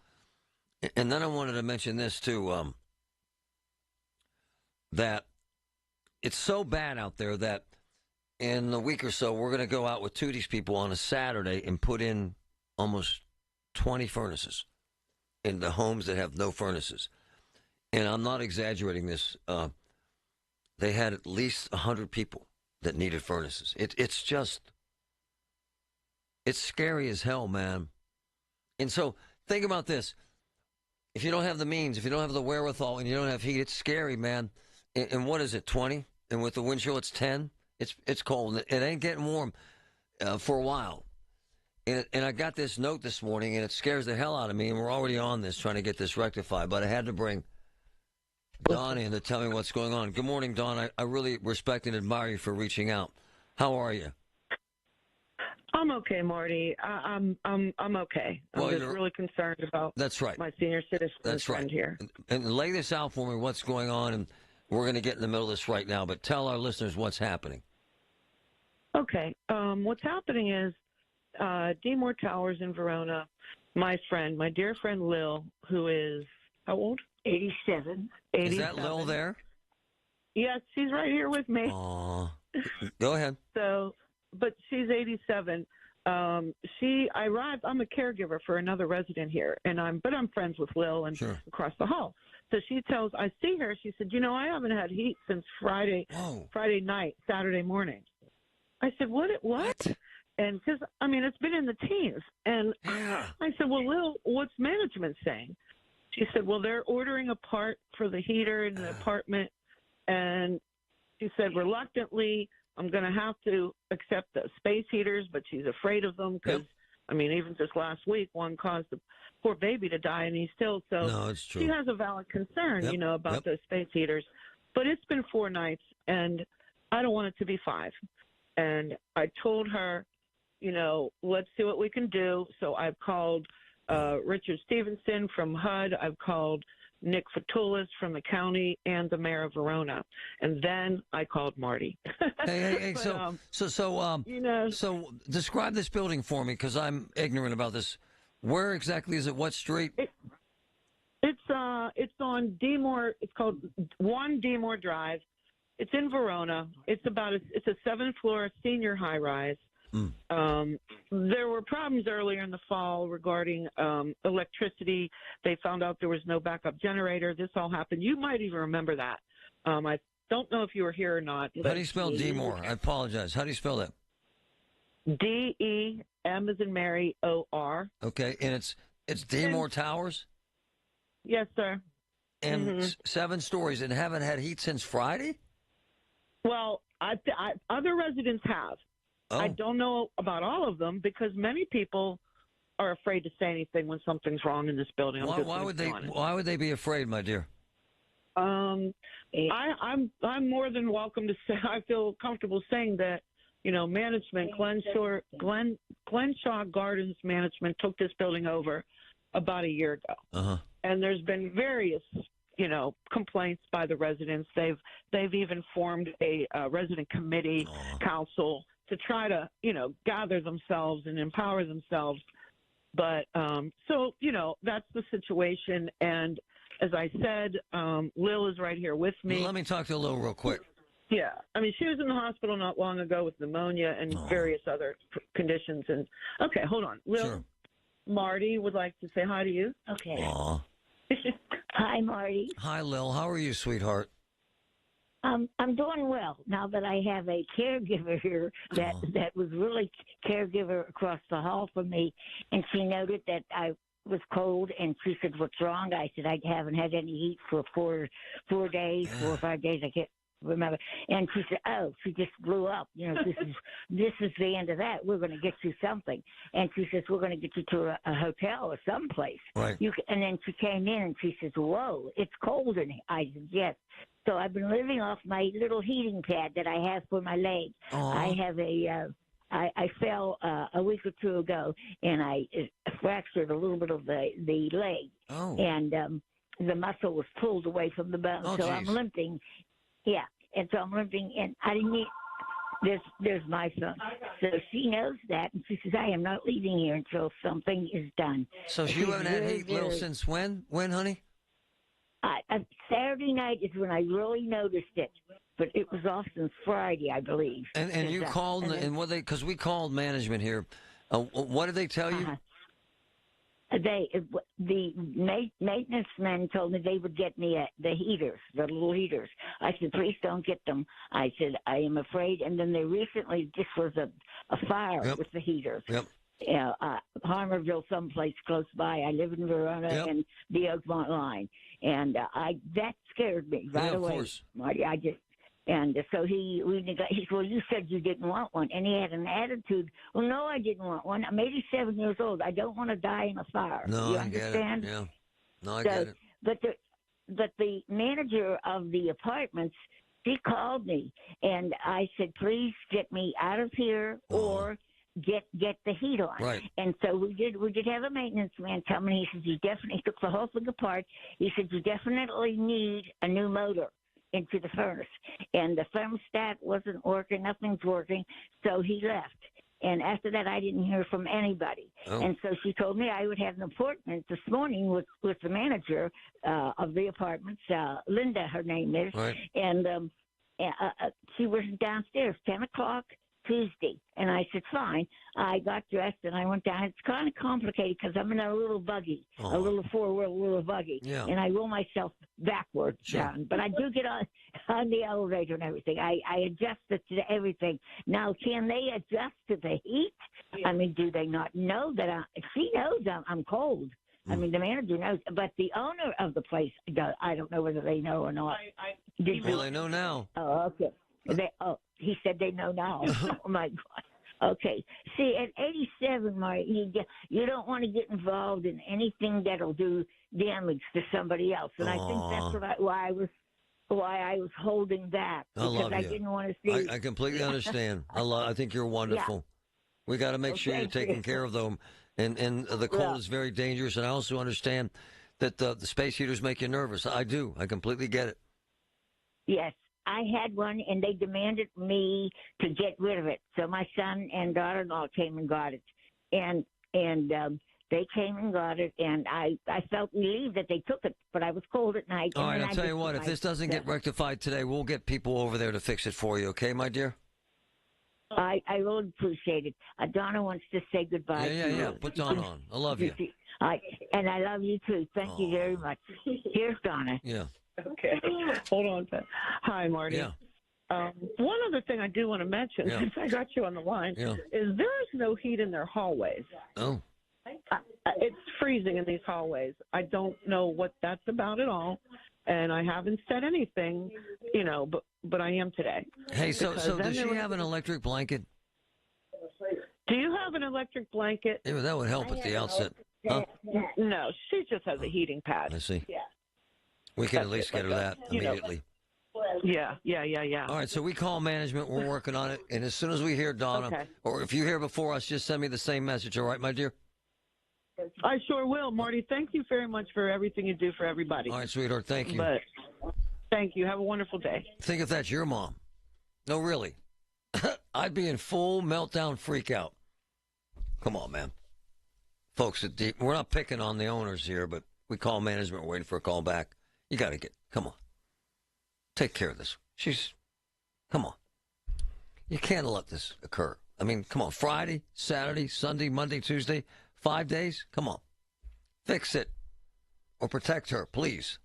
And then I wanted to mention this, too, that it's so bad out there that in a week or so, we're going to go out with Tootie's people on a Saturday and put in almost 20 furnaces in the homes that have no furnaces. And I'm not exaggerating this. They had at least 100 people that needed furnaces. It's scary as hell, man. And so think about this. If you don't have the means, if you don't have the wherewithal, and you don't have heat, it's scary, man. And what is it, 20? And with the wind chill, it's 10? It's cold. It ain't getting warm for a while. And I got this note this morning, and it scares the hell out of me, and we're already on this, trying to get this rectified. But I had to bring Dawn in to tell me what's going on. Good morning, Dawn. I really respect and admire you for reaching out. How are you? I'm okay, Marty. I'm okay. I'm just really concerned about my senior citizen friend here. And lay this out for me, what's going on, and we're going to get in the middle of this right now, but tell our listeners what's happening. Okay. What's happening is D-Moore Towers in Verona, my dear friend Lil, who is, how old? 87. Is that Lil there? Yes, she's right here with me. Aw. Go ahead. But she's 87. I arrived. I'm a caregiver for another resident here, but I'm friends with Lil and across the hall. So I see her. She said, I haven't had heat since Friday night, Saturday morning. I said, what? And because it's been in the teens. And I said, well, Lil, what's management saying? She said, well, they're ordering a part for the heater in the apartment. And she said, reluctantly, I'm going to have to accept the space heaters, but she's afraid of them because, even just last week, one caused the poor baby to die, and he's still so. No, it's true. She has a valid concern, about those space heaters. But it's been 4 nights, and I don't want it to be 5. And I told her, let's see what we can do. So I've called Richard Stevenson from HUD. I've called Nick Fatulis from the county, and the mayor of Verona. And then I called Marty. Hey, But, so describe this building for me, because I'm ignorant about this. Where exactly is it? What street? It's on Demore. It's called 1 Demore Drive. It's in Verona. It's a 7th floor senior high rise. There were problems earlier in the fall regarding electricity. They found out there was no backup generator. This all happened. You might even remember that. I don't know if you were here or not. How do you spell Demore? I apologize. How do you spell that? D-E-M as in Mary, O-R. Okay, and it's Demore Towers? Yes, sir. And 7 stories, and haven't had heat since Friday? Well, other residents have. Oh. I don't know about all of them because many people are afraid to say anything when something's wrong in this building. Why would they be afraid, my dear? I'm more than welcome to say. I feel comfortable saying that. Management, Glenshaw Gardens management took this building over about a year ago, and there's been various, complaints by the residents. They've even formed a resident committee council to try to, gather themselves and empower themselves. But so that's the situation. And as I said, Lil is right here with me. Let me talk to Lil real quick. Yeah, she was in the hospital not long ago with pneumonia and various other conditions. And okay, hold on. Lil, Marty would like to say hi to you. Okay. Hi, Marty. Hi, Lil. How are you, sweetheart? I'm doing well now that I have a caregiver here that was really caregiver across the hall from me, and she noted that I was cold, and she said, "What's wrong?" I said, "I haven't had any heat for 4 days, 4 or 5 days. I can't remember." And she said, "Oh, she just blew up. This is the end of that. We're going to get you something." And she says, "We're going to get you to a hotel or someplace." Right. And then she came in and she says, "Whoa, it's cold in here." I said, "Yes." So I've been living off my little heating pad that I have for my leg. I have I fell a week or 2 ago, and I fractured a little bit of the leg. And the muscle was pulled away from the bone. So I'm limping. Yeah, and so I'm limping, and I didn't need. There's my son. So she knows that, and she says, "I am not leaving here until something is done." So you haven't had heat, Lil, since when? When, honey? Saturday night is when I really noticed it, but it was off since Friday, I believe. And you called, and what because we called management here. What did they tell you? The maintenance men told me they would get me the heaters, the little heaters. I said, "Please don't get them." I said, "I am afraid." And then this was a fire with the heaters. Yep. Harmerville, someplace close by. I live in Verona and the Oakmont line, and that scared me right away. Of course. Marty, so he said, "Well, you said you didn't want one," and he had an attitude. "Well, no, I didn't want one. I'm 87 years old. I don't want to die in a fire." No, you I understand? Get it. Yeah. No, I get it. But the manager of the apartments, she called me, and I said, "Please get me out of here or get the heat on." Right. And so we did have a maintenance man come, and he said, "You definitely," took the whole thing apart. He said, "You definitely need a new motor into the furnace." And the thermostat wasn't working, nothing's working, so he left. And after that, I didn't hear from anybody. And so she told me I would have an appointment this morning with the manager of the apartments, Linda, her name is. Right. And she was downstairs, 10 o'clock Tuesday. And I said, fine. I got dressed and I went down. It's kind of complicated because I'm in a little buggy, a little four-wheel little buggy. Yeah. And I roll myself backwards down. But I do get on the elevator and everything. I adjust it to everything. Now, can they adjust to the heat? I mean, do they not know that she knows I'm cold. I mean, the manager knows, but the owner of the place, I don't know whether they know or not. Well, they know now. Oh, okay. He said they know now. Oh, my God. Okay. See, at 87, Marty, you don't want to get involved in anything that'll do damage to somebody else. And I think that's why I was holding back. I love you. I didn't want to see. I completely understand. I think you're wonderful. Yeah. We got to make sure you're taking care of them. And the cold is very dangerous. And I also understand that the space heaters make you nervous. I do. I completely get it. Yes, I had one, and they demanded me to get rid of it. So my son and daughter-in-law came and got it, and they came and got it, and I felt relieved that they took it, but I was cold at night. All right, I'll tell you what. If this doesn't get rectified today, we'll get people over there to fix it for you. Okay, my dear? I really appreciate it. Donna wants to say goodbye. Yeah. Put Donna on. I love you. And I love you, too. Thank you very much. Here's Donna. Yeah. Okay. Hold on, Pat. Hi, Marty. Yeah. One other thing I do want to mention, since I got you on the line, is there is no heat in their hallways. Oh. It's freezing in these hallways. I don't know what that's about at all, and I haven't said anything, but I am today. Hey, so does she have an electric blanket? Do you have an electric blanket? Yeah, that would help at the outset. Huh? No, she just has a heating pad. I see. Yeah. We can at least get her that immediately. Yeah. All right, so we call management. We're working on it. And as soon as we hear Donna, or if you hear before us, just send me the same message. All right, my dear? I sure will, Marty. Thank you very much for everything you do for everybody. All right, sweetheart. Thank you. But thank you. Have a wonderful day. Think if that's your mom. No, really. I'd be in full meltdown freak out. Come on, man. Folks, we're not picking on the owners here, but we call management. We're waiting for a call back. You got to come on. Take care of this. Come on. You can't let this occur. I mean, come on. Friday, Saturday, Sunday, Monday, Tuesday, 5 days? Come on. Fix it. Or protect her, please.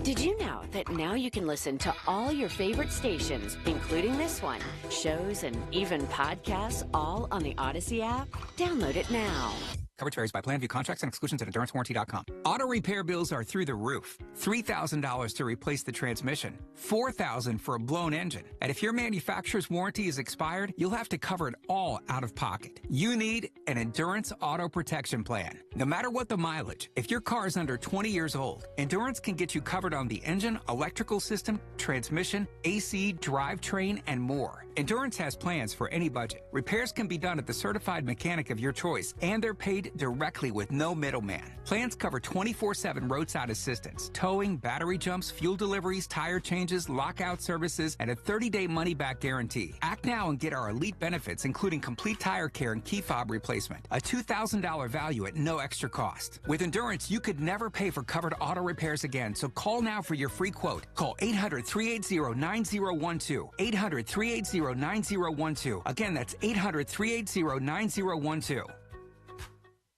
Did you know that now you can listen to all your favorite stations, including this one, shows, and even podcasts, all on the Odyssey app? Download it now. Coverage varies by plan. View contracts and exclusions at endurancewarranty.com. Auto repair bills are through the roof. $3,000 to replace the transmission. $4,000 for a blown engine. And if your manufacturer's warranty is expired, you'll have to cover it all out of pocket. You need an Endurance Auto Protection Plan. No matter what the mileage, if your car is under 20 years old, Endurance can get you covered on the engine, electrical system, transmission, AC, drivetrain, and more. Endurance has plans for any budget. Repairs can be done at the certified mechanic of your choice, and they're paid directly with no middleman. Plans cover 24/7 roadside assistance, towing, battery jumps, fuel deliveries, tire changes, lockout services, and a 30-day money-back guarantee. Act now and get our elite benefits, including complete tire care and key fob replacement. A $2,000 value at no extra cost. With Endurance, you could never pay for covered auto repairs again, so call now for your free quote. Call 800-380-9012. 800-380-9012. Again, that's 800-380-9012.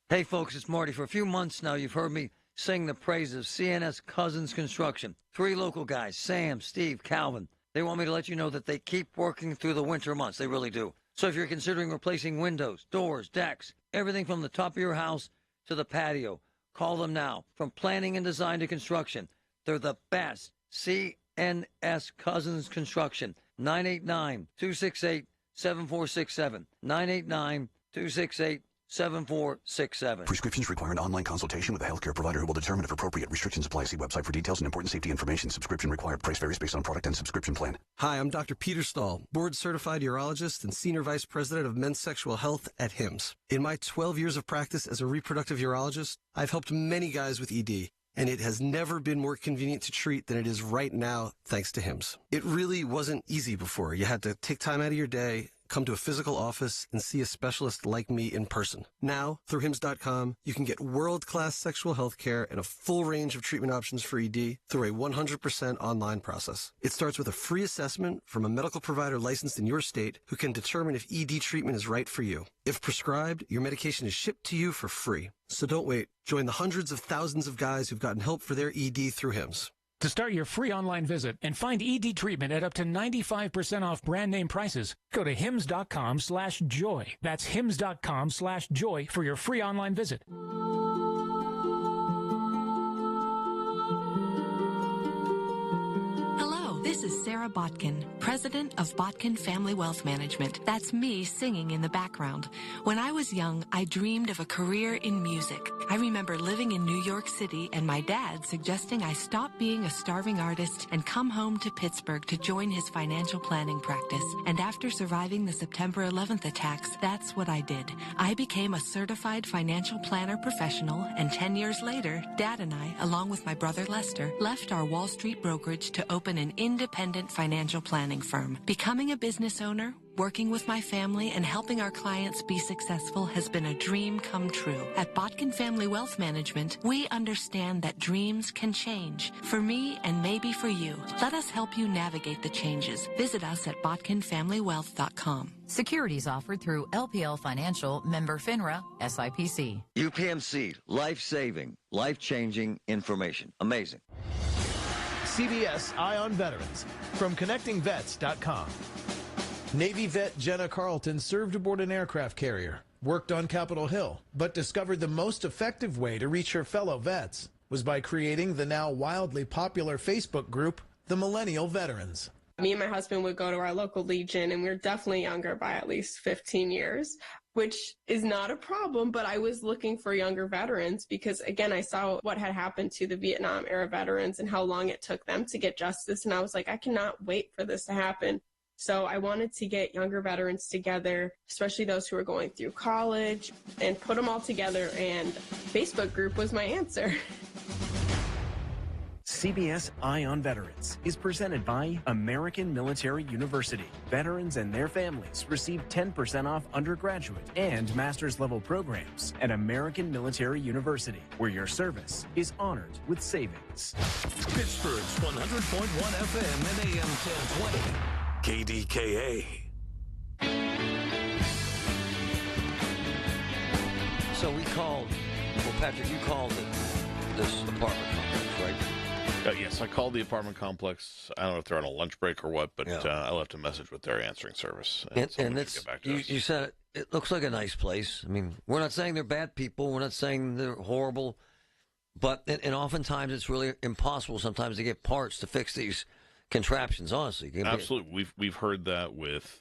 Hey, folks, it's Marty. For a few months now, you've heard me sing the praises of CNS Cousins Construction. 3 local guys, Sam, Steve, Calvin. They want me to let you know that they keep working through the winter months. They really do. So if you're considering replacing windows, doors, decks, everything from the top of your house to the patio, call them now. From planning and design to construction, they're the best. CNS Cousins Construction, 989-268-7467. 989-268-7467. 7467. Prescriptions require an online consultation with a healthcare provider who will determine if appropriate. Restrictions apply. See website for details and important safety information. Subscription required. Price varies based on product and subscription plan. Hi, I'm Dr. Peter Stahl, board-certified urologist and senior vice president of men's sexual health at HIMSS. In my 12 years of practice as a reproductive urologist, I've helped many guys with ED, and it has never been more convenient to treat than it is right now, thanks to HIMSS. It really wasn't easy before. You had to take time out of your day, come to a physical office, and see a specialist like me in person. Now, through HIMSS.com, you can get world-class sexual health care and a full range of treatment options for ED through a 100% online process. It starts with a free assessment from a medical provider licensed in your state who can determine if ED treatment is right for you. If prescribed, your medication is shipped to you for free. So don't wait. Join the hundreds of thousands of guys who've gotten help for their ED through HIMSS. To start your free online visit and find ED treatment at up to 95% off brand name prices, go to hims.com/joy. That's hims.com/joy for your free online visit. Hello, this is Sarah. Sarah Botkin, president of Botkin Family Wealth Management. That's me singing in the background. When I was young, I dreamed of a career in music. I remember living in New York City and my dad suggesting I stop being a starving artist and come home to Pittsburgh to join his financial planning practice. And after surviving the September 11th attacks, that's what I did. I became a certified financial planner professional, and 10 years later, Dad and I, along with my brother Lester, left our Wall Street brokerage to open an independent financial planning firm. Becoming a business owner, working with my family, and helping our clients be successful has been a dream come true. At Botkin Family Wealth Management, we understand that dreams can change. For me and maybe for you. Let us help you navigate the changes. Visit us at botkinfamilywealth.com. Securities offered through LPL Financial, member FINRA, SIPC. UPMC, life-saving, life-changing information. Amazing. CBS Eye on Veterans from ConnectingVets.com. Navy vet Jenna Carlton served aboard an aircraft carrier, worked on Capitol Hill, but discovered the most effective way to reach her fellow vets was by creating the now wildly popular Facebook group, the Millennial Veterans. Me and my husband would go to our local Legion, and we were definitely younger by at least 15 years, which is not a problem, but I was looking for younger veterans because, again, I saw what had happened to the Vietnam-era veterans and how long it took them to get justice, and I was like, I cannot wait for this to happen. So I wanted to get younger veterans together, especially those who were going through college, and put them all together, and Facebook group was my answer. CBS Eye on Veterans is presented by American Military University. Veterans and their families receive 10% off undergraduate and master's level programs at American Military University, where your service is honored with savings. Pittsburgh's 100.1 FM and AM 1020. KDKA. So we called, well, Patrick, you called this apartment complex, right? Yes, I called the apartment complex. I don't know if they're on a lunch break or what, but I left a message with their answering service. And it's, you said it looks like a nice place. I mean, we're not saying they're bad people. We're not saying they're horrible. But, and oftentimes it's really impossible sometimes to get parts to fix these contraptions, honestly. Absolutely. We've heard that with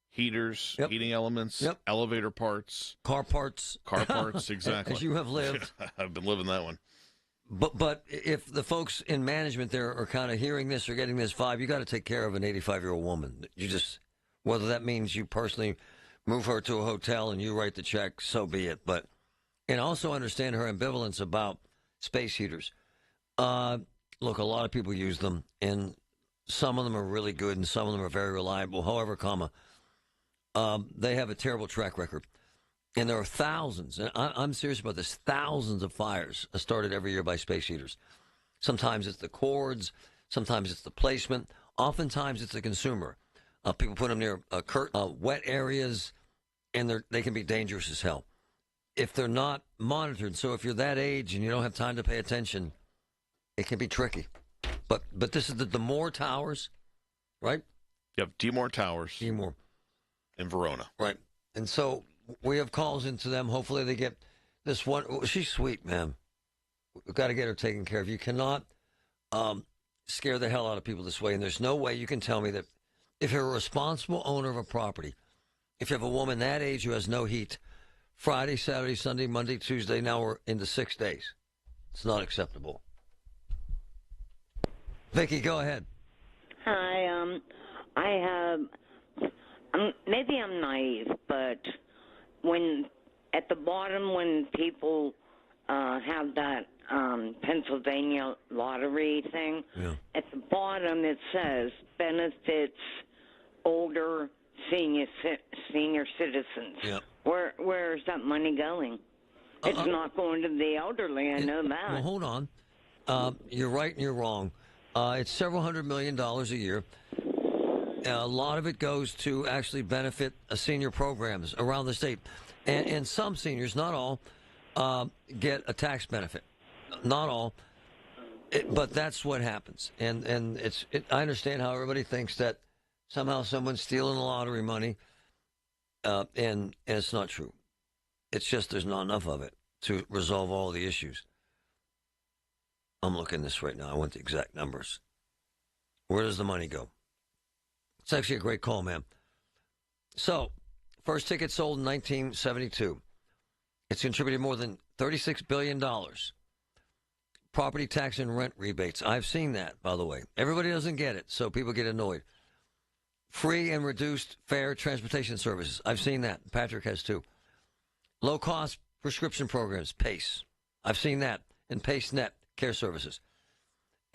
heaters, heating elements, elevator parts. Car parts, exactly. As you have lived. I've been living that one. But if the folks in management there are kind of hearing this or getting this vibe, you got to take care of an 85-year-old woman. You just, whether that means you personally move her to a hotel and you write the check, so be it. But, and also understand her ambivalence about space heaters. Look, a lot of people use them, and some of them are really good and some of them are very reliable. However, they have a terrible track record. And there are thousands, and I'm serious about this, thousands of fires started every year by space heaters. Sometimes it's the cords, sometimes it's the placement, oftentimes it's the consumer. People put them near wet areas, and they can be dangerous as hell if they're not monitored. So if you're that age and you don't have time to pay attention, it can be tricky. But this is the DeMoor Towers, right? Yep, DeMoor Towers. DeMoor. In Verona. Right. And so we have calls into them. Hopefully they get this one. Oh, she's sweet, man. We've got to get her taken care of. You cannot scare the hell out of people this way. And there's no way you can tell me that if you're a responsible owner of a property, if you have a woman that age who has no heat, Friday, Saturday, Sunday, Monday, Tuesday, now we're into 6 days. It's not acceptable. Vicki, go ahead. Hi, maybe I'm naive, but when at the bottom when people have that Pennsylvania lottery thing, at the bottom it says benefits older senior citizens. Yep. Where is that money going? It's not going to the elderly, I know that. Well, hold on. You're right and you're wrong. It's several $100 million a year. A lot of it goes to actually benefit senior programs around the state. And some seniors, not all, get a tax benefit. Not all. But that's what happens. And I understand how everybody thinks that somehow someone's stealing the lottery money. And it's not true. It's just there's not enough of it to resolve all the issues. I'm looking at this right now. I want the exact numbers. Where does the money go? It's actually a great call, man. So, first ticket sold in 1972. It's contributed more than $36 billion. Property tax and rent rebates. I've seen that, by the way. Everybody doesn't get it, so people get annoyed. Free and reduced fare transportation services. I've seen that. Patrick has too. Low-cost prescription programs, PACE. I've seen that. And PACE-Net care services.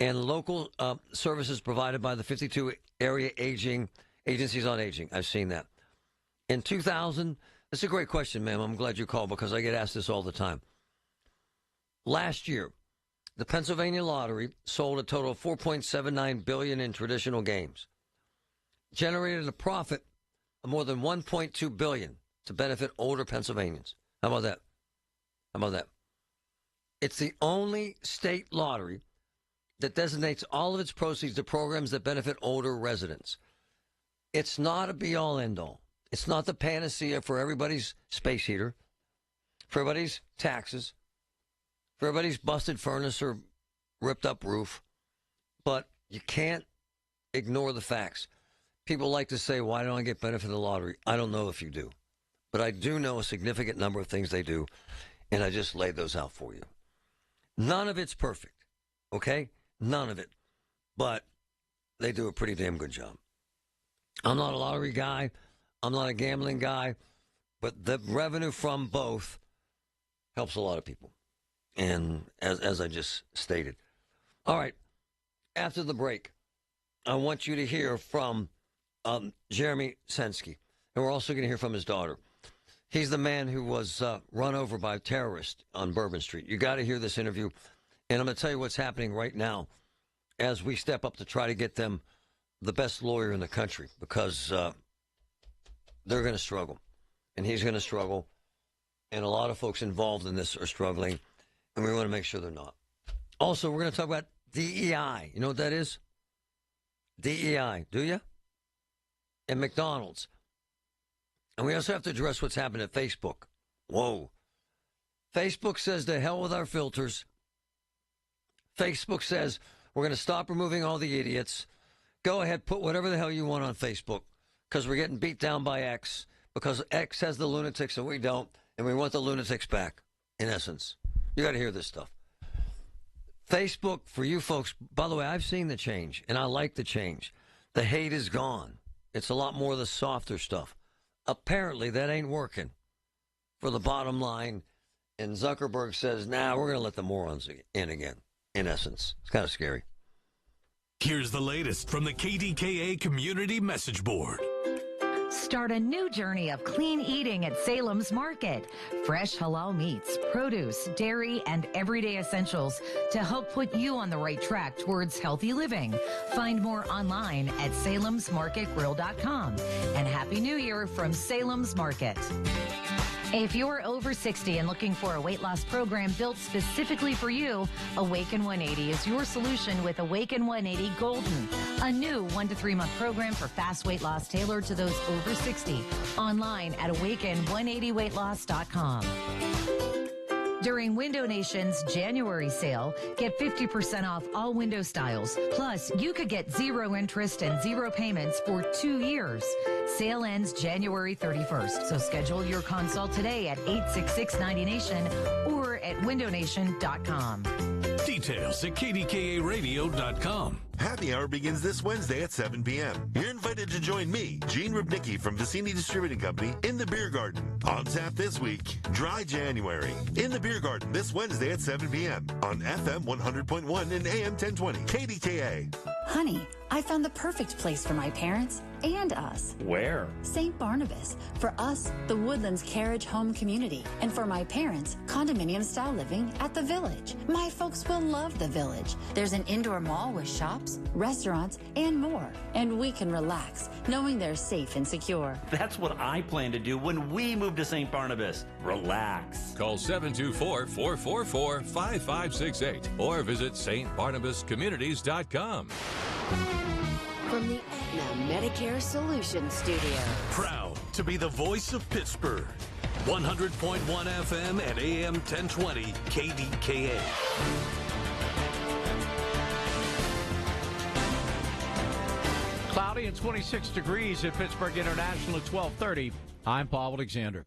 And local services provided by the 52 area agencies on aging. I've seen that. In 2000, this is a great question, ma'am. I'm glad you called because I get asked this all the time. Last year, the Pennsylvania Lottery sold a total of $4.79 billion in traditional games. Generated a profit of more than $1.2 billion to benefit older Pennsylvanians. How about that? How about that? It's the only state lottery that designates all of its proceeds to programs that benefit older residents. It's not a be-all, end-all. It's not the panacea for everybody's space heater, for everybody's taxes, for everybody's busted furnace or ripped-up roof. But you can't ignore the facts. People like to say, why don't I get benefit of the lottery? I don't know if you do. But I do know a significant number of things they do, and I just laid those out for you. None of it's perfect, okay? None of it. But they do a pretty damn good job. I'm not a lottery guy. I'm not a gambling guy. But the revenue from both helps a lot of people. And as I just stated. All right. After the break, I want you to hear from Jeremy Sensky. And we're also going to hear from his daughter. He's the man who was run over by terrorists on Bourbon Street. You got to hear this interview. And I'm going to tell you what's happening right now as we step up to try to get them the best lawyer in the country because they're going to struggle. And he's going to struggle. And a lot of folks involved in this are struggling. And we want to make sure they're not. Also, we're going to talk about DEI. You know what that is? DEI. Do you? And McDonald's. And we also have to address what's happened at Facebook. Whoa. Facebook says to hell with our filters. Facebook says we're going to stop removing all the idiots. Go ahead, put whatever the hell you want on Facebook because we're getting beat down by X because X has the lunatics and we don't, and we want the lunatics back, in essence. You got to hear this stuff. Facebook, for you folks, by the way, I've seen the change, and I like the change. The hate is gone. It's a lot more of the softer stuff. Apparently, that ain't working for the bottom line, and Zuckerberg says, nah, we're going to let the morons in again, in essence. It's kind of scary. Here's the latest from the KDKA Community Message Board. Start a new journey of clean eating at Salem's Market. Fresh halal meats, produce, dairy, and everyday essentials to help put you on the right track towards healthy living. Find more online at salemsmarketgrill.com. And Happy New Year from Salem's Market. If you're over 60 and looking for a weight loss program built specifically for you, Awaken 180 is your solution with Awaken 180 Golden, a new 1 to 3 month program for fast weight loss tailored to those over 60. Online at awaken180weightloss.com. During Window Nation's January sale, get 50% off all window styles. Plus, you could get 0 interest and 0 payments for 2 years. Sale ends January 31st, so schedule your consult today at 866-90Nation or at windownation.com. Details at KDKARadio.com. Happy Hour begins this Wednesday at 7 p.m. You're invited to join me, Gene Rubnicki from Vicini Distributing Company, in the Beer Garden. On tap this week, Dry January. In the Beer Garden this Wednesday at 7 p.m. on FM 100.1 and AM 1020. KDKA. Honey, I found the perfect place for my parents and us. Where? St. Barnabas. For us, the Woodlands Carriage Home Community. And for my parents, condominium-style living at the Village. My folks will love the Village. There's an indoor mall with shops, restaurants, and more. And we can relax, knowing they're safe and secure. That's what I plan to do when we move to St. Barnabas. Relax. Call 724-444-5568 or visit stbarnabascommunities.com. From the Aetna Medicare Solutions Studio. Proud to be the voice of Pittsburgh. 100.1 FM and AM 1020 KDKA. Cloudy cloudy and 26 degrees at Pittsburgh International at 12:30. I'm Paul Alexander.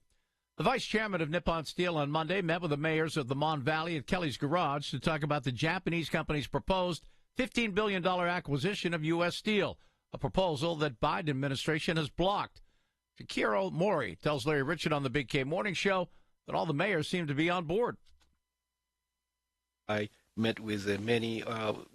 The vice chairman of Nippon Steel on Monday met with the mayors of the Mon Valley at Kelly's Garage to talk about the Japanese company's proposed $15 billion acquisition of U.S. Steel, a proposal that Biden administration has blocked. Shakiro Mori tells Larry Richard on the Big K Morning Show that all the mayors seem to be on board. I met with many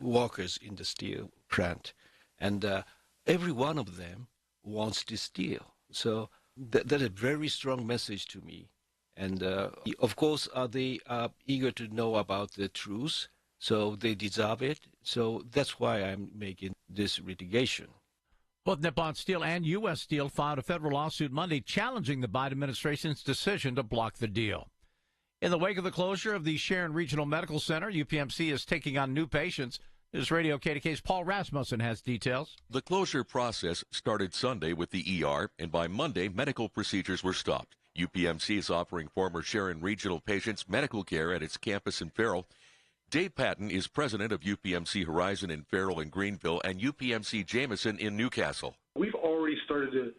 workers in the steel plant, and every one of them wants this steel. So that's a very strong message to me. And of course, they are eager to know about the truth, so they deserve it. So that's why I'm making this litigation. Both Nippon Steel and U.S. Steel filed a federal lawsuit Monday challenging the Biden administration's decision to block the deal. In the wake of the closure of the Sharon Regional Medical Center, UPMC is taking on new patients. News Radio KDK's Paul Rasmussen has details. The closure process started Sunday with the ER, and by Monday, medical procedures were stopped. UPMC is offering former Sharon Regional patients medical care at its campus in Farrell. Dave Patton is president of UPMC Horizon in Farrell and Greenville and UPMC Jameson in Newcastle. We've already started to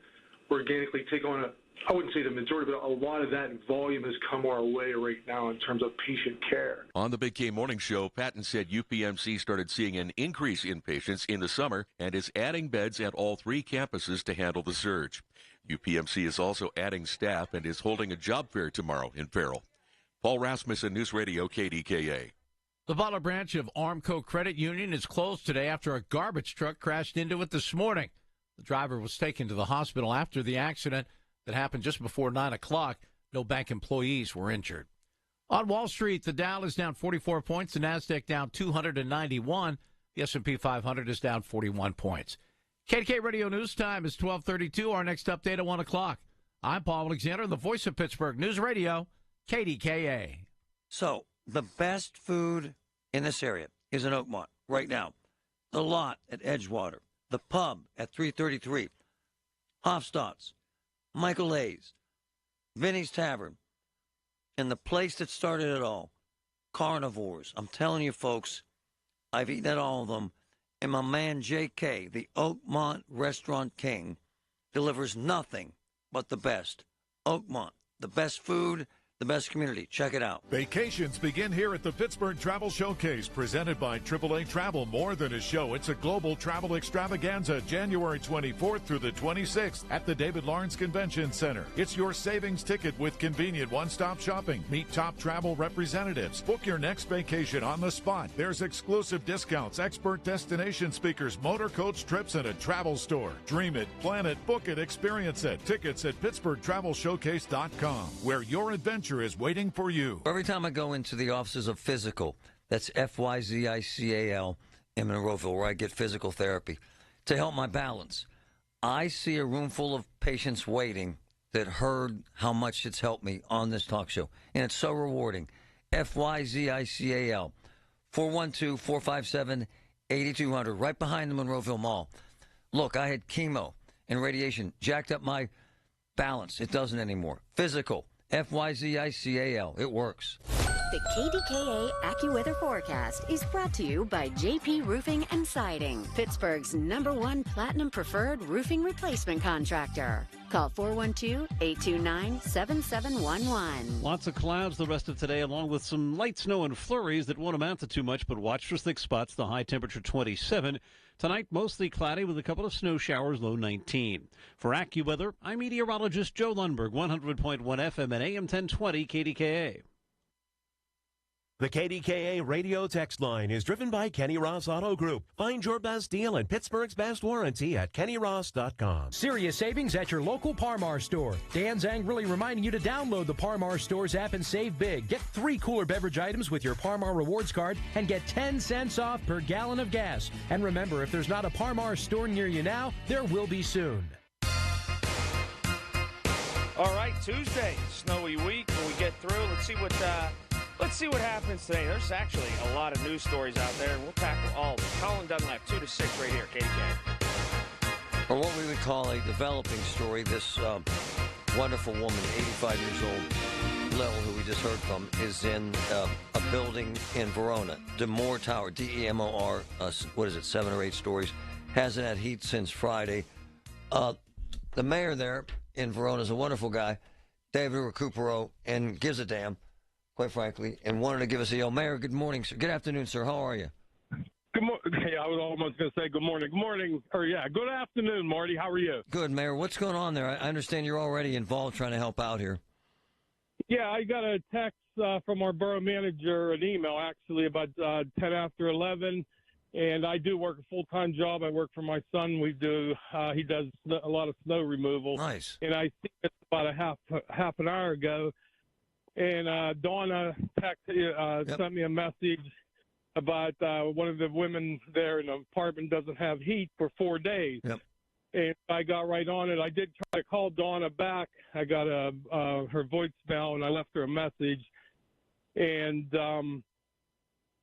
organically take on I wouldn't say the majority, but a lot of that volume has come our way right now in terms of patient care. On the Big K Morning Show, Patton said UPMC started seeing an increase in patients in the summer and is adding beds at all three campuses to handle the surge. UPMC is also adding staff and is holding a job fair tomorrow in Farrell. Paul Rasmussen, News Radio KDKA. The Butler branch of Armco Credit Union is closed today after a garbage truck crashed into it this morning. The driver was taken to the hospital after the accident that happened just before 9 o'clock. No bank employees were injured. On Wall Street, the Dow is down 44 points, the NASDAQ down 291. The S&P 500 is down 41 points. KDK Radio News Time is 12:32. Our next update at 1 o'clock. I'm Paul Alexander, the voice of Pittsburgh News Radio, KDKA. So, the best food in this area is in Oakmont right now. The Lot at Edgewater, the Pub at 333, Hofstadt's, Michael A's, Vinny's Tavern, and the place that started it all, Carnivores. I'm telling you, folks, I've eaten at all of them, and my man J.K., the Oakmont Restaurant King, delivers nothing but the best. Oakmont, the best food, the best community. Check it out. Vacations begin here at the Pittsburgh Travel Showcase, presented by AAA Travel. More than a show, it's a global travel extravaganza, January 24th through the 26th at the David Lawrence Convention Center. It's your savings ticket with convenient one-stop shopping. Meet top travel representatives. Book your next vacation on the spot. There's exclusive discounts, expert destination speakers, motor coach trips, and a travel store. Dream it, plan it, book it, experience it. Tickets at PittsburghTravelShowcase.com, where your adventure is waiting for you. Every time I go into the offices of Physical, that's F-Y-Z-I-C-A-L in Monroeville, where I get physical therapy, to help my balance, I see a room full of patients waiting that heard how much it's helped me on this talk show. And it's so rewarding. F-Y-Z-I-C-A-L, 412-457-8200, right behind the Monroeville Mall. Look, I had chemo and radiation, jacked up my balance. It doesn't anymore. Physical. F-Y-Z-I-C-A-L. It works. The KDKA AccuWeather forecast is brought to you by JP Roofing and Siding, Pittsburgh's #1 Platinum Preferred Roofing Replacement Contractor. Call 412-829-7711. Lots of clouds the rest of today, along with some light snow and flurries that won't amount to too much, but watch for thick spots. The high temperature 27. Tonight, mostly cloudy with a couple of snow showers, low 19. For AccuWeather, I'm meteorologist Joe Lundberg, 100.1 FM and AM 1020 KDKA. The KDKA radio text line is driven by Kenny Ross Auto Group. Find your best deal and Pittsburgh's best warranty at KennyRoss.com. Serious savings at your local Parmar store. Dan Zangrili reminding you to download the Parmar Stores app and save big. Get 3 cooler beverage items with your Parmar Rewards card and get 10 cents off per gallon of gas. And remember, if there's not a Parmar store near you now, there will be soon. All right, Tuesday, snowy week. When we get through, let's see what happens today. There's actually a lot of news stories out there, and we'll tackle all of them. Colin Dunlap, 2 to 6 right here, KDK. Or what we would call a developing story. This wonderful woman, 85 years old, Lil, who we just heard from, is in a building in Verona, Demore Tower, D-E-M-O-R, 7 or 8 stories. Hasn't had heat since Friday. The mayor there in Verona is a wonderful guy, David Recupero, and gives a damn, quite frankly, and wanted to give us a yell. Mayor, good morning, sir. Good afternoon, sir. How are you? Good morning. Hey, I was almost going to say good morning. Good morning. Or, yeah, good afternoon, Marty. How are you? Good, Mayor. What's going on there? I understand you're already involved trying to help out here. Yeah, I got a text from our borough manager, an email, actually, about 10 after 11. And I do work a full-time job. I work for my son. He does a lot of snow removal. Nice. And I think it's about a half an hour ago. And Donna sent me a message about one of the women there in the apartment doesn't have heat for 4 days. Yep. And I got right on it. I did try to call Donna back. I got her voicemail, and I left her a message. And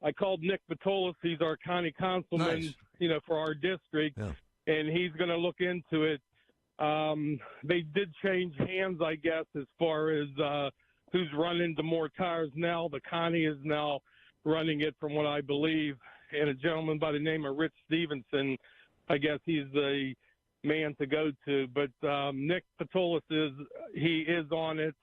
I called Nick Vitolis. He's our county councilman, nice. For our district, and he's going to look into it. They did change hands, I guess, as far as who's running the more tires now. The county is now running it, from what I believe, and a gentleman by the name of Rich Stevenson, I guess he's the man to go to. But Nick Vitolis is on it.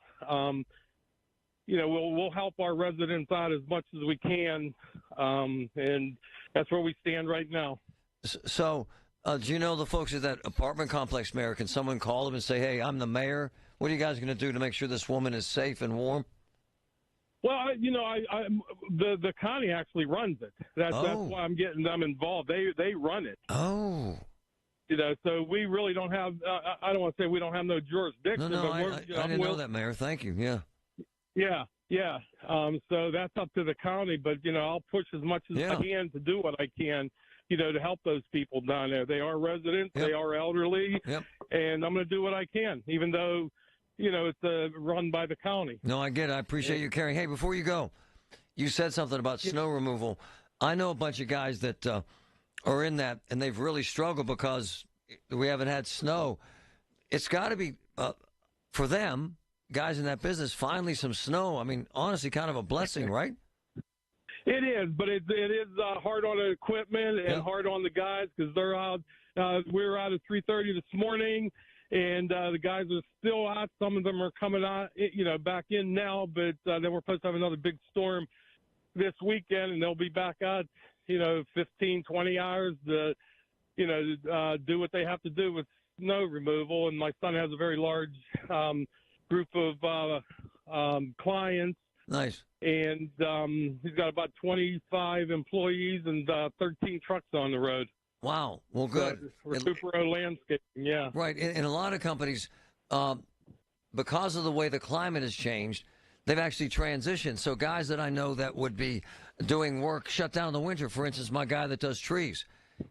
We'll help our residents out as much as we can, and that's where we stand right now. So, do you know the folks at that apartment complex, Mayor? Can someone call them and say, hey, I'm the mayor. What are you guys going to do to make sure this woman is safe and warm? Well, the county actually runs it. That's why I'm getting them involved. They run it. Oh. So we really don't have, I don't want to say we don't have no jurisdiction. No, but I didn't know that, Mayor. Thank you. Yeah. Yeah. So that's up to the county, but, I'll push as much as I can to do what I can, to help those people down there. They are residents. Yep. They are elderly. Yep. And I'm going to do what I can, even though, it's run by the county. No, I get it. I appreciate you caring. Hey, before you go, you said something about snow removal. I know a bunch of guys that are in that, and they've really struggled because we haven't had snow. It's got to be, for them, guys in that business, finally some snow. I mean, honestly, kind of a blessing, right? It is, but it is hard on the equipment and hard on the guys because they're out. We were out at 3:30 this morning, and the guys are still out. Some of them are coming out, back in now, but then we're supposed to have another big storm this weekend, and they'll be back out, 15, 20 hours to, do what they have to do with snow removal. And my son has a very large group of clients. Nice. And he's got about 25 employees and 13 trucks on the road. Wow. Well, good. Recupero Landscaping, yeah. Right. In a lot of companies, because of the way the climate has changed, they've actually transitioned. So guys that I know that would be doing work shut down in the winter, for instance, my guy that does trees,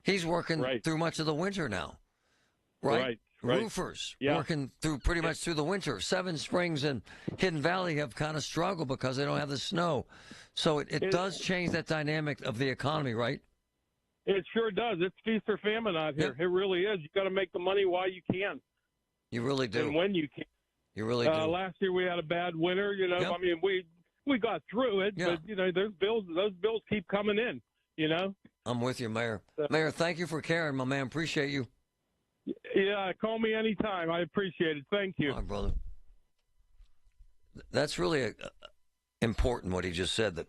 he's working through much of the winter now. Right. Roofers working through pretty much through the winter. Seven Springs and Hidden Valley have kind of struggled because they don't have the snow. So it does change that dynamic of the economy, right? It sure does. It's feast or famine out here. It really is. You got to make the money while you can. You really do. And when you can. You really do. Last year we had a bad winter. I mean, we got through it, but those bills keep coming in. I'm with you, Mayor. Mayor, thank you for caring, my man. Appreciate you. Yeah, call me anytime. I appreciate it. Thank you. All right, brother. That's really important what he just said, that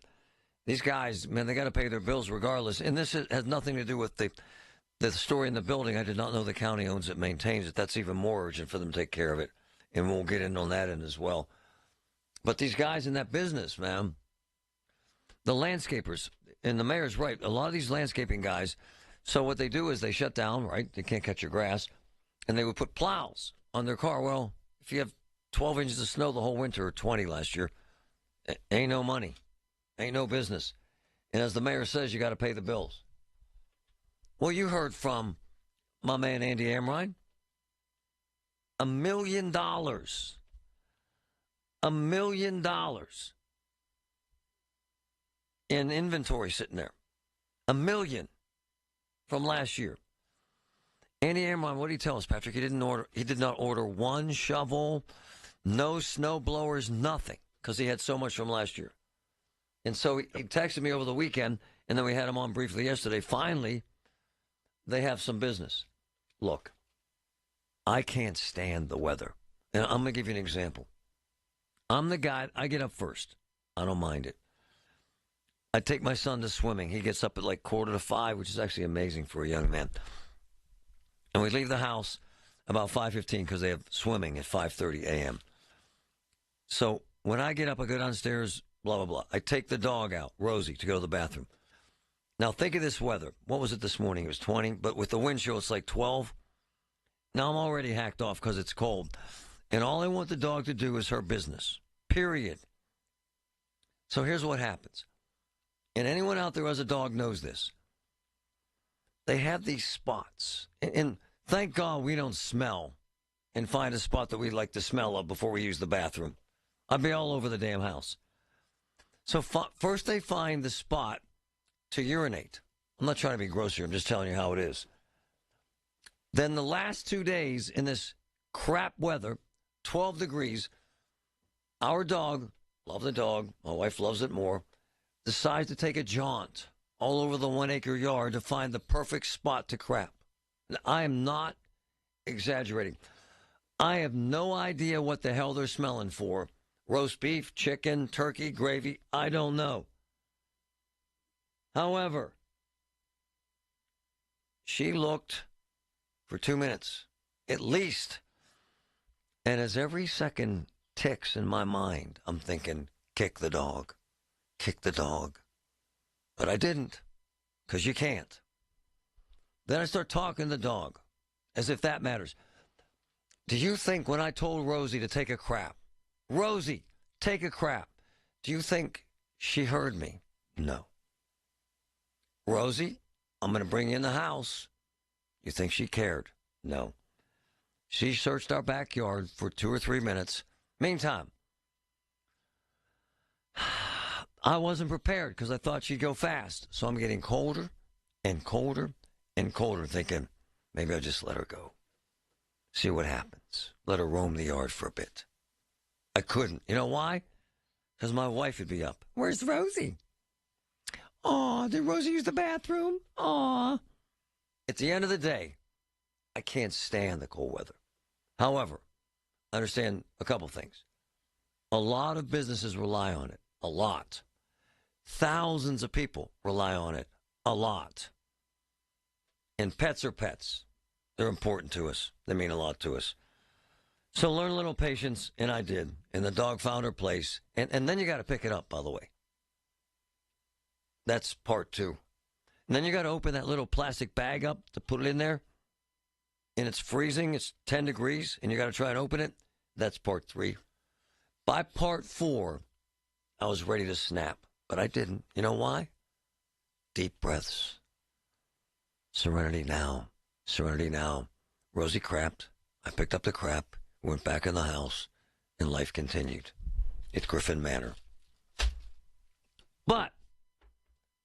these guys, man, they got to pay their bills regardless. And this has nothing to do with the story in the building. I did not know the county owns it, maintains it. That's even more urgent for them to take care of it. And we'll get in on that end as well. But these guys in that business, man, the landscapers, and the mayor's right, a lot of these landscaping guys, so what they do is they shut down, right? They can't cut your grass. And they would put plows on their car. Well, if you have 12 inches of snow the whole winter, or 20 last year, ain't no money. Ain't no business. And as the mayor says, you got to pay the bills. Well, you heard from my man Andy Amrine. $1 million. $1 million in inventory sitting there. $1 million from last year. Andy Amrine, what did he tell us, Patrick? He did not order one shovel, no snow blowers, nothing, because he had so much from last year. And so he texted me over the weekend, and then we had him on briefly yesterday. Finally, they have some business. Look, I can't stand the weather. And I'm going to give you an example. I'm the guy, I get up first. I don't mind it. I take my son to swimming. He gets up at like 4:45, which is actually amazing for a young man. And we leave the house about 5:15 because they have swimming at 5:30 a.m. So when I get up, I go downstairs, blah, blah, blah. I take the dog out, Rosie, to go to the bathroom. Now think of this weather. What was it this morning? It was 20, but with the wind chill, it's like 12. Now I'm already hacked off because it's cold. And all I want the dog to do is her business, period. So here's what happens. And anyone out there who has a dog knows this. They have these spots. And thank God we don't smell and find a spot that we like the smell of before we use the bathroom. I'd be all over the damn house. So first they find the spot to urinate. I'm not trying to be gross here. I'm just telling you how it is. Then the last 2 days in this crap weather, 12 degrees, our dog, love the dog, my wife loves it more, decides to take a jaunt all over the 1 acre yard to find the perfect spot to crap. Now, I am not exaggerating. I have no idea what the hell they're smelling for. Roast beef, chicken, turkey, gravy, I don't know. However, she looked for 2 minutes, at least. And as every second ticks in my mind, I'm thinking, kick the dog. Kick the dog. But I didn't, because you can't. Then I start talking to the dog, as if that matters. Do you think when I told Rosie to take a crap, Rosie, take a crap, do you think she heard me? No. Rosie, I'm going to bring you in the house. You think she cared? No. She searched our backyard for 2 or 3 minutes. Meantime, I wasn't prepared because I thought she'd go fast. So I'm getting colder and colder and colder, thinking maybe I'll just let her go. See what happens. Let her roam the yard for a bit. I couldn't. You know why? Because my wife would be up. Where's Rosie? Aw, did Rosie use the bathroom? Aw. At the end of the day, I can't stand the cold weather. However, I understand a couple things. A lot of businesses rely on it. A lot. Thousands of people rely on it. A lot. And pets are pets. They're important to us. They mean a lot to us. So learn a little patience, and I did. And the dog found her place. And then you got to pick it up, by the way. That's part 2. And then you got to open that little plastic bag up to put it in there. And it's freezing. It's 10 degrees. And you got to try and open it. That's part 3. By part 4, I was ready to snap. But I didn't. You know why? Deep breaths. Serenity now. Serenity now. Rosie crapped. I picked up the crap. Went back in the house. And life continued. At Griffin Manor. But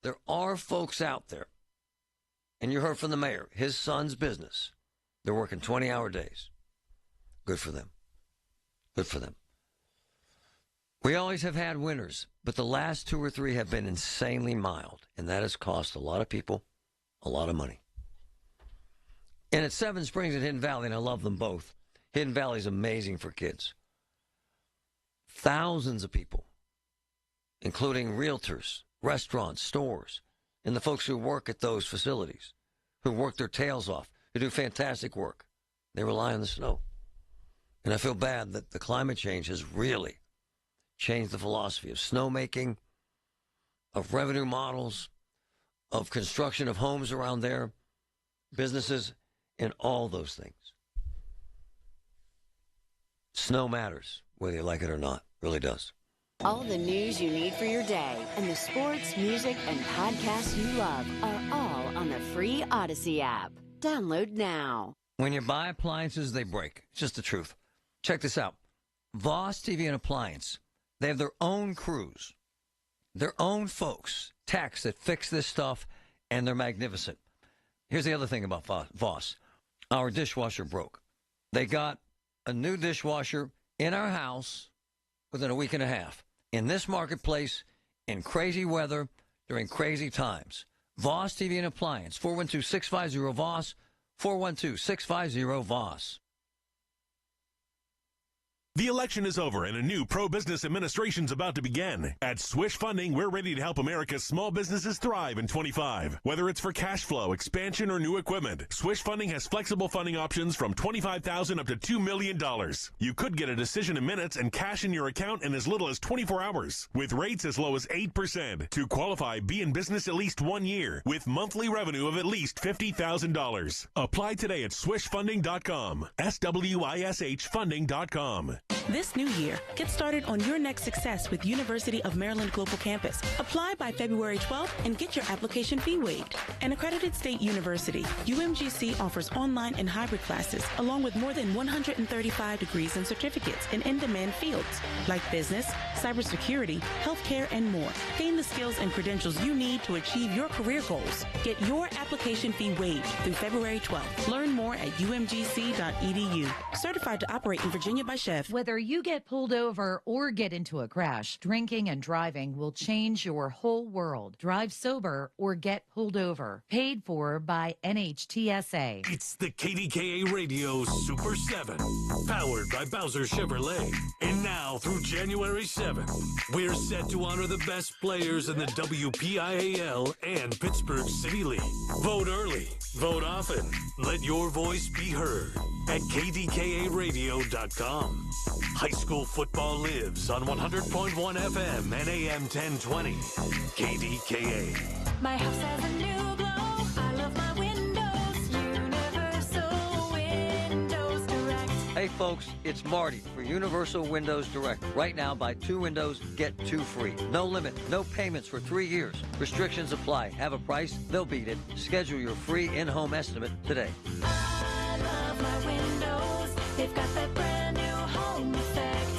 there are folks out there, and you heard from the mayor, his son's business. They're working 20-hour days. Good for them. Good for them. We always have had winters, but the last 2 or 3 have been insanely mild, and that has cost a lot of people a lot of money. And at Seven Springs and Hidden Valley, and I love them both, Hidden Valley is amazing for kids. Thousands of people, including realtors, restaurants, stores, and the folks who work at those facilities, who work their tails off, who do fantastic work. They rely on the snow. And I feel bad that the climate change has really changed the philosophy of snowmaking, of revenue models, of construction of homes around there, businesses, and all those things. Snow matters, whether you like it or not. It really does. All the news you need for your day and the sports, music, and podcasts you love are all on the free Odyssey app. Download now. When you buy appliances, they break. It's just the truth. Check this out. Voss TV and Appliance, they have their own crews, their own folks, techs that fix this stuff, and they're magnificent. Here's the other thing about Voss. Our dishwasher broke. They got a new dishwasher in our house within a week and a half. In this marketplace, in crazy weather, during crazy times. Voss TV and Appliance, 412-650-VOSS, 412-650-VOSS. The election is over and a new pro-business administration's about to begin. At Swish Funding, we're ready to help America's small businesses thrive in 25. Whether it's for cash flow, expansion, or new equipment, Swish Funding has flexible funding options from $25,000 up to $2 million. You could get a decision in minutes and cash in your account in as little as 24 hours, with rates as low as 8%. To qualify, be in business at least 1 year, with monthly revenue of at least $50,000. Apply today at swishfunding.com. SWISH funding.com. This new year, get started on your next success with University of Maryland Global Campus. Apply by February 12th and get your application fee waived. An accredited state university, UMGC offers online and hybrid classes, along with more than 135 degrees and certificates in in-demand fields like business, cybersecurity, healthcare, and more. Gain the skills and credentials you need to achieve your career goals. Get your application fee waived through February 12th. Learn more at umgc.edu. Certified to operate in Virginia by Chev. Whether you get pulled over or get into a crash, drinking and driving will change your whole world. Drive sober or get pulled over. Paid for by NHTSA. It's the KDKA Radio Super 7, powered by Bowser Chevrolet. And now through January 7th, we're set to honor the best players in the WPIAL and Pittsburgh City League. Vote early, vote often, let your voice be heard at KDKARadio.com. High school football lives on 100.1 FM and AM 1020. KDKA. My house has a new glow. I love my windows. Universal Windows Direct. Hey folks, it's Marty for Universal Windows Direct. Right now, buy 2 windows, get 2 free. No limit, no payments for 3 years. Restrictions apply. Have a price, they'll beat it. Schedule your free in-home estimate today. I love my windows. They've got that brand new home effect.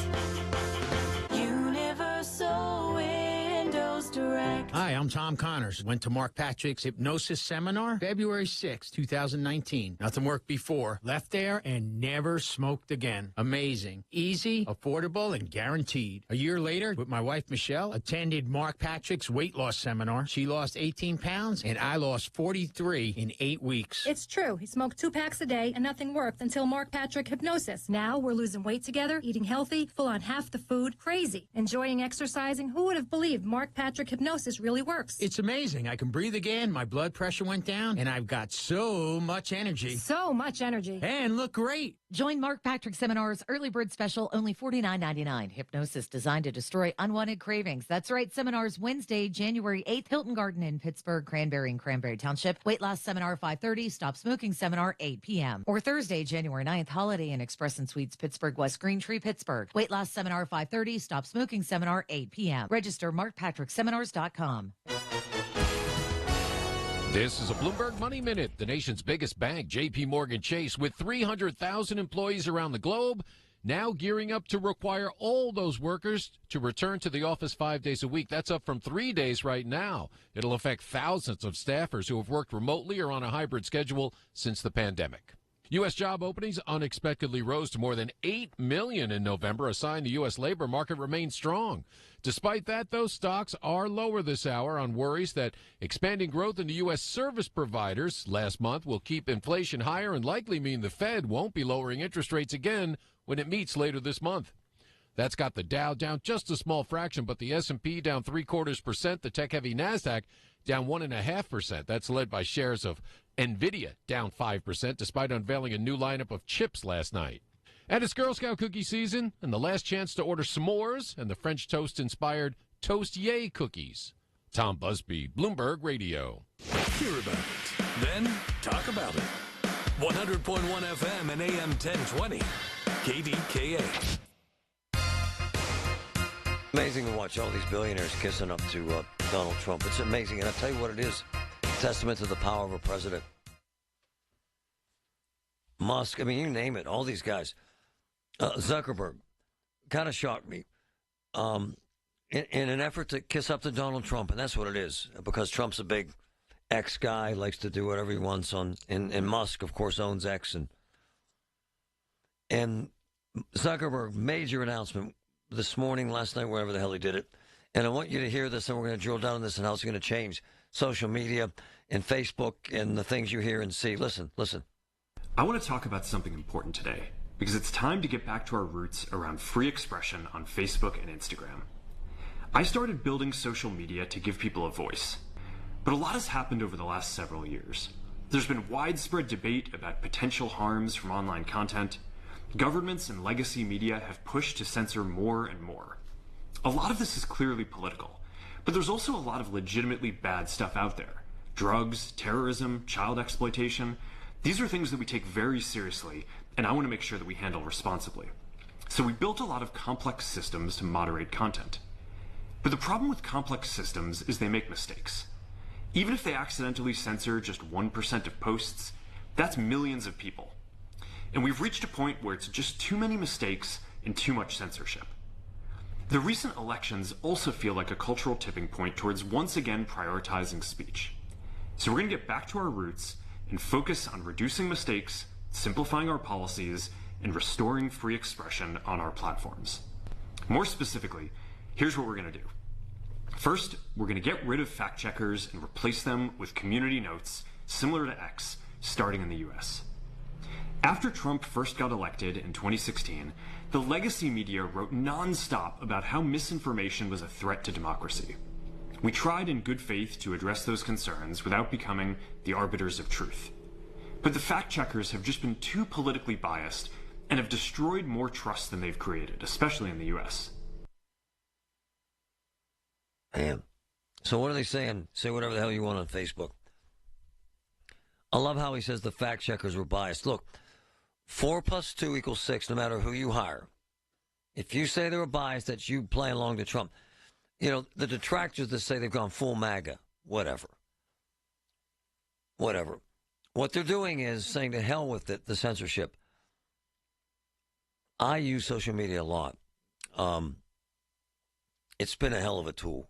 Universal Windows Direct. Hi, I'm Tom Connors. Went to Mark Patrick's hypnosis seminar February 6, 2019. Nothing worked before. Left there and never smoked again. Amazing. Easy, affordable, and guaranteed. A year later, with my wife Michelle, attended Mark Patrick's weight loss seminar. She lost 18 pounds and I lost 43 in 8 weeks. It's true. He smoked 2 packs a day and nothing worked until Mark Patrick Hypnosis. Now we're losing weight together, eating healthy, full on half the food, crazy, enjoying exercising. Who would have believed Mark Patrick Hypnosis really works? It's amazing. I can breathe again. My blood pressure went down and I've got so much energy. So much energy. And look great. Join Mark Patrick Seminar's early bird special, only $49.99. Hypnosis designed to destroy unwanted cravings. That's right. Seminars Wednesday, January 8th, Hilton Garden in Pittsburgh, Cranberry and Cranberry Township. Weight loss seminar 5:30, stop smoking seminar 8 p.m. Or Thursday, January 9th, Holiday Inn Express and Suites, Pittsburgh West Green Tree, Pittsburgh. Weight loss seminar 5:30, stop smoking seminar 8 p.m. Register markpatrickseminars.com. This is a Bloomberg Money Minute. The nation's biggest bank, J.P. Morgan Chase, with 300,000 employees around the globe, now gearing up to require all those workers to return to the office 5 days a week. That's up from 3 days right now. It'll affect thousands of staffers who have worked remotely or on a hybrid schedule since the pandemic. U.S. job openings unexpectedly rose to more than 8 million in November, a sign the U.S. labor market remains strong. Despite that, though, stocks are lower this hour on worries that expanding growth in the U.S. service providers last month will keep inflation higher and likely mean the Fed won't be lowering interest rates again when it meets later this month. That's got the Dow down just a small fraction, but the S&P down 0.75%, the tech-heavy NASDAQ down 1.5%. That's led by shares of NVIDIA down 5%, despite unveiling a new lineup of chips last night. And it's Girl Scout cookie season, and the last chance to order s'mores and the French toast-inspired Toast Yay cookies. Tom Busby, Bloomberg Radio. Hear about it, then talk about it. 100.1 FM and AM 1020. KDKA. Amazing to watch all these billionaires kissing up to Donald Trump. It's amazing. And I'll tell you what it is. Testament to the power of a president. Musk, I mean, you name it. All these guys. Zuckerberg kind of shocked me. In an effort to kiss up to Donald Trump, and that's what it is. Because Trump's a big X guy, likes to do whatever he wants on. And Musk, of course, owns X. And Zuckerberg, major announcement this morning, last night, wherever the hell he did it. And I want you to hear this, and we're going to drill down on this and how it's going to change social media and Facebook and the things you hear and see. Listen. I want to talk about something important today, because it's time to get back to our roots around free expression on Facebook and Instagram. I started building social media to give people a voice, but a lot has happened over the last several years. There's been widespread debate about potential harms from online content. Governments and legacy media have pushed to censor more and more. A lot of this is clearly political, but there's also a lot of legitimately bad stuff out there. Drugs, terrorism, child exploitation. These are things that we take very seriously, and I want to make sure that we handle responsibly. So we built a lot of complex systems to moderate content. But the problem with complex systems is they make mistakes. Even if they accidentally censor just 1% of posts, that's millions of people. And we've reached a point where it's just too many mistakes and too much censorship. The recent elections also feel like a cultural tipping point towards once again prioritizing speech. So we're going to get back to our roots and focus on reducing mistakes, simplifying our policies, and restoring free expression on our platforms. More specifically, here's what we're going to do. First, we're going to get rid of fact checkers and replace them with community notes, similar to X, starting in the US. After Trump first got elected in 2016, the legacy media wrote nonstop about how misinformation was a threat to democracy. We tried in good faith to address those concerns without becoming the arbiters of truth. But the fact checkers have just been too politically biased and have destroyed more trust than they've created, especially in the US. Man. So what are they saying? Say whatever the hell you want on Facebook. I love how he says the fact checkers were biased. Look, 4 + 2 = 6, no matter who you hire. If you say they were biased, that's you playing along to Trump. You know, the detractors that say they've gone full MAGA, whatever. Whatever. What they're doing is saying to hell with it, the censorship. I use social media a lot. It's been a hell of a tool,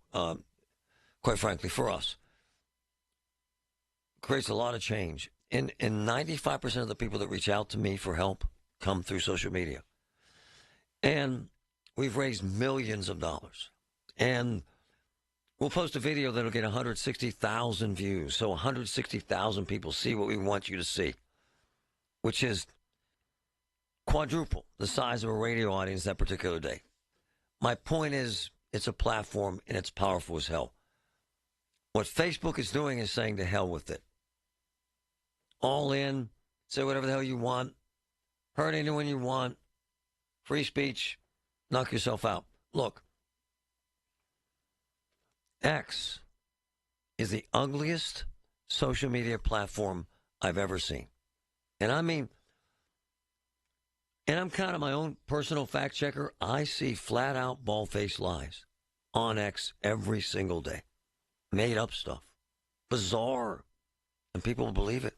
quite frankly, for us. Creates a lot of change. And 95% of the people that reach out to me for help come through social media. And we've raised millions of dollars. And we'll post a video that'll get 160,000 views. So 160,000 people see what we want you to see, which is quadruple the size of a radio audience that particular day. My point is, it's a platform and it's powerful as hell. What Facebook is doing is saying to hell with it. All in, say whatever the hell you want, hurt anyone you want, free speech, knock yourself out. Look, X is the ugliest social media platform I've ever seen. And I mean, and I'm kind of my own personal fact checker. I see flat out bald-faced lies on X every single day. Made up stuff. Bizarre. And people believe it.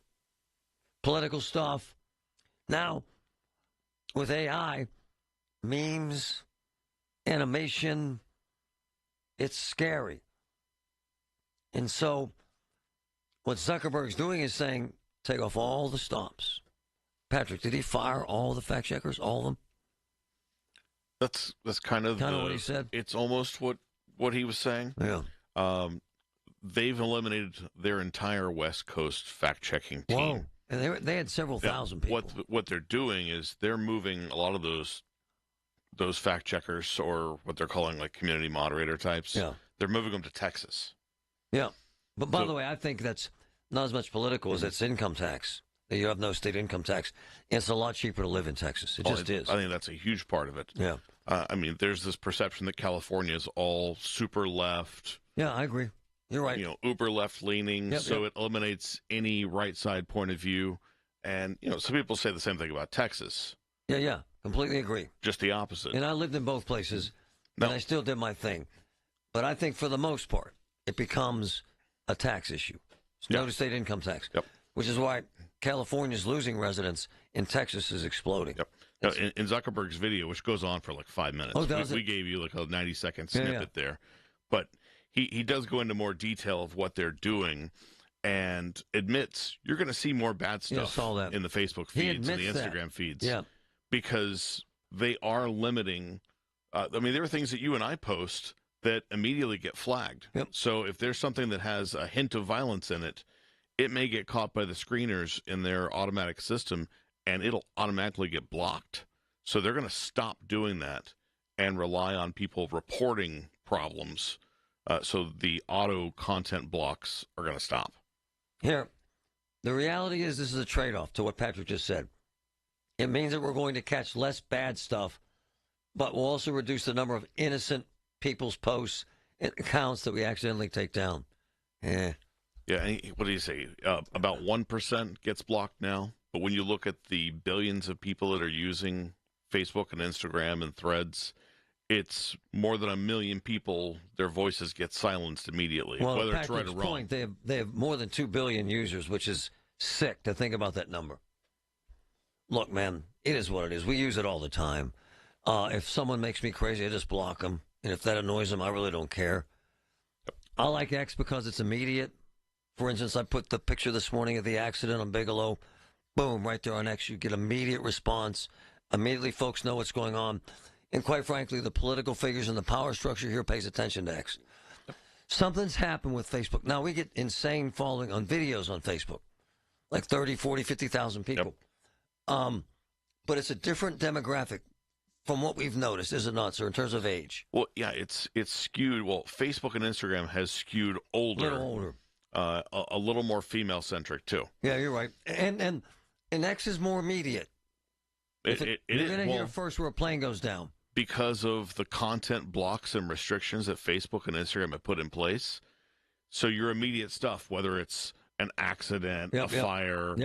Political stuff. Now, with AI, memes, animation, it's scary. And so, what Zuckerberg's doing is saying, take off all the stops. Patrick, did he fire all the fact checkers, all of them? That's kind of what he said. It's almost what he was saying. Yeah. They've eliminated their entire West Coast fact checking team. Whoa. And they had several thousand people. What they're doing is they're moving a lot of those fact checkers, or what they're calling like community moderator types. Yeah. They're moving them to Texas. Yeah. But by the way, I think that's not as much political as it's income tax. You have no state income tax. It's a lot cheaper to live in Texas. It just is. I think that's a huge part of it. Yeah. I mean, there's this perception that California is all super left. Yeah, I agree. You're right. You know, uber left leaning, it eliminates any right side point of view. And, you know, some people say the same thing about Texas. Yeah, completely agree. Just the opposite. And I lived in both places, and I still did my thing. But I think for the most part, it becomes a tax issue. It's no state income tax, which is why California's losing residents and Texas is exploding. Yep. Now, in Zuckerberg's video, which goes on for like 5 minutes, we gave you like a 90-second snippet there. But he does go into more detail of what they're doing and admits you're going to see more bad stuff in the Facebook feeds and the Instagram feeds. Yeah. Because they are limiting. I mean, there are things that you and I post that immediately get flagged. Yep. So if there's something that has a hint of violence in it, it may get caught by the screeners in their automatic system and it'll automatically get blocked. So they're going to stop doing that and rely on people reporting problems. So the auto content blocks are going to stop. Here, the reality is this is a trade-off to what Patrick just said. It means that we're going to catch less bad stuff, but we'll also reduce the number of innocent people's posts and accounts that we accidentally take down. Yeah. Yeah, and what do you say? About 1% gets blocked now. But when you look at the billions of people that are using Facebook and Instagram and Threads, it's more than 1 million people, their voices get silenced immediately, Well, whether Patrick's it's right or wrong. point, they have more than 2 billion users, which is sick to think about that number. Look, man, it is what it is. We use it all the time. If someone makes me crazy, I just block them. And if that annoys them, I really don't care. I like X because it's immediate. For instance, I put the picture this morning of the accident on Bigelow. Boom, right there on X. You get immediate response. Immediately folks know what's going on. And quite frankly, the political figures and the power structure here pays attention to X. Something's happened with Facebook. Now, we get insane following on videos on Facebook. Like 30, 40, 50,000 people. But it's a different demographic from what we've noticed, is it not, sir, in terms of age? Well, yeah, it's skewed. Well, Facebook and Instagram has skewed older. A little older. A little more female-centric, too. Yeah, you're right. And X is more immediate. You're going to hear first where a plane goes down. Because of the content blocks and restrictions that Facebook and Instagram have put in place. So your immediate stuff, whether it's an accident, a fire,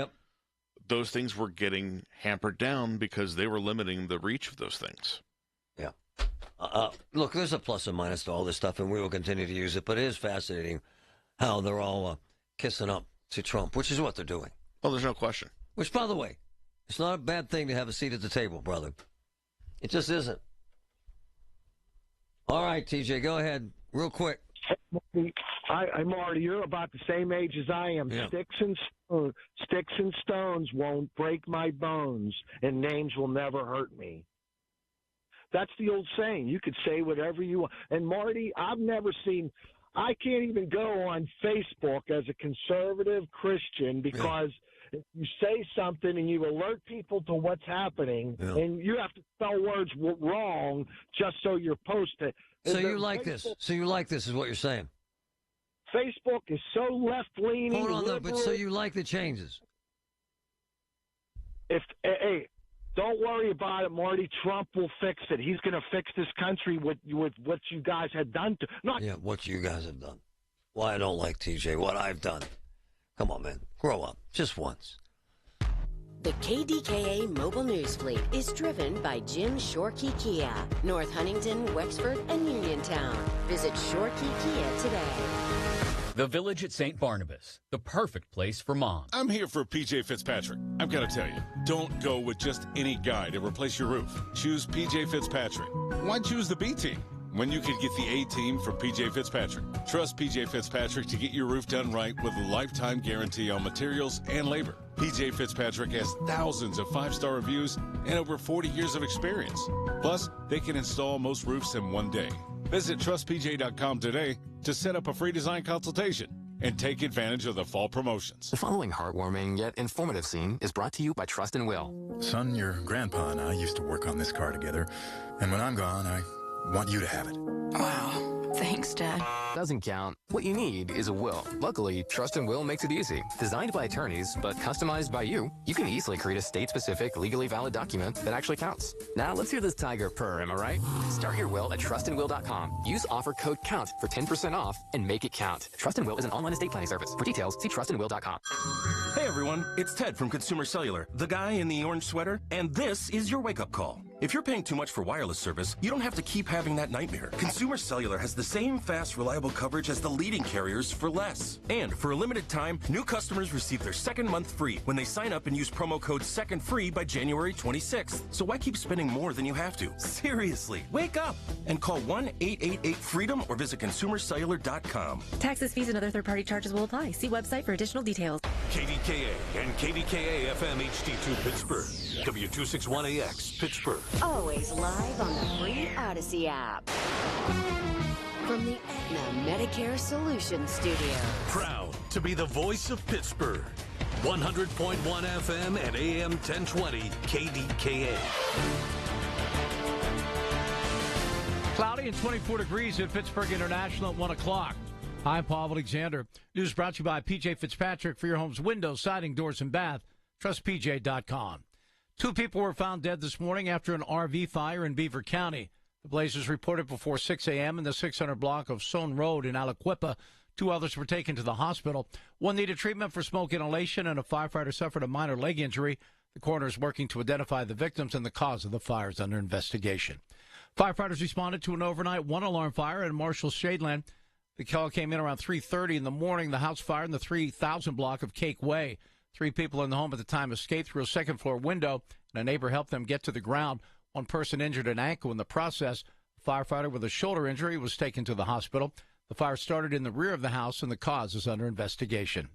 those things were getting hampered down because they were limiting the reach of those things. Yeah. Look, there's a plus and minus to all this stuff, and we will continue to use it, but it is fascinating how they're all kissing up to Trump, which is what they're doing. Well, there's no question. Which, by the way, it's not a bad thing to have a seat at the table, brother. It just isn't. All right, TJ, go ahead real quick. Hi, Marty. You're about the same age as I am. Yeah. Sticks and stones won't break my bones, and names will never hurt me. That's the old saying. You could say whatever you want. And, Marty, I've never seen – I can't even go on Facebook as a conservative Christian because if you say something and you alert people to what's happening, and you have to spell words wrong just so you're posted. So you like this. So you like this is what you're saying. Facebook is so left-leaning. Hold on, though, but so you like the changes. Hey, don't worry about it, Marty. Trump will fix it. He's going to fix this country with what you guys had done to. What you guys have done. Why I don't like TJ, what I've done. Come on, man. Grow up. Just once. The KDKA mobile news fleet is driven by Jim Shorkey Kia, North Huntington, Wexford, and Uniontown. Visit Shorkey Kia today. The Village at St. Barnabas, the perfect place for mom. I'm here for PJ Fitzpatrick. I've got to tell you, don't go with just any guy to replace your roof. Choose PJ Fitzpatrick. Why choose the B team when you could get the A team from PJ Fitzpatrick? Trust PJ Fitzpatrick to get your roof done right with a lifetime guarantee on materials and labor. PJ Fitzpatrick has thousands of 5-star reviews and over 40 years of experience. Plus, they can install most roofs in one day. Visit trustpj.com today to set up a free design consultation and take advantage of the fall promotions. The following heartwarming yet informative scene is brought to you by Trust and Will. Son, your grandpa and I used to work on this car together, and when I'm gone, I want you to have it. Wow. Thanks, Dad. Doesn't count. What you need is a will. Luckily, Trust and Will makes it easy. Designed by attorneys, but customized by you, you can easily create a state-specific, legally valid document that actually counts. Now, let's hear this tiger purr, am I right? Start your will at trustandwill.com. Use offer code COUNT for 10% off and make it count. Trust and Will is an online estate planning service. For details, see trustandwill.com. Hey everyone, it's Ted from Consumer Cellular, the guy in the orange sweater, and this is your wake-up call. If you're paying too much for wireless service, you don't have to keep having that nightmare. Consumer Cellular has the same fast, reliable coverage as the leading carriers for less. And for a limited time, new customers receive their second month free when they sign up and use promo code SECONDFREE by January 26th. So why keep spending more than you have to? Seriously, wake up and call 1-888-FREEDOM or visit consumercellular.com. Taxes, fees, and other third-party charges will apply. See website for additional details. KDKA and KDKA FM HD2 Pittsburgh. W261AX Pittsburgh. Always live on the free Odyssey app. From the Aetna Medicare Solutions Studio. Proud to be the voice of Pittsburgh. 100.1 FM and AM 1020 KDKA. Cloudy and 24 degrees at Pittsburgh International at 1 o'clock. I'm Paul Alexander. News brought to you by PJ Fitzpatrick for your home's windows, siding, doors, and bath. TrustPJ.com. 2 people were found dead this morning after an RV fire in Beaver County. The blazes reported before 6 a.m. in the 600 block of Soane Road in Aliquippa. 2 others were taken to the hospital. 1 needed treatment for smoke inhalation, and a firefighter suffered a minor leg injury. The coroner is working to identify the victims, and the cause of the fire is under investigation. Firefighters responded to an overnight 1-alarm fire in Marshall Shadeland. The call came in around 3:30 in the morning. The house fire in the 3000 block of Cake Way. 3 people in the home at the time escaped through a second-floor window, and a neighbor helped them get to the ground. 1 person injured an ankle in the process. A firefighter with a shoulder injury was taken to the hospital. The fire started in the rear of the house, and the cause is under investigation.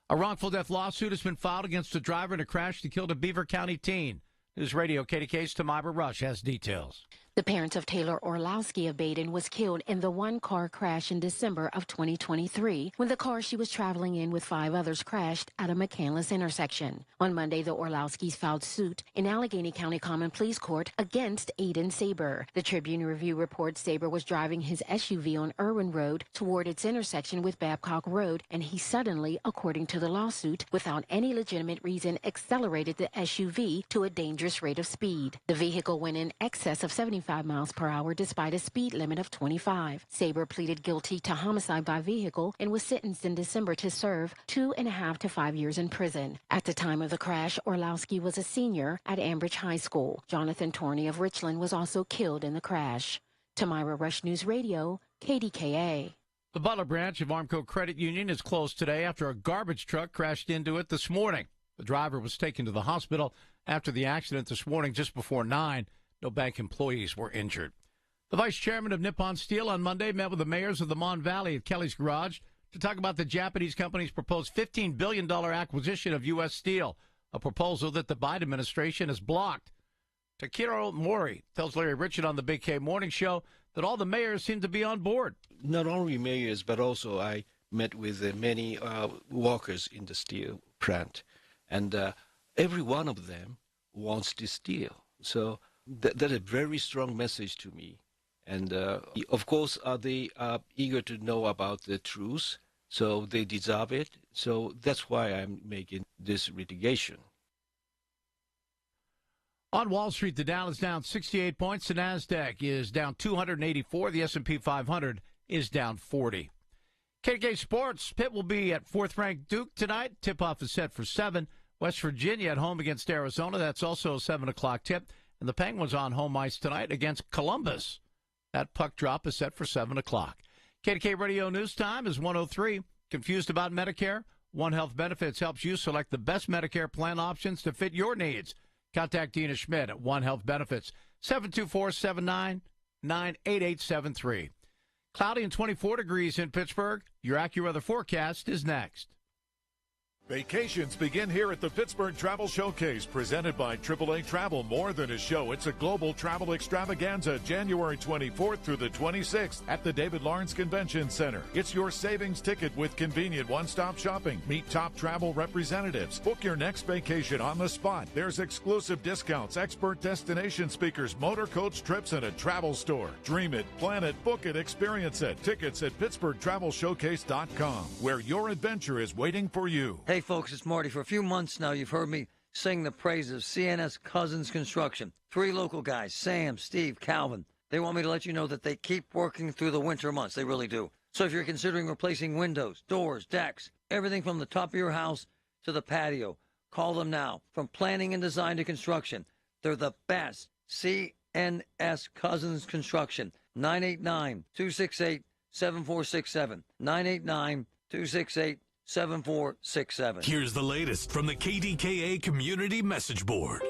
A wrongful death lawsuit has been filed against a driver in a crash that killed a Beaver County teen. News Radio KDK's Tamira Rush has details. The parents of Taylor Orlowski of Baden was killed in the 1-car crash in December of 2023 when the car she was traveling in with 5 others crashed at a McCandless intersection. On Monday, the Orlowskis filed suit in Allegheny County Common Pleas Court against Aiden Saber. The Tribune Review reports Saber was driving his SUV on Irwin Road toward its intersection with Babcock Road, and he suddenly, according to the lawsuit, without any legitimate reason, accelerated the SUV to a dangerous rate of speed. The vehicle went in excess of 75 miles per hour despite a speed limit of 25. Saber pleaded guilty to homicide by vehicle and was sentenced in December to serve 2.5 to 5 years in prison. At the time of the crash, Orlowski was a senior at Ambridge High School. Jonathan Torney of Richland was also killed in the crash. Tamira Rush News Radio, KDKA. The Butler branch of Armco Credit Union is closed today after a garbage truck crashed into it this morning. The driver was taken to the hospital after the accident this morning just before 9. No bank employees were injured. The vice chairman of Nippon Steel on Monday met with the mayors of the Mon Valley at Kelly's Garage to talk about the Japanese company's proposed $15 billion acquisition of U.S. Steel, a proposal that the Biden administration has blocked. Takiro Mori tells Larry Richard on the Big K Morning Show that all the mayors seem to be on board. Not only mayors, but also I met with many workers in the steel plant, and every one of them wants this steel. So that's a very strong message to me. And of course, they are eager to know about the truth, so they deserve it. So that's why I'm making this litigation. On Wall Street, the Dow is down 68 points. The NASDAQ is down 284. The S&P 500 is down 40. KDK Sports, Pitt will be at 4th-ranked Duke tonight. Tip-off is set for 7. West Virginia at home against Arizona. That's also a 7 o'clock tip. And the Penguins on home ice tonight against Columbus. That puck drop is set for 7 o'clock. KDK Radio News Time is 1:03. Confused about Medicare? One Health Benefits helps you select the best Medicare plan options to fit your needs. Contact Dina Schmidt at One Health Benefits, 724-799-8873. Cloudy and 24 degrees in Pittsburgh. Your AccuWeather forecast is next. Vacations begin here at the Pittsburgh Travel Showcase, presented by AAA Travel. More than a show, it's a global travel extravaganza, January 24th through the 26th at the David Lawrence Convention Center. It's your savings ticket with convenient one-stop shopping. Meet top travel representatives. Book your next vacation on the spot. There's exclusive discounts, expert destination speakers, motor coach trips, and a travel store. Dream it, plan it, book it, experience it. Tickets at PittsburghTravelShowcase.com, where your adventure is waiting for you. Hey, folks, it's Marty. For a few months now, you've heard me sing the praises of CNS Cousins Construction. 3 local guys, Sam, Steve, Calvin. They want me to let you know that they keep working through the winter months. They really do. So if you're considering replacing windows, doors, decks, everything from the top of your house to the patio, call them now. From planning and design to construction, they're the best. CNS Cousins Construction, 989-268-7467, 989-268-7467. 7467. Here's the latest from the KDKA Community Message Board.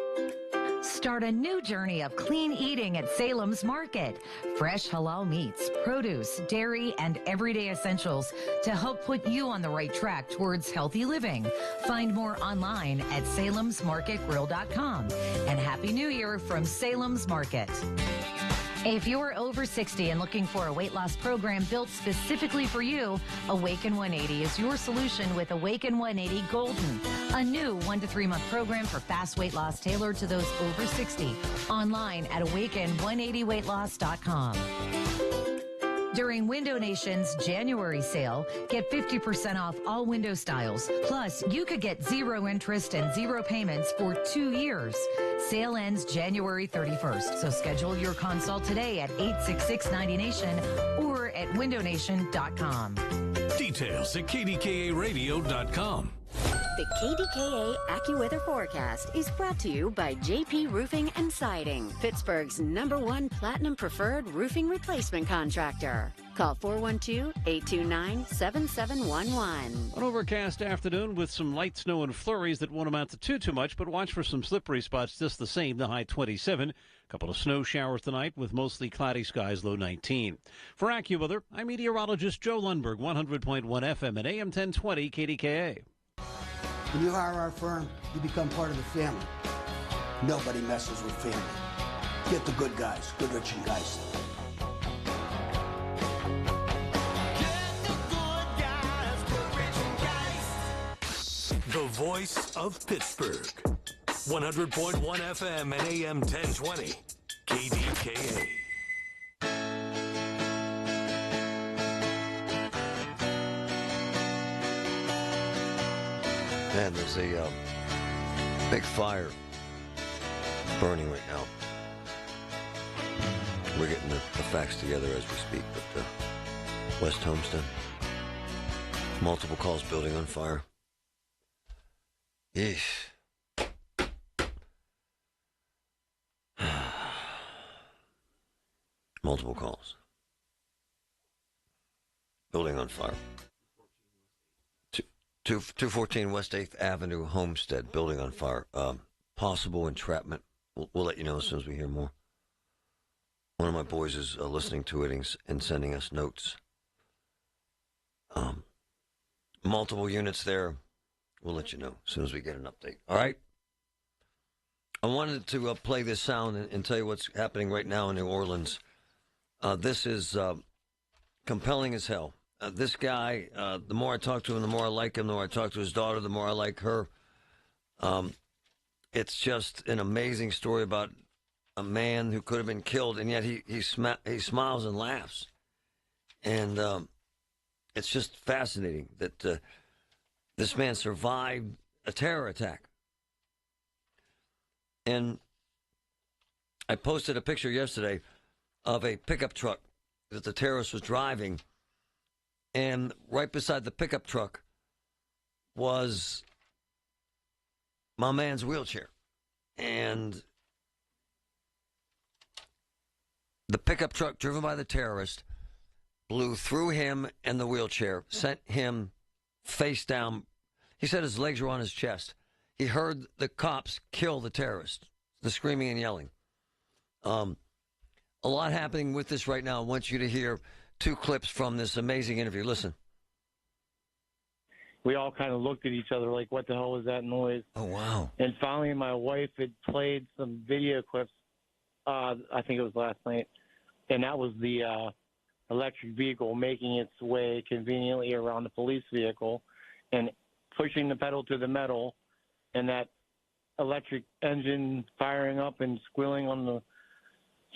Start a new journey of clean eating at Salem's Market. Fresh halal meats, produce, dairy, and everyday essentials to help put you on the right track towards healthy living. Find more online at salemsmarketgrill.com. And Happy New Year from Salem's Market. If you're over 60 and looking for a weight loss program built specifically for you, Awaken 180 is your solution with Awaken 180 Golden, a new 1 to 3 month program for fast weight loss tailored to those over 60. Online at awaken180weightloss.com. During Window Nation's January sale, get 50% off all window styles. Plus, you could get 0 interest and 0 payments for 2 years. Sale ends January 31st, so schedule your consult today at 866-90Nation or at windownation.com. Details at KDKAradio.com. The KDKA AccuWeather forecast is brought to you by JP Roofing and Siding, Pittsburgh's #1 Platinum Preferred Roofing Replacement Contractor. Call 412-829-7711. An overcast afternoon with some light snow and flurries that won't amount to too much, but watch for some slippery spots just the same, the high 27. A couple of snow showers tonight with mostly cloudy skies, low 19. For AccuWeather, I'm meteorologist Joe Lundberg, 100.1 FM and AM 1020 KDKA. When you hire our firm, you become part of the family. Nobody messes with family. Get the good guys, Goodrich & Geist. The voice of Pittsburgh. 100.1 FM and AM 1020. KDKA. Man, there's a big fire burning right now. We're getting the facts together as we speak, but West Homestead, multiple calls, building on fire. Yeesh. Multiple calls. Building on fire. 214 West 8th Avenue, Homestead, building on fire. Possible entrapment. We'll let you know as soon as we hear more. One of my boys is listening to it and sending us notes. Multiple units there. We'll let you know as soon as we get an update. All right? I wanted to play this sound and tell you what's happening right now in New Orleans. This is compelling as hell. This guy, the more I talk to him, the more I like him. The more I talk to his daughter, the more I like her. It's just an amazing story about a man who could have been killed, and yet he smiles and laughs. And it's just fascinating that this man survived a terror attack. And I posted a picture yesterday of a pickup truck that the terrorist was driving. And right beside the pickup truck was my man's wheelchair. And the pickup truck driven by the terrorist blew through him and the wheelchair, sent him face down. He said his legs were on his chest. He heard the cops kill the terrorist, the screaming and yelling. A lot happening with this right now. I want you to hear 2 clips from this amazing interview. Listen. We all kind of looked at each other like, what the hell was that noise? Oh, wow. And finally, my wife had played some video clips, I think it was last night, and that was the electric vehicle making its way conveniently around the police vehicle and pushing the pedal to the metal, and that electric engine firing up and squealing on the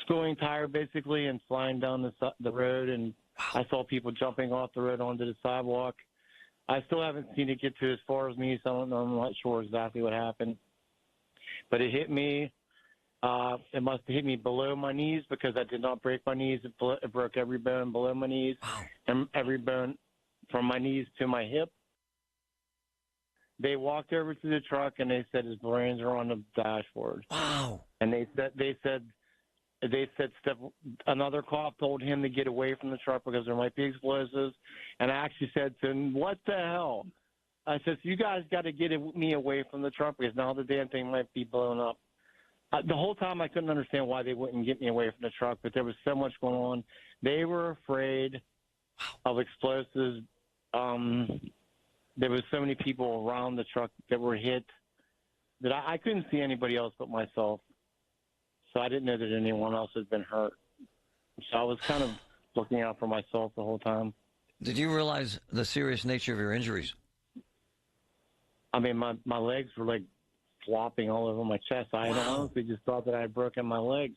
schooling tire basically and flying down the road, and I saw people jumping off the road onto the sidewalk. I still haven't seen it get to as far as me, so I'm not sure exactly what happened. But it hit me. It must have hit me below my knees because I did not break my knees. It broke every bone below my knees and every bone from my knees to my hip. They walked over to the truck and they said his brains are on the dashboard. Wow. And they said another cop told him to get away from the truck because there might be explosives. And I actually said to him, what the hell? I said, you guys got to get me away from the truck because now the damn thing might be blown up. The whole time I couldn't understand why they wouldn't get me away from the truck, but there was so much going on. They were afraid of explosives. There was so many people around the truck that were hit that I couldn't see anybody else but myself. So I didn't know that anyone else had been hurt. So I was kind of looking out for myself the whole time. Did you realize the serious nature of your injuries? I mean, my legs were like flopping all over my chest. I honestly just thought that I had broken my legs.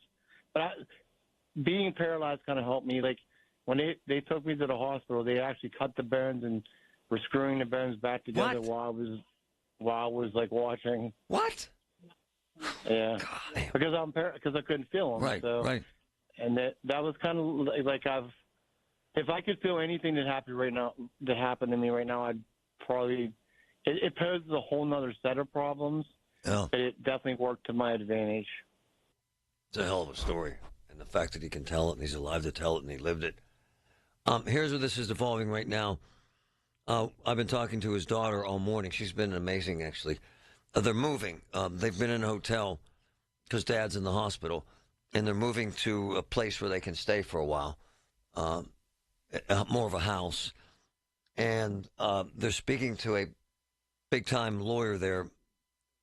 But being paralyzed kind of helped me. Like when they took me to the hospital, they actually cut the bones and were screwing the bones back together while I was like watching. What? Yeah, because because I couldn't feel them. Right, so, right. And that was kind of like if I could feel anything that happened to me right now, I'd probably. It poses a whole nother set of problems, but it definitely worked to my advantage. It's a hell of a story, and the fact that he can tell it and he's alive to tell it and he lived it. Here's where this is evolving right now. I've been talking to his daughter all morning. She's been amazing, actually. They're moving. They've been in a hotel because Dad's in the hospital, and they're moving to a place where they can stay for a while, more of a house. And they're speaking to a big-time lawyer there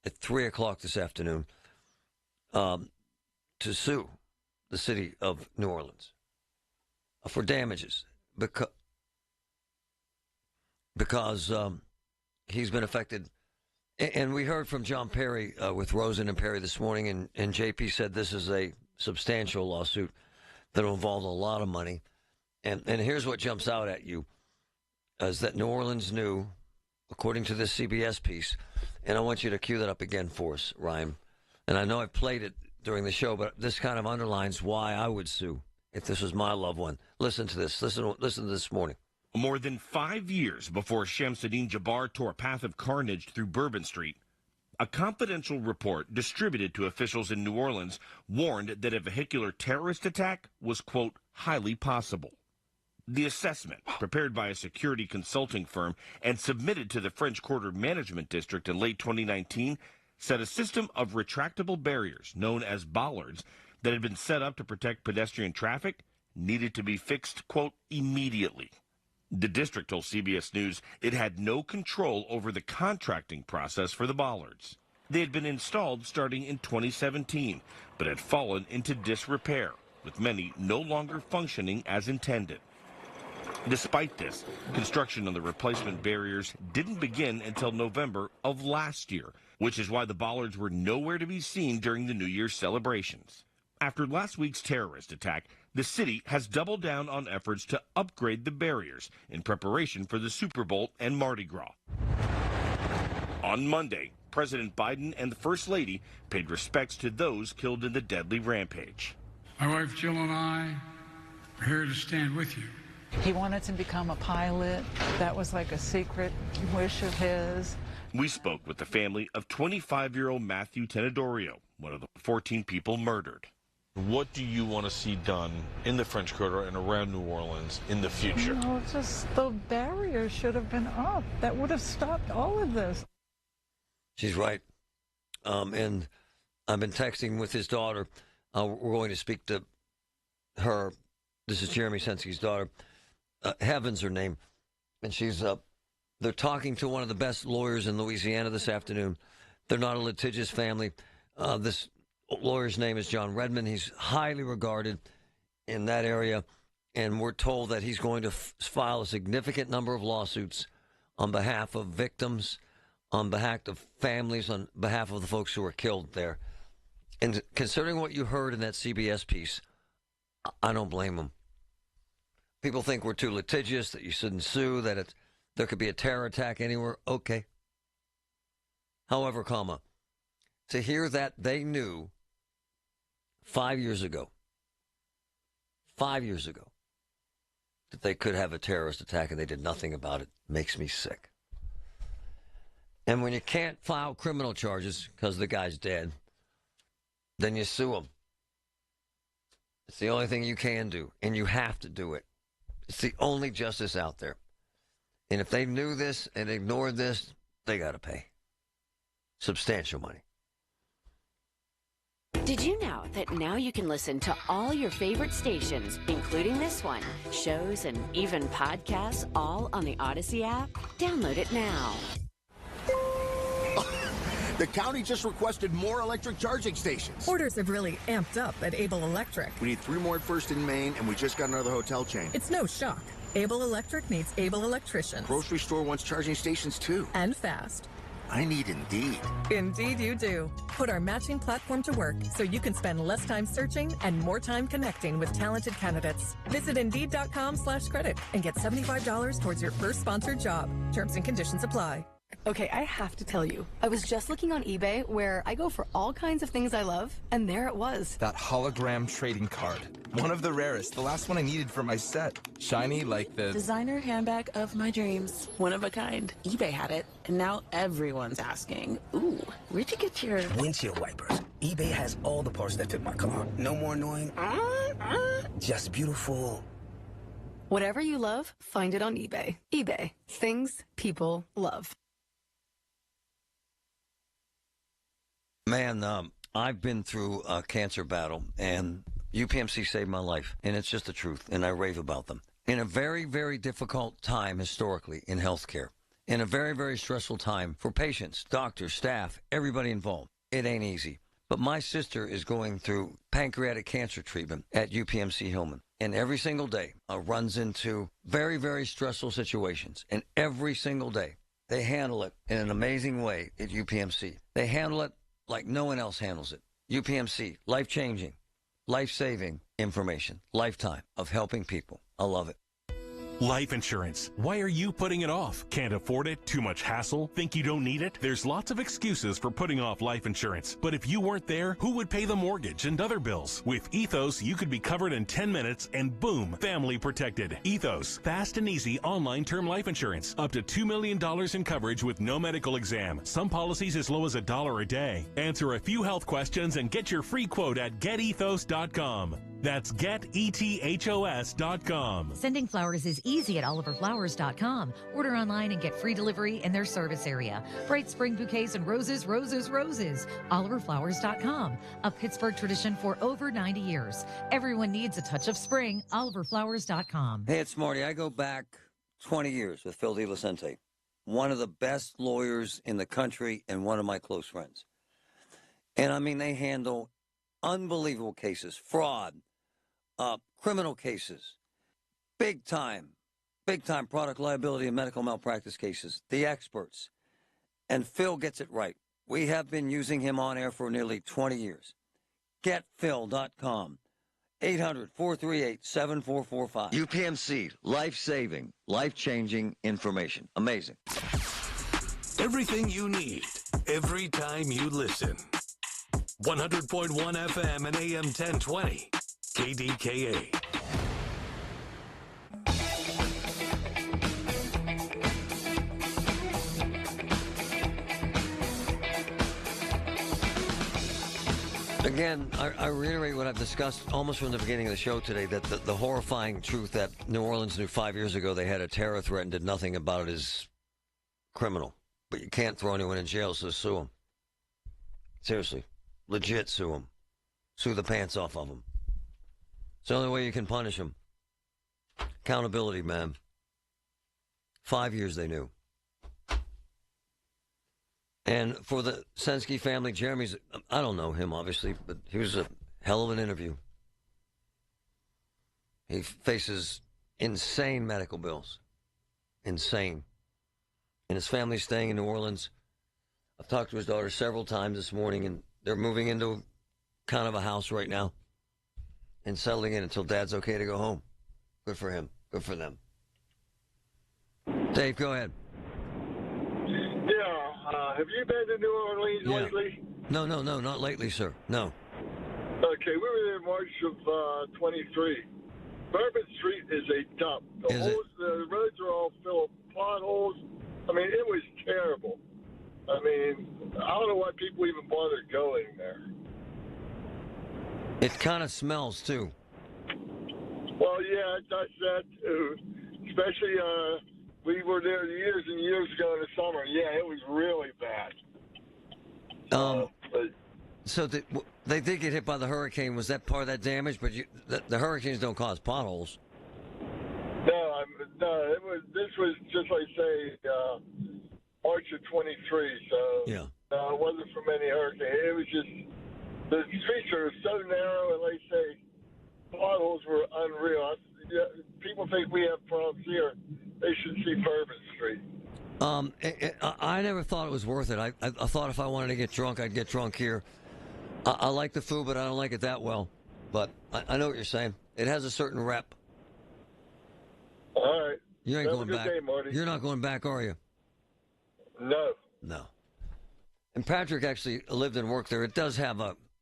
at 3 o'clock this afternoon to sue the city of New Orleans for damages because he's been affected. And we heard from John Perry with Rosen and Perry this morning, and JP said this is a substantial lawsuit that will involve a lot of money. And here's what jumps out at you, is that New Orleans knew, according to this CBS piece, and I want you to cue that up again for us, Ryan. And I know I played it during the show, but this kind of underlines why I would sue if this was my loved one. Listen to this. Listen to this morning. More than 5 years before Shamsuddin Jabbar tore a path of carnage through Bourbon Street, a confidential report distributed to officials in New Orleans warned that a vehicular terrorist attack was, quote, highly possible. The assessment, prepared by a security consulting firm and submitted to the French Quarter Management District in late 2019, said a system of retractable barriers, known as bollards, that had been set up to protect pedestrian traffic needed to be fixed, quote, immediately. The district told CBS News it had no control over the contracting process for the bollards. They had been installed starting in 2017, but had fallen into disrepair, with many no longer functioning as intended. Despite this, construction on the replacement barriers didn't begin until November of last year, which is why the bollards were nowhere to be seen during the New Year's celebrations. After last week's terrorist attack, the city has doubled down on efforts to upgrade the barriers in preparation for the Super Bowl and Mardi Gras. On Monday, President Biden and the First Lady paid respects to those killed in the deadly rampage. My wife Jill and I are here to stand with you. He wanted to become a pilot. That was like a secret wish of his. We spoke with the family of 25-year-old Matthew Tenedorio, one of the 14 people murdered. What do you want to see done in the French Quarter and around New Orleans in the future? No, just the barrier should have been up. That would have stopped all of this. She's right. And I've been texting with his daughter. We're going to speak to her. This is Jeremy Sensky's daughter. Heaven's her name. And she's they're talking to one of the best lawyers in Louisiana this afternoon. They're not a litigious family. This lawyer's name is John Redmond. He's highly regarded in that area. And we're told that he's going to file a significant number of lawsuits on behalf of victims, on behalf of families, on behalf of the folks who were killed there. And considering what you heard in that CBS piece, I don't blame him. People think we're too litigious, that you shouldn't sue, that there could be a terror attack anywhere. Okay. However, to hear that they knew 5 years ago, that they could have a terrorist attack and they did nothing about it makes me sick. And when you can't file criminal charges because the guy's dead, then you sue him. It's the only thing you can do, and you have to do it. It's the only justice out there. And if they knew this and ignored this, they got to pay substantial money. Did you know that now you can listen to all your favorite stations, including this one, shows, and even podcasts, all on the Odyssey app? Download it now. The county just requested more electric charging stations. Orders have really amped up at Able Electric. We need 3 more at First in Maine, and we just got another hotel chain. It's no shock. Able Electric needs able electricians. Grocery store wants charging stations, too. And fast. I need Indeed. Indeed you do. Put our matching platform to work so you can spend less time searching and more time connecting with talented candidates. Visit Indeed.com/credit and get $75 towards your first sponsored job. Terms and conditions apply. Okay, I have to tell you, I was just looking on eBay where I go for all kinds of things I love, and there it was. That hologram trading card. One of the rarest, the last one I needed for my set. Shiny like the... designer handbag of my dreams. One of a kind. eBay had it, and now everyone's asking, ooh, where'd you get your... windshield wipers. eBay has all the parts that fit my car. No more annoying, just beautiful. Whatever you love, find it on eBay. eBay. Things people love. Man, I've been through a cancer battle, and UPMC saved my life, and it's just the truth, and I rave about them. In a very, very difficult time historically in healthcare, in a very, very stressful time for patients, doctors, staff, everybody involved. It ain't easy. But my sister is going through pancreatic cancer treatment at UPMC Hillman, and every single day runs into very, very stressful situations, and every single day they handle it in an amazing way at UPMC. They handle it like no one else handles it. UPMC, life-changing, life-saving information, lifetime of helping people. I love it. Life insurance. Why are you putting it off? Can't afford it? Too much hassle? Think you don't need it? There's lots of excuses for putting off life insurance. But if you weren't there, who would pay the mortgage and other bills? With Ethos, you could be covered in 10 minutes and boom, family protected. Ethos, fast and easy online term life insurance. Up to $2 million in coverage with no medical exam. Some policies as low as $1 a day. Answer a few health questions and get your free quote at getethos.com. That's getethos.com. Sending flowers is easy at oliverflowers.com. Order online and get free delivery in their service area. Bright spring bouquets and roses, roses, roses. oliverflowers.com. A Pittsburgh tradition for over 90 years. Everyone needs a touch of spring. oliverflowers.com. Hey, it's Marty. I go back 20 years with Phil DiVicente, one of the best lawyers in the country and one of my close friends. And, I mean, they handle unbelievable cases, fraud, criminal cases, big time product liability and medical malpractice cases, the experts. And Phil gets it right. We have been using him on air for nearly 20 years. GetPhil.com, 800-438-7445. UPMC, life-saving, life-changing information. Amazing. Everything you need, every time you listen. 100.1 FM and AM 1020, KDKA. Again, I reiterate what I've discussed almost from the beginning of the show today, that the horrifying truth that New Orleans knew 5 years ago they had a terror threat and did nothing about it is criminal. But you can't throw anyone in jail, so sue them. Seriously. Legit sue them. Sue the pants off of them. It's the only way you can punish them. Accountability, man. 5 years they knew. And for the Senske family, Jeremy's, I don't know him, obviously, but he was a hell of an interview. He faces insane medical bills. Insane. And his family's staying in New Orleans. I've talked to his daughter several times this morning, and they're moving into kind of a house right now and settling in until Dad's okay to go home. Good for him. Good for them. Dave, go ahead. Yeah. Have you been to New Orleans lately? No, not lately, sir. No. Okay, we were there in March of 23. Bourbon Street is a dump. The roads are all full of potholes. I mean, it was terrible. I mean, I don't know why people even bother going there. It kind of smells, too. Well, yeah, it does that, too. Especially, we were there years and years ago in the summer. Yeah, it was really bad. So they did get hit by the hurricane. Was that part of that damage? But the hurricanes don't cause potholes. No, this was just like, say, March of 23. So, yeah. It wasn't from any hurricane. It was just the streets are so narrow, and like I say, potholes were unreal. People think we have problems here. They should see Bourbon Street. I never thought it was worth it. I thought if I wanted to get drunk, I'd get drunk here. I like the food, but I don't like it that well. But I know what you're saying. It has a certain rep. All right. You ain't Have going a good back. day, Marty. You're not going back, are you? No. No. And Patrick actually lived and worked there. It does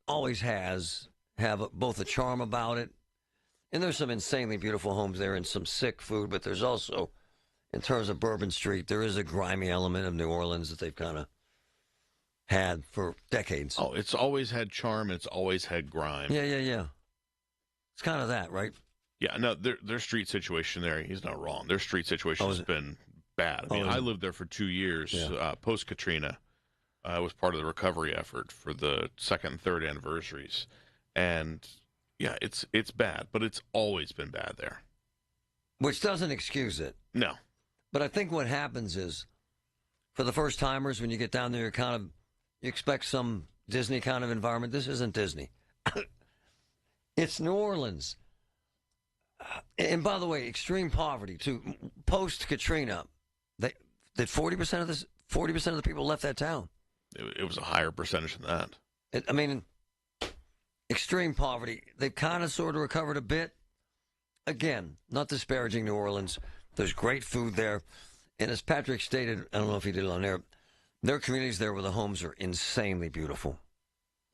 always has both a charm about it, and there's some insanely beautiful homes there and some sick food, but there's also, in terms of Bourbon Street, there is a grimy element of New Orleans that they've kind of had for decades. Oh, it's always had charm. It's always had grime. Yeah. It's kind of that, right? Yeah, no, their street situation there, he's not wrong. Their street situation has been bad. I mean, I lived there for 2 years post-Katrina. I was part of the recovery effort for the second and third anniversaries. And, yeah, it's bad, but it's always been bad there. Which doesn't excuse it. No. But I think what happens is, for the first timers, when you get down there, you expect some Disney kind of environment. This isn't Disney. It's New Orleans. And by the way, extreme poverty too. Post Katrina, that 40% of the people left that town. It was a higher percentage than that. Extreme poverty. They've kind of sort of recovered a bit. Again, not disparaging New Orleans. There's great food there. And as Patrick stated, I don't know if he did it on air, there are communities there where the homes are insanely beautiful.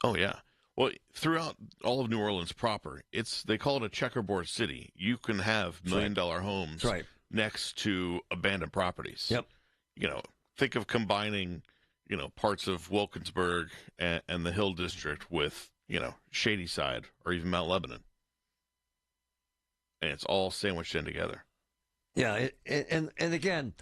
Oh, yeah. Well, throughout all of New Orleans proper, they call it a checkerboard city. You can have million-dollar homes next to abandoned properties. Yep. Think of combining, parts of Wilkinsburg and the Hill District with, Shadyside or even Mount Lebanon. And it's all sandwiched in together. Yeah, and again,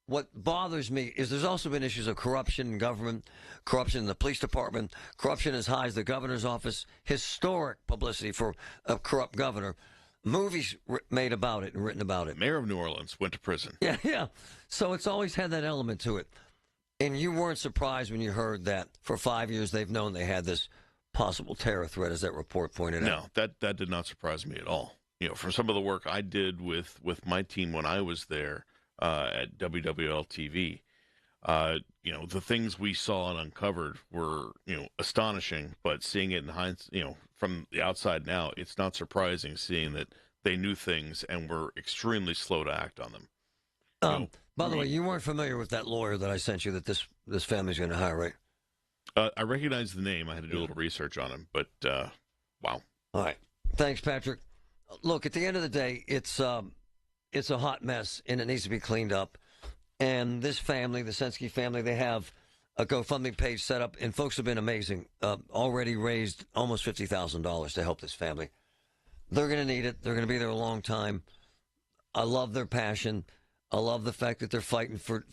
what bothers me is there's also been issues of corruption in government, corruption in the police department, corruption as high as the governor's office, historic publicity for a corrupt governor, movies made about it and written about it. Mayor of New Orleans went to prison. Yeah. So it's always had that element to it. And you weren't surprised when you heard that for 5 years they've known they had this possible terror threat, as that report pointed out. No, that did not surprise me at all. From some of the work I did with my team when I was there, at WWL-TV, the things we saw and uncovered were, astonishing, but seeing it in hindsight, from the outside now, it's not surprising seeing that they knew things and were extremely slow to act on them. By the way, you weren't familiar with that lawyer that I sent you that this family's going to hire, right? I recognize the name. I had to do a little research on him, but wow. All right. Thanks, Patrick. Look, at the end of the day, it's a hot mess, and it needs to be cleaned up. And this family, the Sensky family, they have a GoFundMe page set up, and folks have been amazing. Already raised almost $50,000 to help this family. They're going to need it. They're going to be there a long time. I love their passion. I love the fact that they're fighting for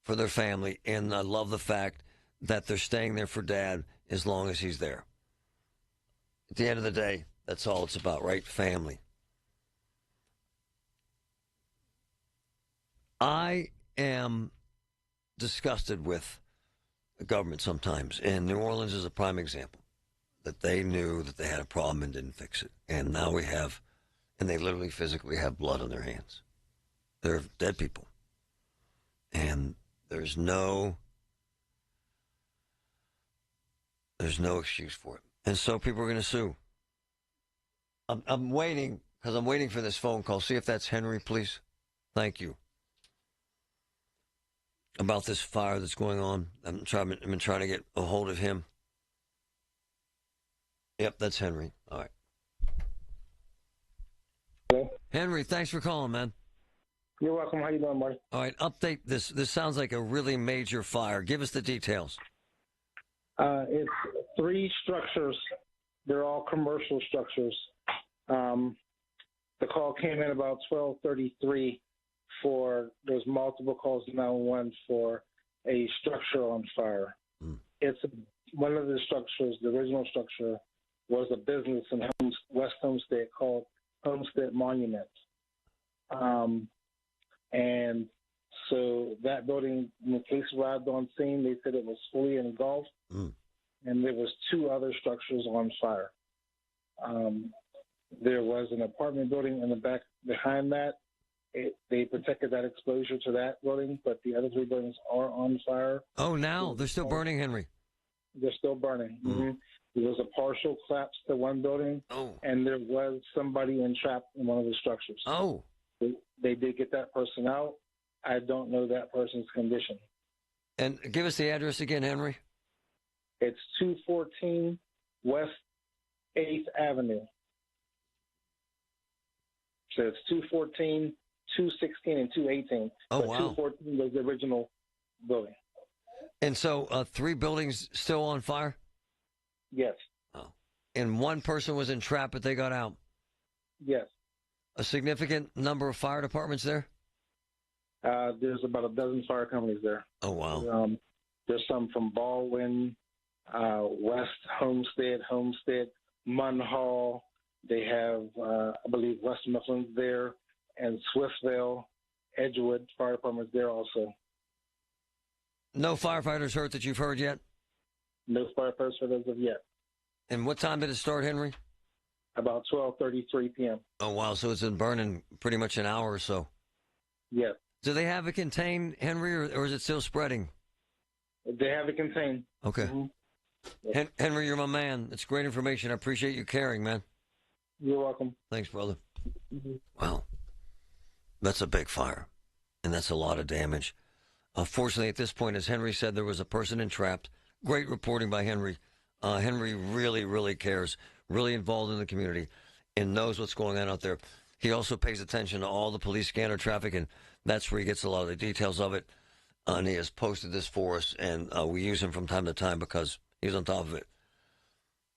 their family, and I love the fact that they're staying there for Dad as long as he's there. At the end of the day, that's all it's about, right? Family. I am disgusted with the government sometimes, and New Orleans is a prime example, that they knew that they had a problem and didn't fix it. And now and they literally physically have blood on their hands. They're dead people. And there's no excuse for it. And so people are going to sue. I'm waiting, because I'm waiting for this phone call. See if that's Henry, please. Thank you. About this fire that's going on. I've been trying to get a hold of him. Yep, that's Henry. All right. Hello? Henry, thanks for calling, man. You're welcome. How you doing, Marty? All right, update this. This sounds like a really major fire. Give us the details. It's 3 structures. They're all commercial structures. The call came in about 12:33 there's multiple calls to 911 for a structure on fire. It's one of the structures, the original structure, was a business in West Homestead called Homestead Monument. And So that building, when the police arrived on scene, they said it was fully engulfed, and there was 2 other structures on fire. There was an apartment building in the back behind that. They protected that exposure to that building, but the other 3 buildings are on fire. Oh, now they're still burning, Henry. They're still burning. There was a partial collapse to one building, and there was somebody entrapped in one of the structures. Oh. They did get that person out. I don't know that person's condition. And give us the address again, Henry. It's 214 West 8th Avenue. So it's 214, 216, and 218. Oh, but wow. 214 was the original building. And so 3 buildings still on fire? Yes. Oh. And 1 person was entrapped, but they got out? Yes. A significant number of fire departments there? There's about a dozen fire companies there. Oh, wow. There's some from Baldwin, West Homestead, Munhall. They have, I believe, West Mifflin's there, and Swiftvale, Edgewood Fire Department's there also. No firefighters hurt that you've heard yet? No firefighters hurt as of yet. And what time did it start, Henry? About 12:33 p.m. Oh, wow. So it's been burning pretty much an hour or so. Yes. Do they have it contained, Henry, or is it still spreading? They have it contained. Okay. Henry, you're my man. It's great information. I appreciate you caring, man. You're welcome. Thanks, brother. Wow. That's a big fire, and that's a lot of damage. Fortunately, at this point, as Henry said, there was a person entrapped. Great reporting by Henry. Henry really, really cares, really involved in the community, and knows what's going on out there. He also pays attention to all the police scanner traffic, and that's where he gets a lot of the details of it. And he has posted this for us, and we use him from time to time because he's on top of it.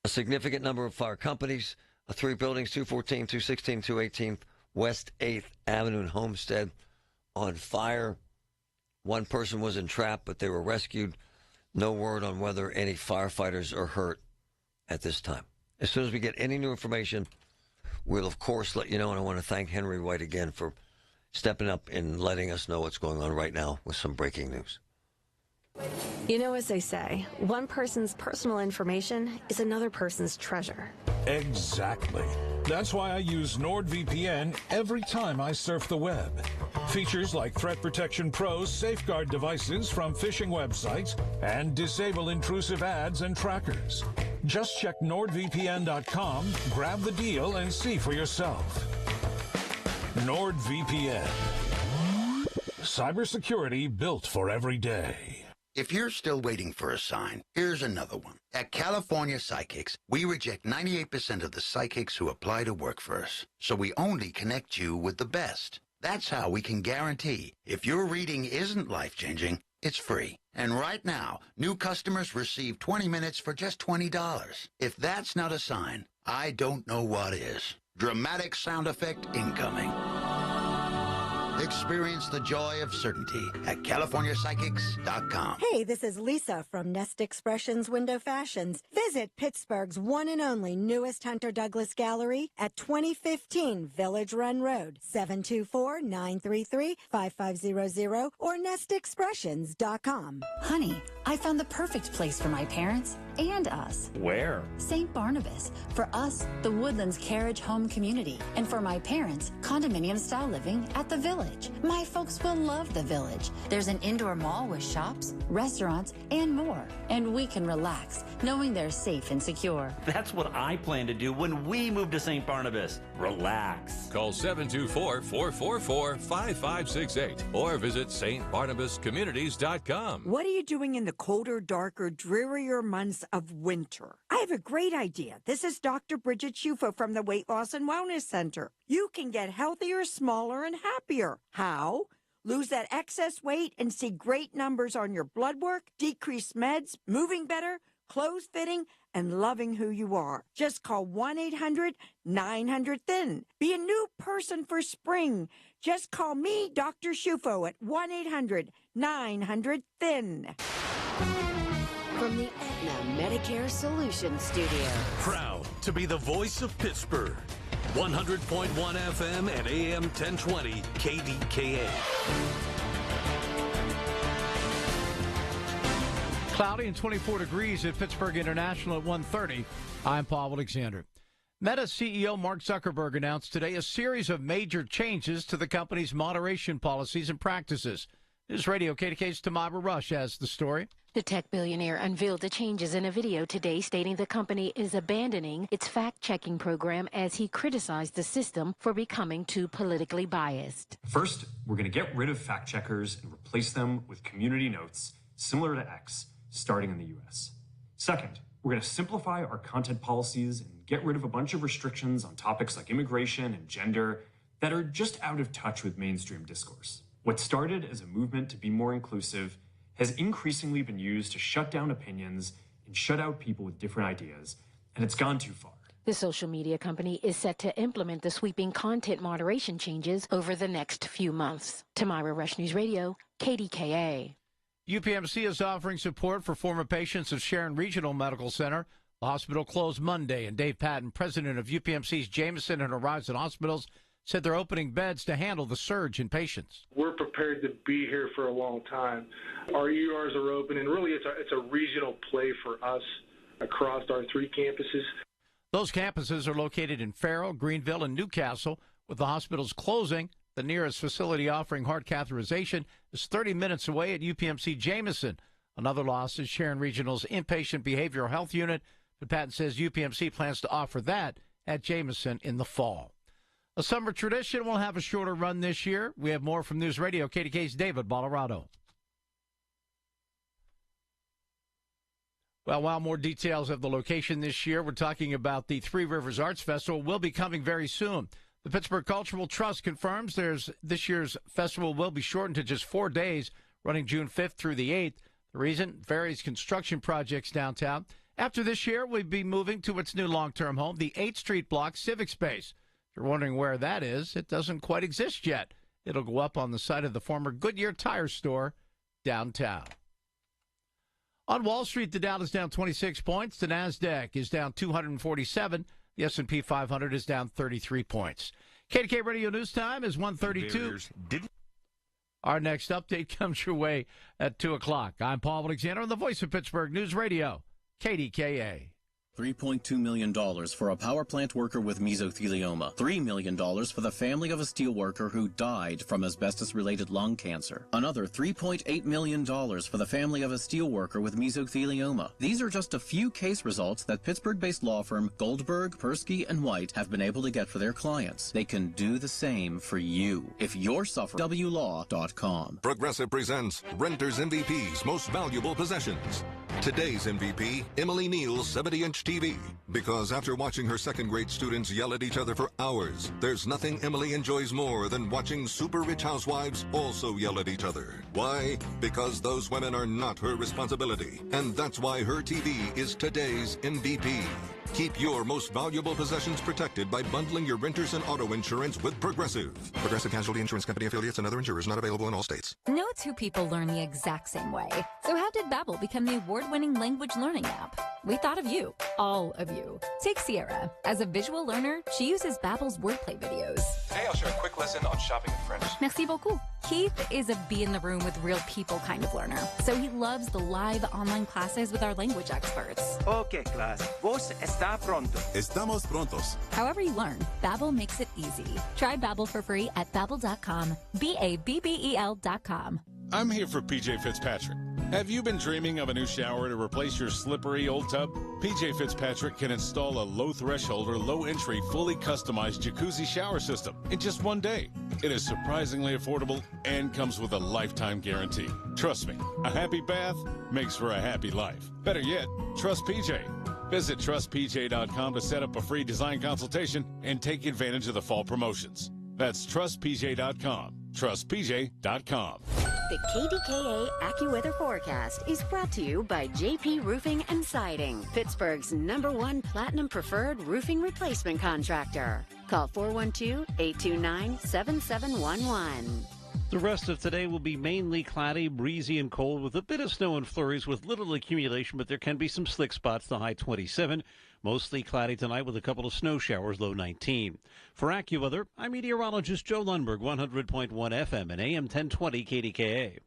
A significant number of fire companies, 3 buildings, 214, 216, 218, West 8th Avenue and Homestead on fire. 1 person was entrapped, but they were rescued. No word on whether any firefighters are hurt at this time. As soon as we get any new information, we'll, of course, let you know. And I want to thank Henry White again for stepping up and letting us know what's going on right now with some breaking news. You know, as they say, one person's personal information is another person's treasure. Exactly. That's why I use NordVPN every time I surf the web. Features like Threat Protection Pro's safeguard devices from phishing websites and disable intrusive ads and trackers. Just check NordVPN.com, grab the deal, and see for yourself. NordVPN. Cybersecurity built for every day. If you're still waiting for a sign, here's another one. At California Psychics, we reject 98% of the psychics who apply to work for us. So we only connect you with the best. That's how we can guarantee if your reading isn't life-changing, it's free. And right now, new customers receive 20 minutes for just $20. If that's not a sign, I don't know what is. Dramatic sound effect incoming. Experience the joy of certainty at CaliforniaPsychics.com. Hey, this is Lisa from Nest Expressions Window Fashions. Visit Pittsburgh's one and only newest Hunter Douglas Gallery at 2015 Village Run Road, 724-933-5500 or nestexpressions.com. Honey, I found the perfect place for my parents and us. Where? St. Barnabas. For us, the Woodlands Carriage Home Community. And for my parents, condominium-style living at the Village. My folks will love the Village. There's an indoor mall with shops, restaurants, and more. And we can relax, knowing they're safe and secure. That's what I plan to do when we move to St. Barnabas. Relax. Call 724-444-5568 or visit stbarnabascommunities.com. What are you doing in the colder, darker, drearier months of winter? I have a great idea. This is Dr. Bridget Schufo from the Weight Loss and Wellness Center. You can get healthier, smaller, and happier. How? Lose that excess weight and see great numbers on your blood work, decrease meds, moving better, clothes fitting, and loving who you are. Just call 1-800-900-THIN. Be a new person for spring. Just call me, Dr. Schufo, at 1-800-900-THIN. From the Aetna Medicare Solutions Studio. Proud to be the voice of Pittsburgh. 100.1 FM and AM 1020 KDKA. Cloudy and 24 degrees at Pittsburgh International at 1:30. I'm Paul Alexander. Meta CEO Mark Zuckerberg announced today a series of major changes to the company's moderation policies and practices. News Radio KDKA's Tamara Rush has the story. The tech billionaire unveiled the changes in a video today, stating the company is abandoning its fact-checking program as he criticized the system for becoming too politically biased. First, we're going to get rid of fact-checkers and replace them with community notes similar to X, starting in the U.S. Second, we're going to simplify our content policies and get rid of a bunch of restrictions on topics like immigration and gender that are just out of touch with mainstream discourse. What started as a movement to be more inclusive has increasingly been used to shut down opinions and shut out people with different ideas, and it's gone too far. The social media company is set to implement the sweeping content moderation changes over the next few months. Tamara Rush, News Radio, KDKA. UPMC is offering support for former patients of Sharon Regional Medical Center. The hospital closed Monday, and Dave Patton, president of UPMC's Jameson and Horizon Hospitals, said they're opening beds to handle the surge in patients. We're prepared to be here for a long time. Our ERs are open, and really it's a regional play for us across our 3 campuses. Those campuses are located in Farrell, Greenville, and Newcastle. With the hospitals closing, the nearest facility offering heart catheterization is 30 minutes away at UPMC Jameson. Another loss is Sharon Regional's inpatient behavioral health unit, but Patton says UPMC plans to offer that at Jameson in the fall. A summer tradition will have a shorter run this year. We have more from News Radio KDK's David Bolorado. Well, while more details of the location this year, we're talking about the Three Rivers Arts Festival will be coming very soon. The Pittsburgh Cultural Trust confirms this year's festival will be shortened to just 4 days, running June 5th through the 8th. The reason? Various construction projects downtown. After this year, we'll be moving to its new long-term home, the 8th Street Block Civic Space. If you're wondering where that is, it doesn't quite exist yet. It'll go up on the site of the former Goodyear Tire Store downtown. On Wall Street, the Dow is down 26 points. The NASDAQ is down 247. The S&P 500 is down 33 points. KDK Radio News Time is 1:32. Our next update comes your way at 2 o'clock. I'm Paul Alexander on the Voice of Pittsburgh News Radio, KDKA. $3.2 million for a power plant worker with mesothelioma. $3 million for the family of a steel worker who died from asbestos-related lung cancer. Another $3.8 million for the family of a steel worker with mesothelioma. These are just a few case results that Pittsburgh-based law firm Goldberg, Persky & White have been able to get for their clients. They can do the same for you. If you're suffering, wlaw.com. Progressive presents Renters MVP's Most Valuable Possessions. Today's MVP, Emily Neal's 70-inch TV. Because after watching her second-grade students yell at each other for hours, there's nothing Emily enjoys more than watching super-rich housewives also yell at each other. Why? Because those women are not her responsibility. And that's why her TV is today's MVP. Keep your most valuable possessions protected by bundling your renters and auto insurance with Progressive. Progressive Casualty Insurance Company affiliates and other insurers not available in all states. No two people learn the exact same way. So how did Babbel become the award-winning language learning app? We thought of you, all of you. Take Sierra. As a visual learner, she uses Babbel's wordplay videos. Today I'll share a quick lesson on shopping in French. Merci beaucoup. Keith is a be in the room with real people kind of learner, so he loves the live online classes with our language experts. Okay, class. Vos está pronto. Estamos prontos. However you learn, Babbel makes it easy. Try Babbel for free at babbel.com. BABBEL.com. I'm here for PJ Fitzpatrick. Have you been dreaming of a new shower to replace your slippery old tub? PJ Fitzpatrick can install a low-threshold or low-entry, fully customized jacuzzi shower system in just 1 day. It is surprisingly affordable and comes with a lifetime guarantee. Trust me, a happy bath makes for a happy life. Better yet, trust PJ. Visit trustpj.com to set up a free design consultation and take advantage of the fall promotions. That's trustpj.com. Trustpj.com. The KDKA AccuWeather forecast is brought to you by JP Roofing and Siding, Pittsburgh's #1 Platinum Preferred Roofing Replacement Contractor. Call 412-829-7711. The rest of today will be mainly cloudy, breezy, and cold with a bit of snow and flurries with little accumulation, but there can be some slick spots, the high 27. Mostly cloudy tonight with a couple of snow showers, low 19. For AccuWeather, I'm meteorologist Joe Lundberg, 100.1 FM and AM 1020 KDKA.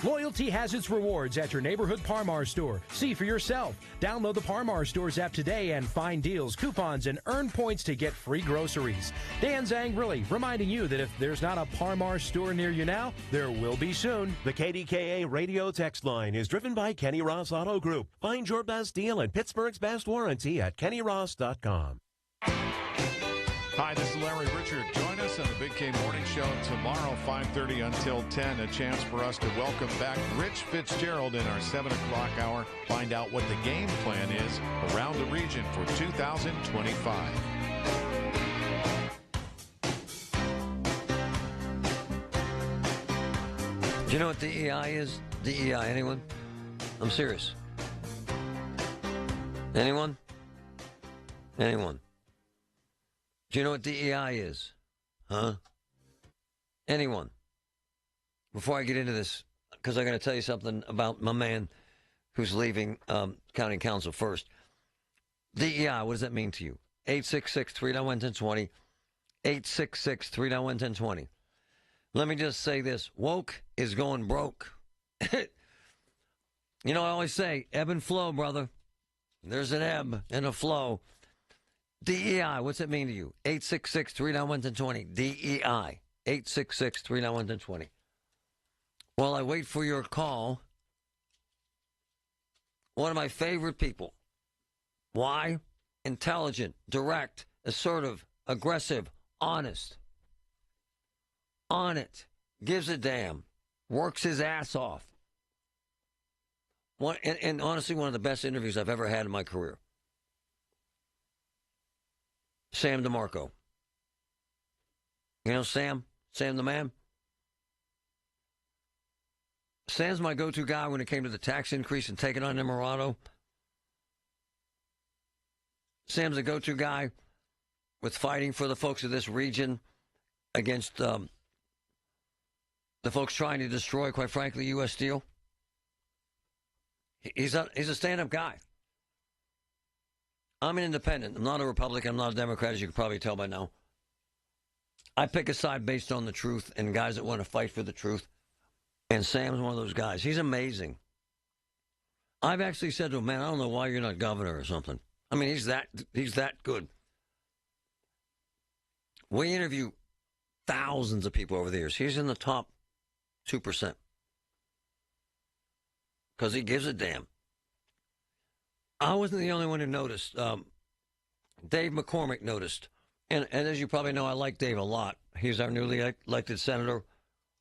Loyalty has its rewards at your neighborhood Par-Mar store. See for yourself. Download the Par-Mar stores app today and find deals, coupons, and earn points to get free groceries. Dan Zangrilli reminding you that if there's not a Par-Mar store near you now, there will be soon. The KDKA radio text line is driven by Kenny Ross Auto Group. Find your best deal and Pittsburgh's best warranty at kennyross.com. Hi, this is Larry Richard. Join us on the Big K Morning Show tomorrow, 5:30 until 10. A chance for us to welcome back Rich Fitzgerald in our 7 o'clock hour. Find out what the game plan is around the region for 2025. Do you know what DEI is? DEI, anyone? I'm serious. Anyone? Anyone? Do you know what DEI is? Huh? Anyone? Before I get into this, because I'm going to tell you something about my man who's leaving county council first. DEI, what does that mean to you? 866-391-1020. 866-391-1020. Let me just say this. Woke is going broke. You know, I always say, ebb and flow, brother. There's an ebb and a flow. DEI, what's it mean to you? 866-391-1020. DEI, 866-391-1020. While I wait for your call, one of my favorite people. Why? Intelligent, direct, assertive, aggressive, honest. On it. Gives a damn. Works his ass off. And honestly, one of the best interviews I've ever had in my career. Sam DeMarco. You know Sam? Sam the man? Sam's my go-to guy when it came to the tax increase and taking on Emirado. Sam's a go-to guy with fighting for the folks of this region against the folks trying to destroy, quite frankly, U.S. Steel. He's a stand-up guy. I'm an independent. I'm not a Republican. I'm not a Democrat, as you can probably tell by now. I pick a side based on the truth and guys that want to fight for the truth. And Sam's one of those guys. He's amazing. I've actually said to him, man, I don't know why you're not governor or something. I mean, he's that good. We interview thousands of people over the years. He's in the top 2%. Because he gives a damn. I wasn't the only one who noticed. Dave McCormick noticed. And as you probably know, I like Dave a lot. He's our newly elected senator.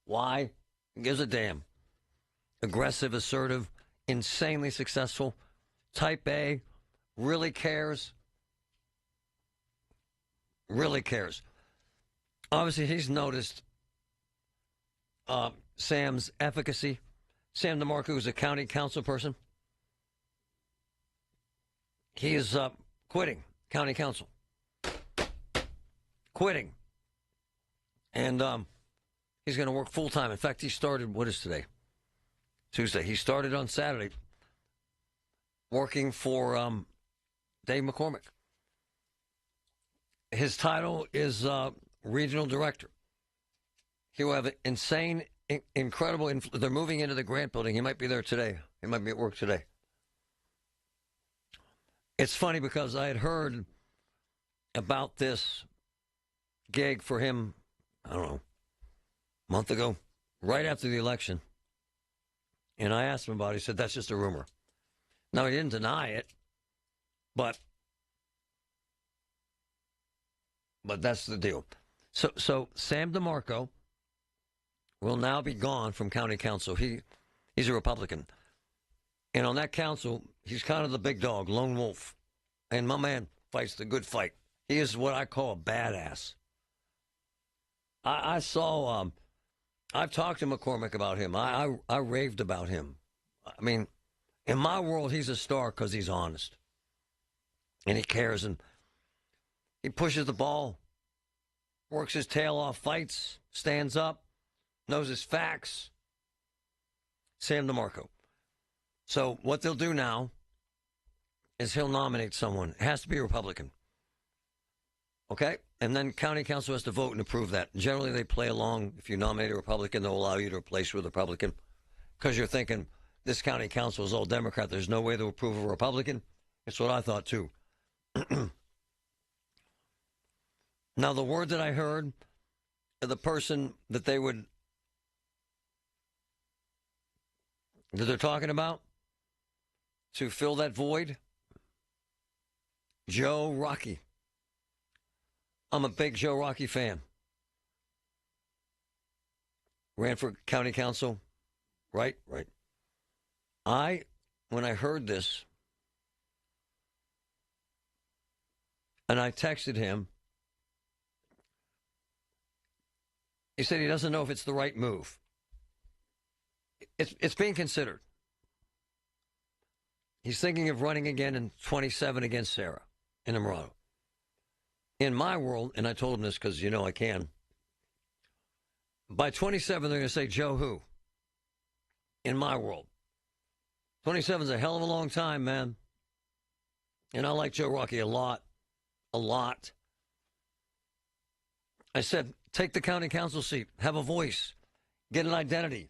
Why? He gives a damn. Aggressive, assertive, insanely successful. Type A. Really cares. Really cares. Obviously, he's noticed Sam's efficacy. Sam DeMarco is a county council person. He is quitting county council. Quitting. And he's going to work full-time. In fact, he started, what is today? Tuesday. He started on Saturday working for Dave McCormick. His title is regional director. He will have an insane, incredible, they're moving into the Grant building. He might be there today. He might be at work today. It's funny because I had heard about this gig for him, I don't know, a month ago, right after the election. And I asked him about it. He said, that's just a rumor. Now, he didn't deny it, but that's the deal. So Sam DeMarco will now be gone from county council. He's a Republican. And on that council, he's kind of the big dog, lone wolf. And my man fights the good fight. He is what I call a badass. I saw, I've talked to McCormick about him. I raved about him. I mean, in my world, he's a star because he's honest. And he cares. And he pushes the ball, works his tail off, fights, stands up, knows his facts. Sam DeMarco. So what they'll do now is he'll nominate someone. It has to be a Republican. Okay? And then county council has to vote and approve that. Generally, they play along. If you nominate a Republican, they'll allow you to replace with a Republican. because you're thinking this county council is all Democrat. There's no way to approve a Republican. It's what I thought, too. Now, the word that I heard, the person that they're talking about to fill that void, Joe Rocky. I'm a big Joe Rocky fan. Ran for county council. Right. When I heard this, and I texted him, he said he doesn't know if it's the right move. It's being considered. He's thinking of running again in 27 against Sarah in Emerado. In my world, and I told him this because, I can, by 27, they're going to say, Joe who? In my world. 27 is a hell of a long time, man. And I like Joe Rocky a lot. A lot. I said, take the county council seat. Have a voice. Get an identity.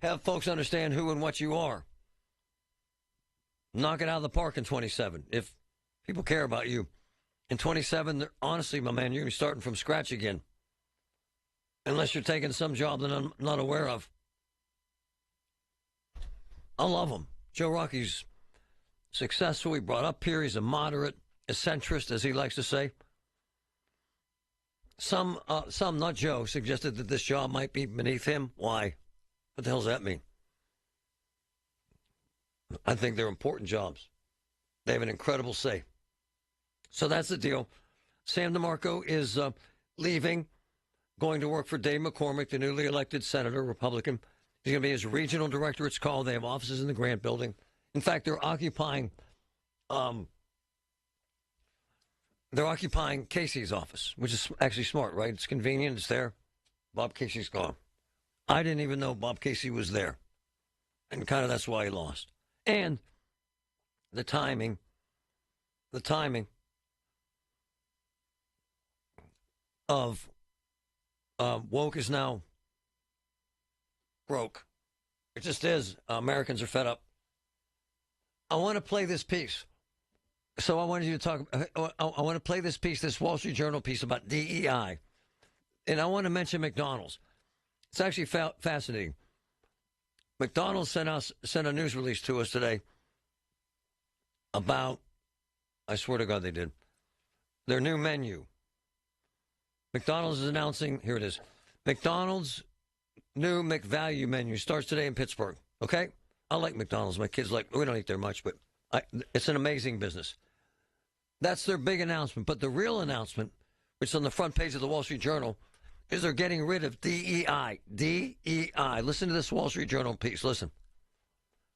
Have folks understand who and what you are. Knock it out of the park in 27. If people care about you. In 27, honestly, my man, you're going to be starting from scratch again. Unless you're taking some job that I'm not aware of. I love him. Joe Rocky's successful. He brought up here. He's a moderate, a centrist, as he likes to say. Some, not Joe, suggested that this job might be beneath him. Why? What the hell does that mean? I think they're important jobs. They have an incredible say. So that's the deal. Sam DeMarco is leaving, going to work for Dave McCormick, the newly elected senator, Republican. He's going to be his regional director. It's called. They have offices in the Grant Building. In fact, they're occupying Casey's office, which is actually smart, right? It's convenient. It's there. Bob Casey's gone. I didn't even know Bob Casey was there. And kind of that's why he lost. And the timing of woke is now broke. It just is. Americans are fed up. I want to play this piece. So I wanted you to talk. I want to play this piece, this Wall Street Journal piece about DEI. And I want to mention McDonald's. It's actually fascinating. McDonald's sent a news release to us today about, I swear to God they did, their new menu. McDonald's is announcing, here it is, McDonald's new McValue menu starts today in Pittsburgh, okay? I like McDonald's. My kids we don't eat there much, but it's an amazing business. That's their big announcement. But the real announcement, which is on the front page of the Wall Street Journal, is they're getting rid of DEI. DEI. Listen to this Wall Street Journal piece. Listen.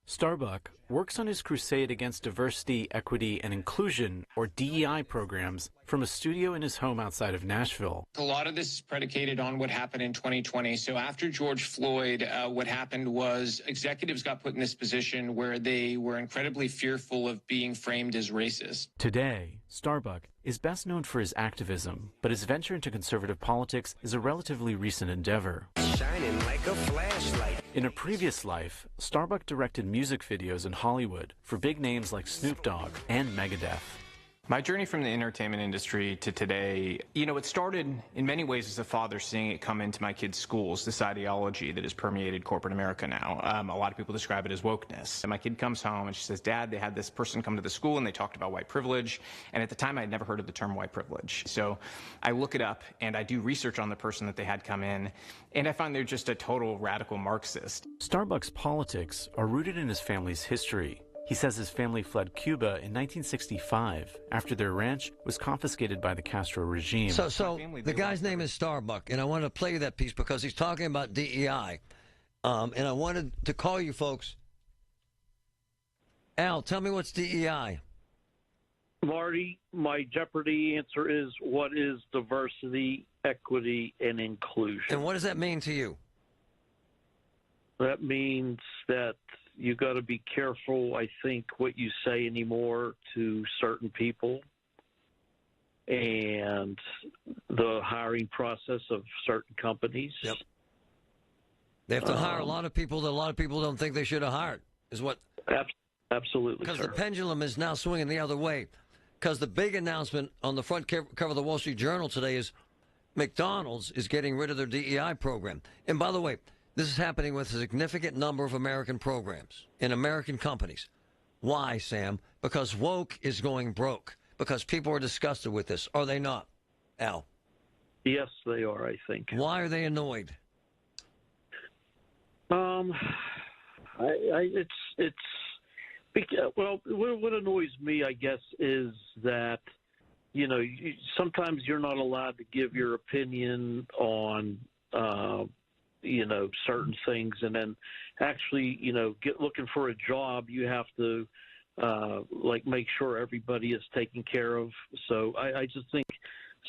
Starbuck works on his crusade against diversity, equity, and inclusion, or DEI programs, from a studio in his home outside of Nashville. A lot of this is predicated on what happened in 2020. So after George Floyd, what happened was executives got put in this position where they were incredibly fearful of being framed as racist. Today, Starbuck is best known for his activism, but his venture into conservative politics is a relatively recent endeavor. Shining like a flashlight. In a previous life, Starbuck directed music videos in Hollywood for big names like Snoop Dogg and Megadeth. My journey from the entertainment industry to today, it started in many ways as a father seeing it come into my kids' schools, this ideology that has permeated corporate America now. A lot of people describe it as wokeness. And my kid comes home and she says, Dad, they had this person come to the school and they talked about white privilege. And at the time, I had never heard of the term white privilege. So I look it up and I do research on the person that they had come in. And I find they're just a total radical Marxist. Starbuck's politics are rooted in his family's history. He says his family fled Cuba in 1965 after their ranch was confiscated by the Castro regime. So the guy's name is Starbuck, and I want to play you that piece because he's talking about DEI. And I wanted to call you folks. Al, tell me what's DEI. Marty, my Jeopardy answer is, what is diversity, equity, and inclusion? And what does that mean to you? That means that you got to be careful, I think, what you say anymore to certain people, and the hiring process of certain companies. Yep. They have to hire a lot of people that a lot of people don't think they should have hired, is what... Absolutely, because sir. the pendulum is now swinging the other way. Because the big announcement on the front cover of the Wall Street Journal today is McDonald's is getting rid of their DEI program. And by the way, this is happening with a significant number of American programs in American companies. Why, Sam? Because woke is going broke. Because people are disgusted with this. Are they not, Al? Yes, they are, I think. Why are they annoyed? Well, what annoys me, I guess, is that, sometimes you're not allowed to give your opinion on, certain things. And then actually, looking for a job, you have to, make sure everybody is taken care of. So I just think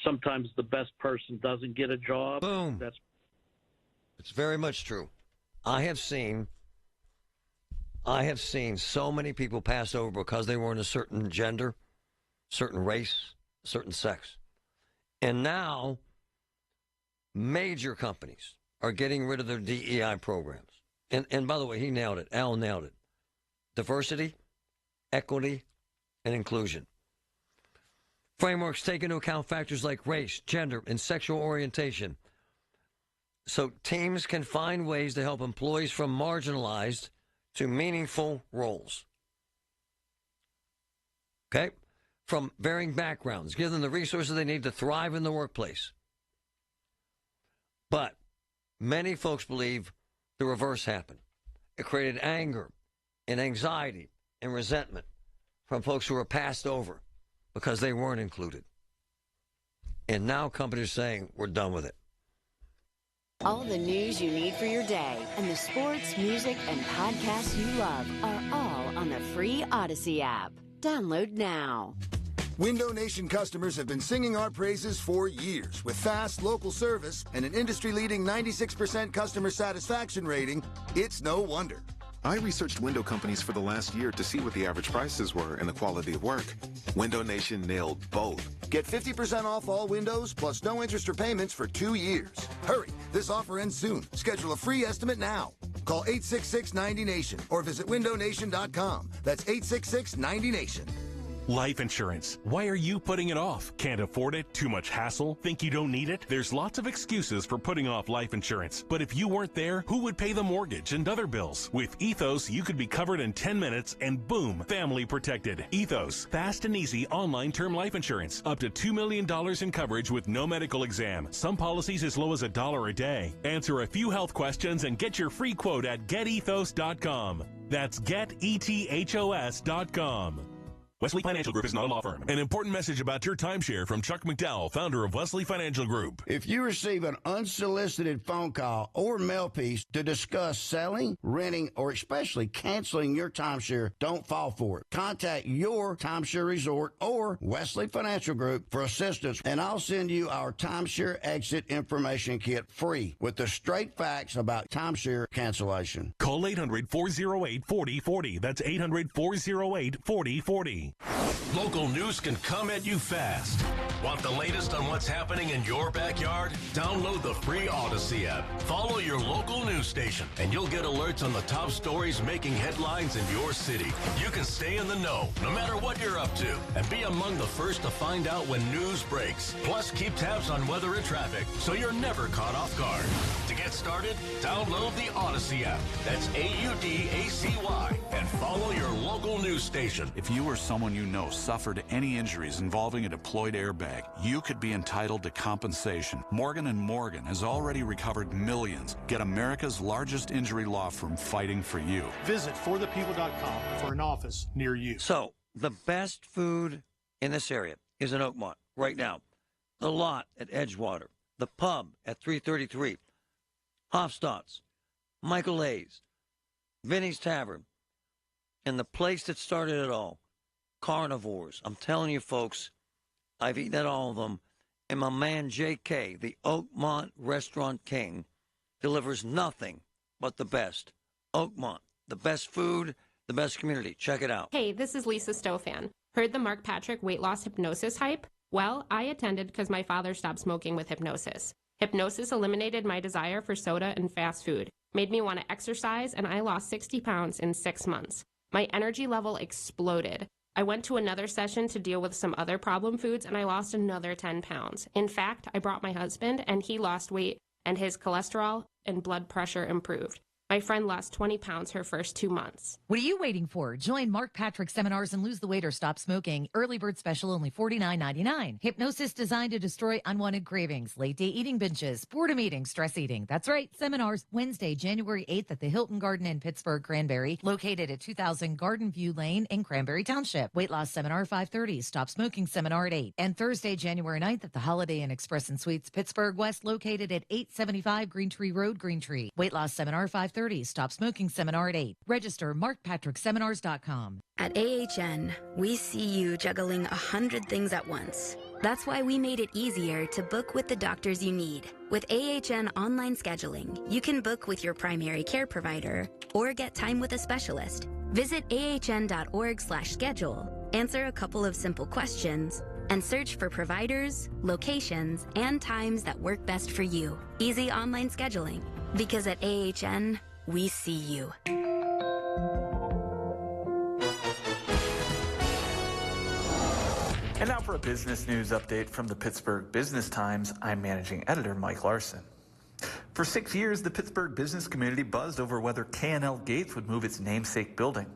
sometimes the best person doesn't get a job. Boom. It's very much true. I have seen so many people pass over because they weren't a certain gender, certain race, certain sex. And now major companies are getting rid of their DEI programs. And by the way, he nailed it. Al nailed it. Diversity, equity, and inclusion. Frameworks take into account factors like race, gender, and sexual orientation. So teams can find ways to help employees from marginalized to meaningful roles. Okay? From varying backgrounds, give them the resources they need to thrive in the workplace. But many folks believe the reverse happened. It created anger and anxiety and resentment from folks who were passed over because they weren't included. And now companies are saying, we're done with it. All the news you need for your day and the sports, music, and podcasts you love are all on the free Odyssey app. Download now. Window Nation customers have been singing our praises for years. With fast, local service and an industry-leading 96% customer satisfaction rating, it's no wonder. I researched window companies for the last year to see what the average prices were and the quality of work. Window Nation nailed both. Get 50% off all windows plus no interest or payments for 2 years. Hurry, this offer ends soon. Schedule a free estimate now. Call 866-90-NATION or visit windownation.com. That's 866-90-NATION. Life insurance. Why are you putting it off? Can't afford it? Too much hassle? Think you don't need it? There's lots of excuses for putting off life insurance. But if you weren't there, who would pay the mortgage and other bills? With Ethos, you could be covered in 10 minutes and boom, family protected. Ethos, fast and easy online term life insurance. Up to $2 million in coverage with no medical exam. Some policies as low as $1 a day. Answer a few health questions and get your free quote at getethos.com. That's getethos.com. Wesley Financial Group is not a law firm. An important message about your timeshare from Chuck McDowell, founder of Wesley Financial Group. If you receive an unsolicited phone call or mail piece to discuss selling, renting, or especially canceling your timeshare, don't fall for it. Contact your timeshare resort or Wesley Financial Group for assistance, and I'll send you our timeshare exit information kit free with the straight facts about timeshare cancellation. Call 800-408-4040. That's 800-408-4040. Local news can come at you fast. Want the latest on what's happening in your backyard? Download the free Odyssey app. Follow your local news station, and you'll get alerts on the top stories making headlines in your city. You can stay in the know, no matter what you're up to, and be among the first to find out when news breaks. Plus, keep tabs on weather and traffic, so you're never caught off guard. To get started, download the Odyssey app. That's AUDACY, and follow your local news station. If you or someone you know suffered any injuries involving a deployed airbag, you could be entitled to compensation. Morgan & Morgan has already recovered millions. Get America's largest injury law firm fighting for you. Visit forthepeople.com for an office near you. So, the best food in this area is in Oakmont right now. The Lot at Edgewater, the Pub at 333, Hofstadt's, Michael A's, Vinny's Tavern, and the place that started it all, Carnivores. I'm telling you, folks, I've eaten at all of them. And my man, J.K., the Oakmont Restaurant King, delivers nothing but the best. Oakmont, the best food, the best community. Check it out. Hey, this is Lisa Stofan. Heard the Mark Patrick weight loss hypnosis hype? Well, I attended because my father stopped smoking with hypnosis. Hypnosis eliminated my desire for soda and fast food. made me want to exercise, and I lost 60 pounds in 6 months. My energy level exploded. I went to another session to deal with some other problem foods, and I lost another 10 pounds. In fact, I brought my husband, and he lost weight, and his cholesterol and blood pressure improved. My friend lost 20 pounds her first 2 months. What are you waiting for? Join Mark Patrick's seminars and lose the weight or stop smoking. Early bird special only $49.99. Hypnosis designed to destroy unwanted cravings, late day eating binges, boredom eating, stress eating. That's right. Seminars Wednesday, January 8th at the Hilton Garden in Pittsburgh, Cranberry, located at 2000 Garden View Lane in Cranberry Township. Weight loss seminar 5:30. Stop smoking seminar at 8. And Thursday, January 9th at the Holiday Inn Express and Suites, Pittsburgh West, located at 875 Green Tree Road, Green Tree. Weight loss seminar 5:30. Stop smoking seminar at 8. Register markpatrickseminars.com. At AHN, we see you juggling 100 things at once. That's why we made it easier to book with the doctors you need. With AHN online scheduling, you can book with your primary care provider or get time with a specialist. Visit ahn.org/schedule, answer a couple of simple questions, and search for providers, locations, and times that work best for you. Easy online scheduling. Because at AHN, we see you. And now for a business news update from the Pittsburgh Business Times. I'm managing editor Mike Larson. For 6 years, the Pittsburgh business community buzzed over whether K&L Gates would move its namesake building.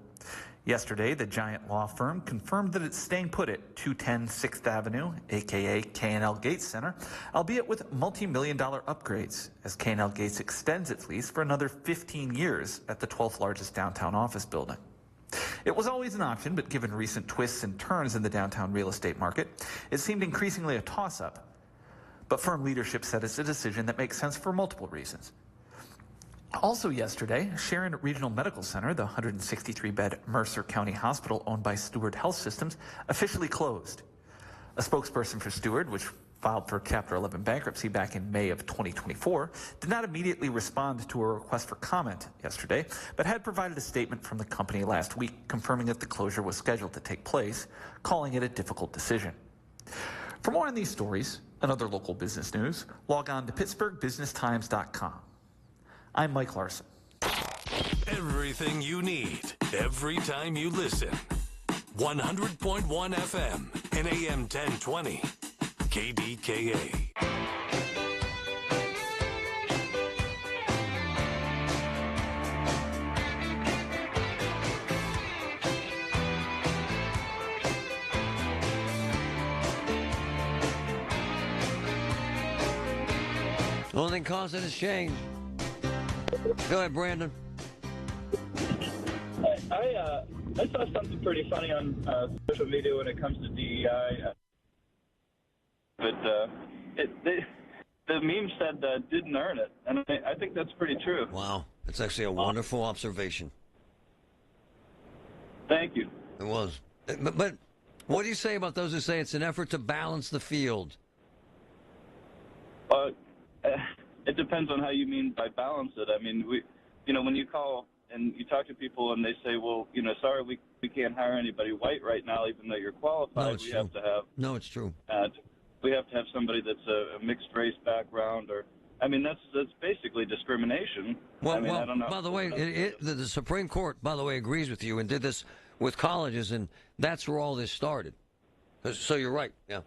Yesterday, the giant law firm confirmed that it's staying put at 210 6th Avenue, a.k.a. K&L Gates Center, albeit with multi-million-dollar upgrades, as K&L Gates extends its lease for another 15 years at the 12th largest downtown office building. It was always an option, but given recent twists and turns in the downtown real estate market, it seemed increasingly a toss-up. But firm leadership said it's a decision that makes sense for multiple reasons. Also yesterday, Sharon Regional Medical Center, the 163-bed Mercer County Hospital owned by Steward Health Systems, officially closed. A spokesperson for Steward, which filed for Chapter 11 bankruptcy back in May of 2024, did not immediately respond to a request for comment yesterday, but had provided a statement from the company last week confirming that the closure was scheduled to take place, calling it a difficult decision. For more on these stories and other local business news, log on to pittsburghbusinesstimes.com. I'm Mike Larson. Everything you need, every time you listen. 100.1 FM and AM 1020. KDKA. The only thing causing is change. Go ahead, Brandon. I saw something pretty funny on social media when it comes to DEI. But the meme said didn't earn it, and I think that's pretty true. Wow, that's actually a wonderful observation. Thank you. It was. But what do you say about those who say it's an effort to balance the field? It depends on how you mean by balance it. I mean, when you call and you talk to people and they say, well, sorry, we can't hire anybody white right now, even though you're qualified. No, it's true. Have to have. No, it's true. We have to have somebody that's a mixed race background, that's basically discrimination. Well, I don't know. By the way, the Supreme Court, by the way, agrees with you and did this with colleges, and that's where all this started. So you're right, yeah.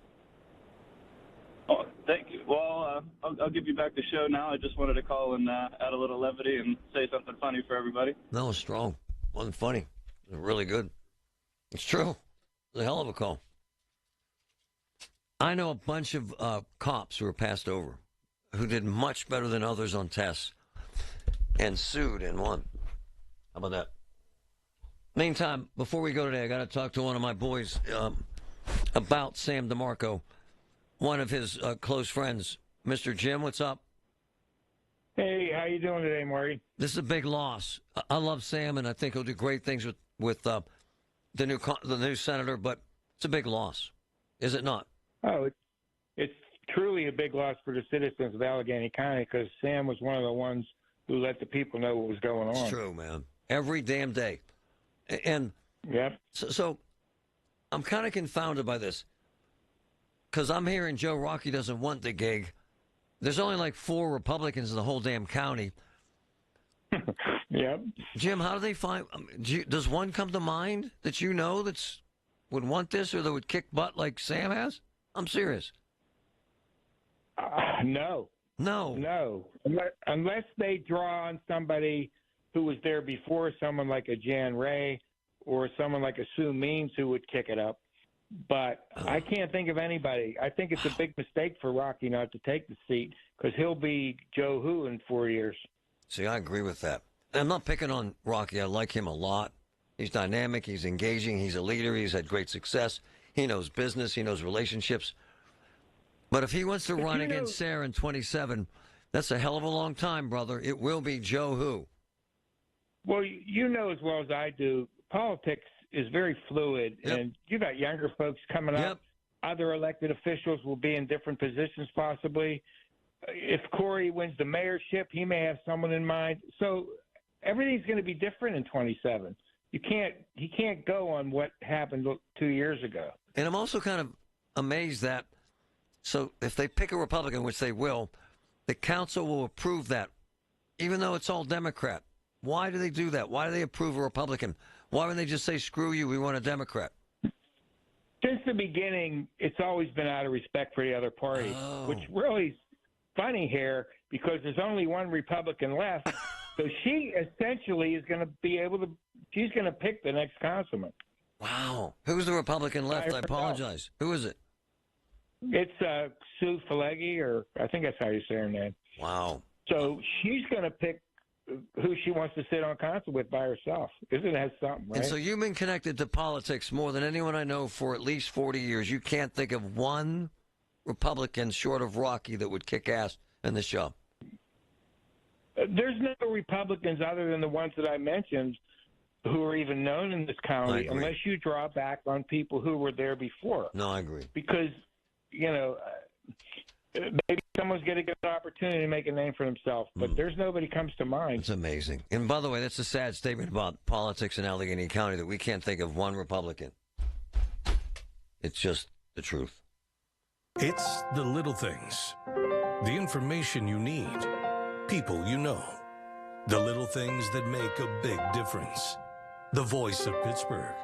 Oh, thank you. Well, I'll give you back the show now. I just wanted to call and add a little levity and say something funny for everybody. No, it's strong. Wasn't funny. It was really good. It's true. It's a hell of a call. I know a bunch of cops who were passed over who did much better than others on tests and sued and won. How about that? Meantime, before we go today, I got to talk to one of my boys about Sam DeMarco, one of his close friends. Mr. Jim, what's up? Hey, how you doing today, Marty? This is a big loss. I love Sam, and I think he'll do great things with the new senator, but it's a big loss, is it not? Oh, it's truly a big loss for the citizens of Allegheny County because Sam was one of the ones who let the people know what was going on. It's true, man. Every damn day. And yep. So I'm kind of confounded by this because I'm hearing Joe Rocky doesn't want the gig. There's only like 4 Republicans in the whole damn county. Yep. Jim, how do they find? Does one come to mind that you know that's would want this or that would kick butt like Sam has? I'm serious. No. Unless they draw on somebody who was there before, someone like a Jan Ray or someone like a Sue Means who would kick it up. But I can't think of anybody. I think it's a big mistake for Rocky not to take the seat because he'll be Joe Who in 4 years. See, I agree with that. I'm not picking on Rocky. I like him a lot. He's dynamic. He's engaging. He's a leader. He's had great success. He knows business. He knows relationships. But if he wants to run against Sarah in 27, that's a hell of a long time, brother. It will be Joe Who. Well, you know as well as I do, politics is very fluid, and you got younger folks coming up. Other elected officials will be in different positions possibly. If Corey wins the mayorship, he may have someone in mind. So everything's going to be different in 27. He can't go on what happened 2 years ago. And I'm also kind of amazed that, so if they pick a Republican, which they will, the council will approve that, even though it's all Democrat. Why do they do that? Why do they approve a Republican? Why wouldn't they just say, screw you, we want a Democrat? Since the beginning, it's always been out of respect for the other party, which really is funny here because there's only one Republican left. So she essentially is going to be able to, she's going to pick the next councilman. Wow. Who's the Republican left? I apologize. Who is it? It's Sue Falegi, or I think that's how you say her name. Wow. So she's going to pick who she wants to sit on council with by herself. Isn't that something, right? And so you've been connected to politics more than anyone I know for at least 40 years. You can't think of one Republican short of Rocky that would kick ass in this job. There's no Republicans other than the ones that I mentioned who are even known in this county unless you draw back on people who were there before. No, I agree. Because, maybe someone's going to get an opportunity to make a name for themselves, but there's nobody comes to mind. It's amazing. And by the way, that's a sad statement about politics in Allegheny County that we can't think of one Republican. It's just the truth. It's the little things. The information you need. People you know. The little things that make a big difference. The voice of Pittsburgh.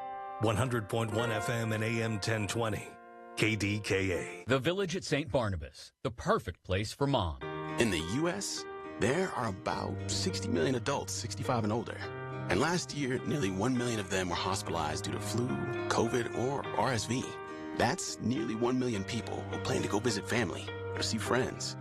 100.1 FM and AM 1020. KDKA. The Village at St. Barnabas, the perfect place for mom. In the U.S., there are about 60 million adults 65 and older. And last year, nearly 1 million of them were hospitalized due to flu, COVID, or RSV. That's nearly 1 million people who plan to go visit family or see friends.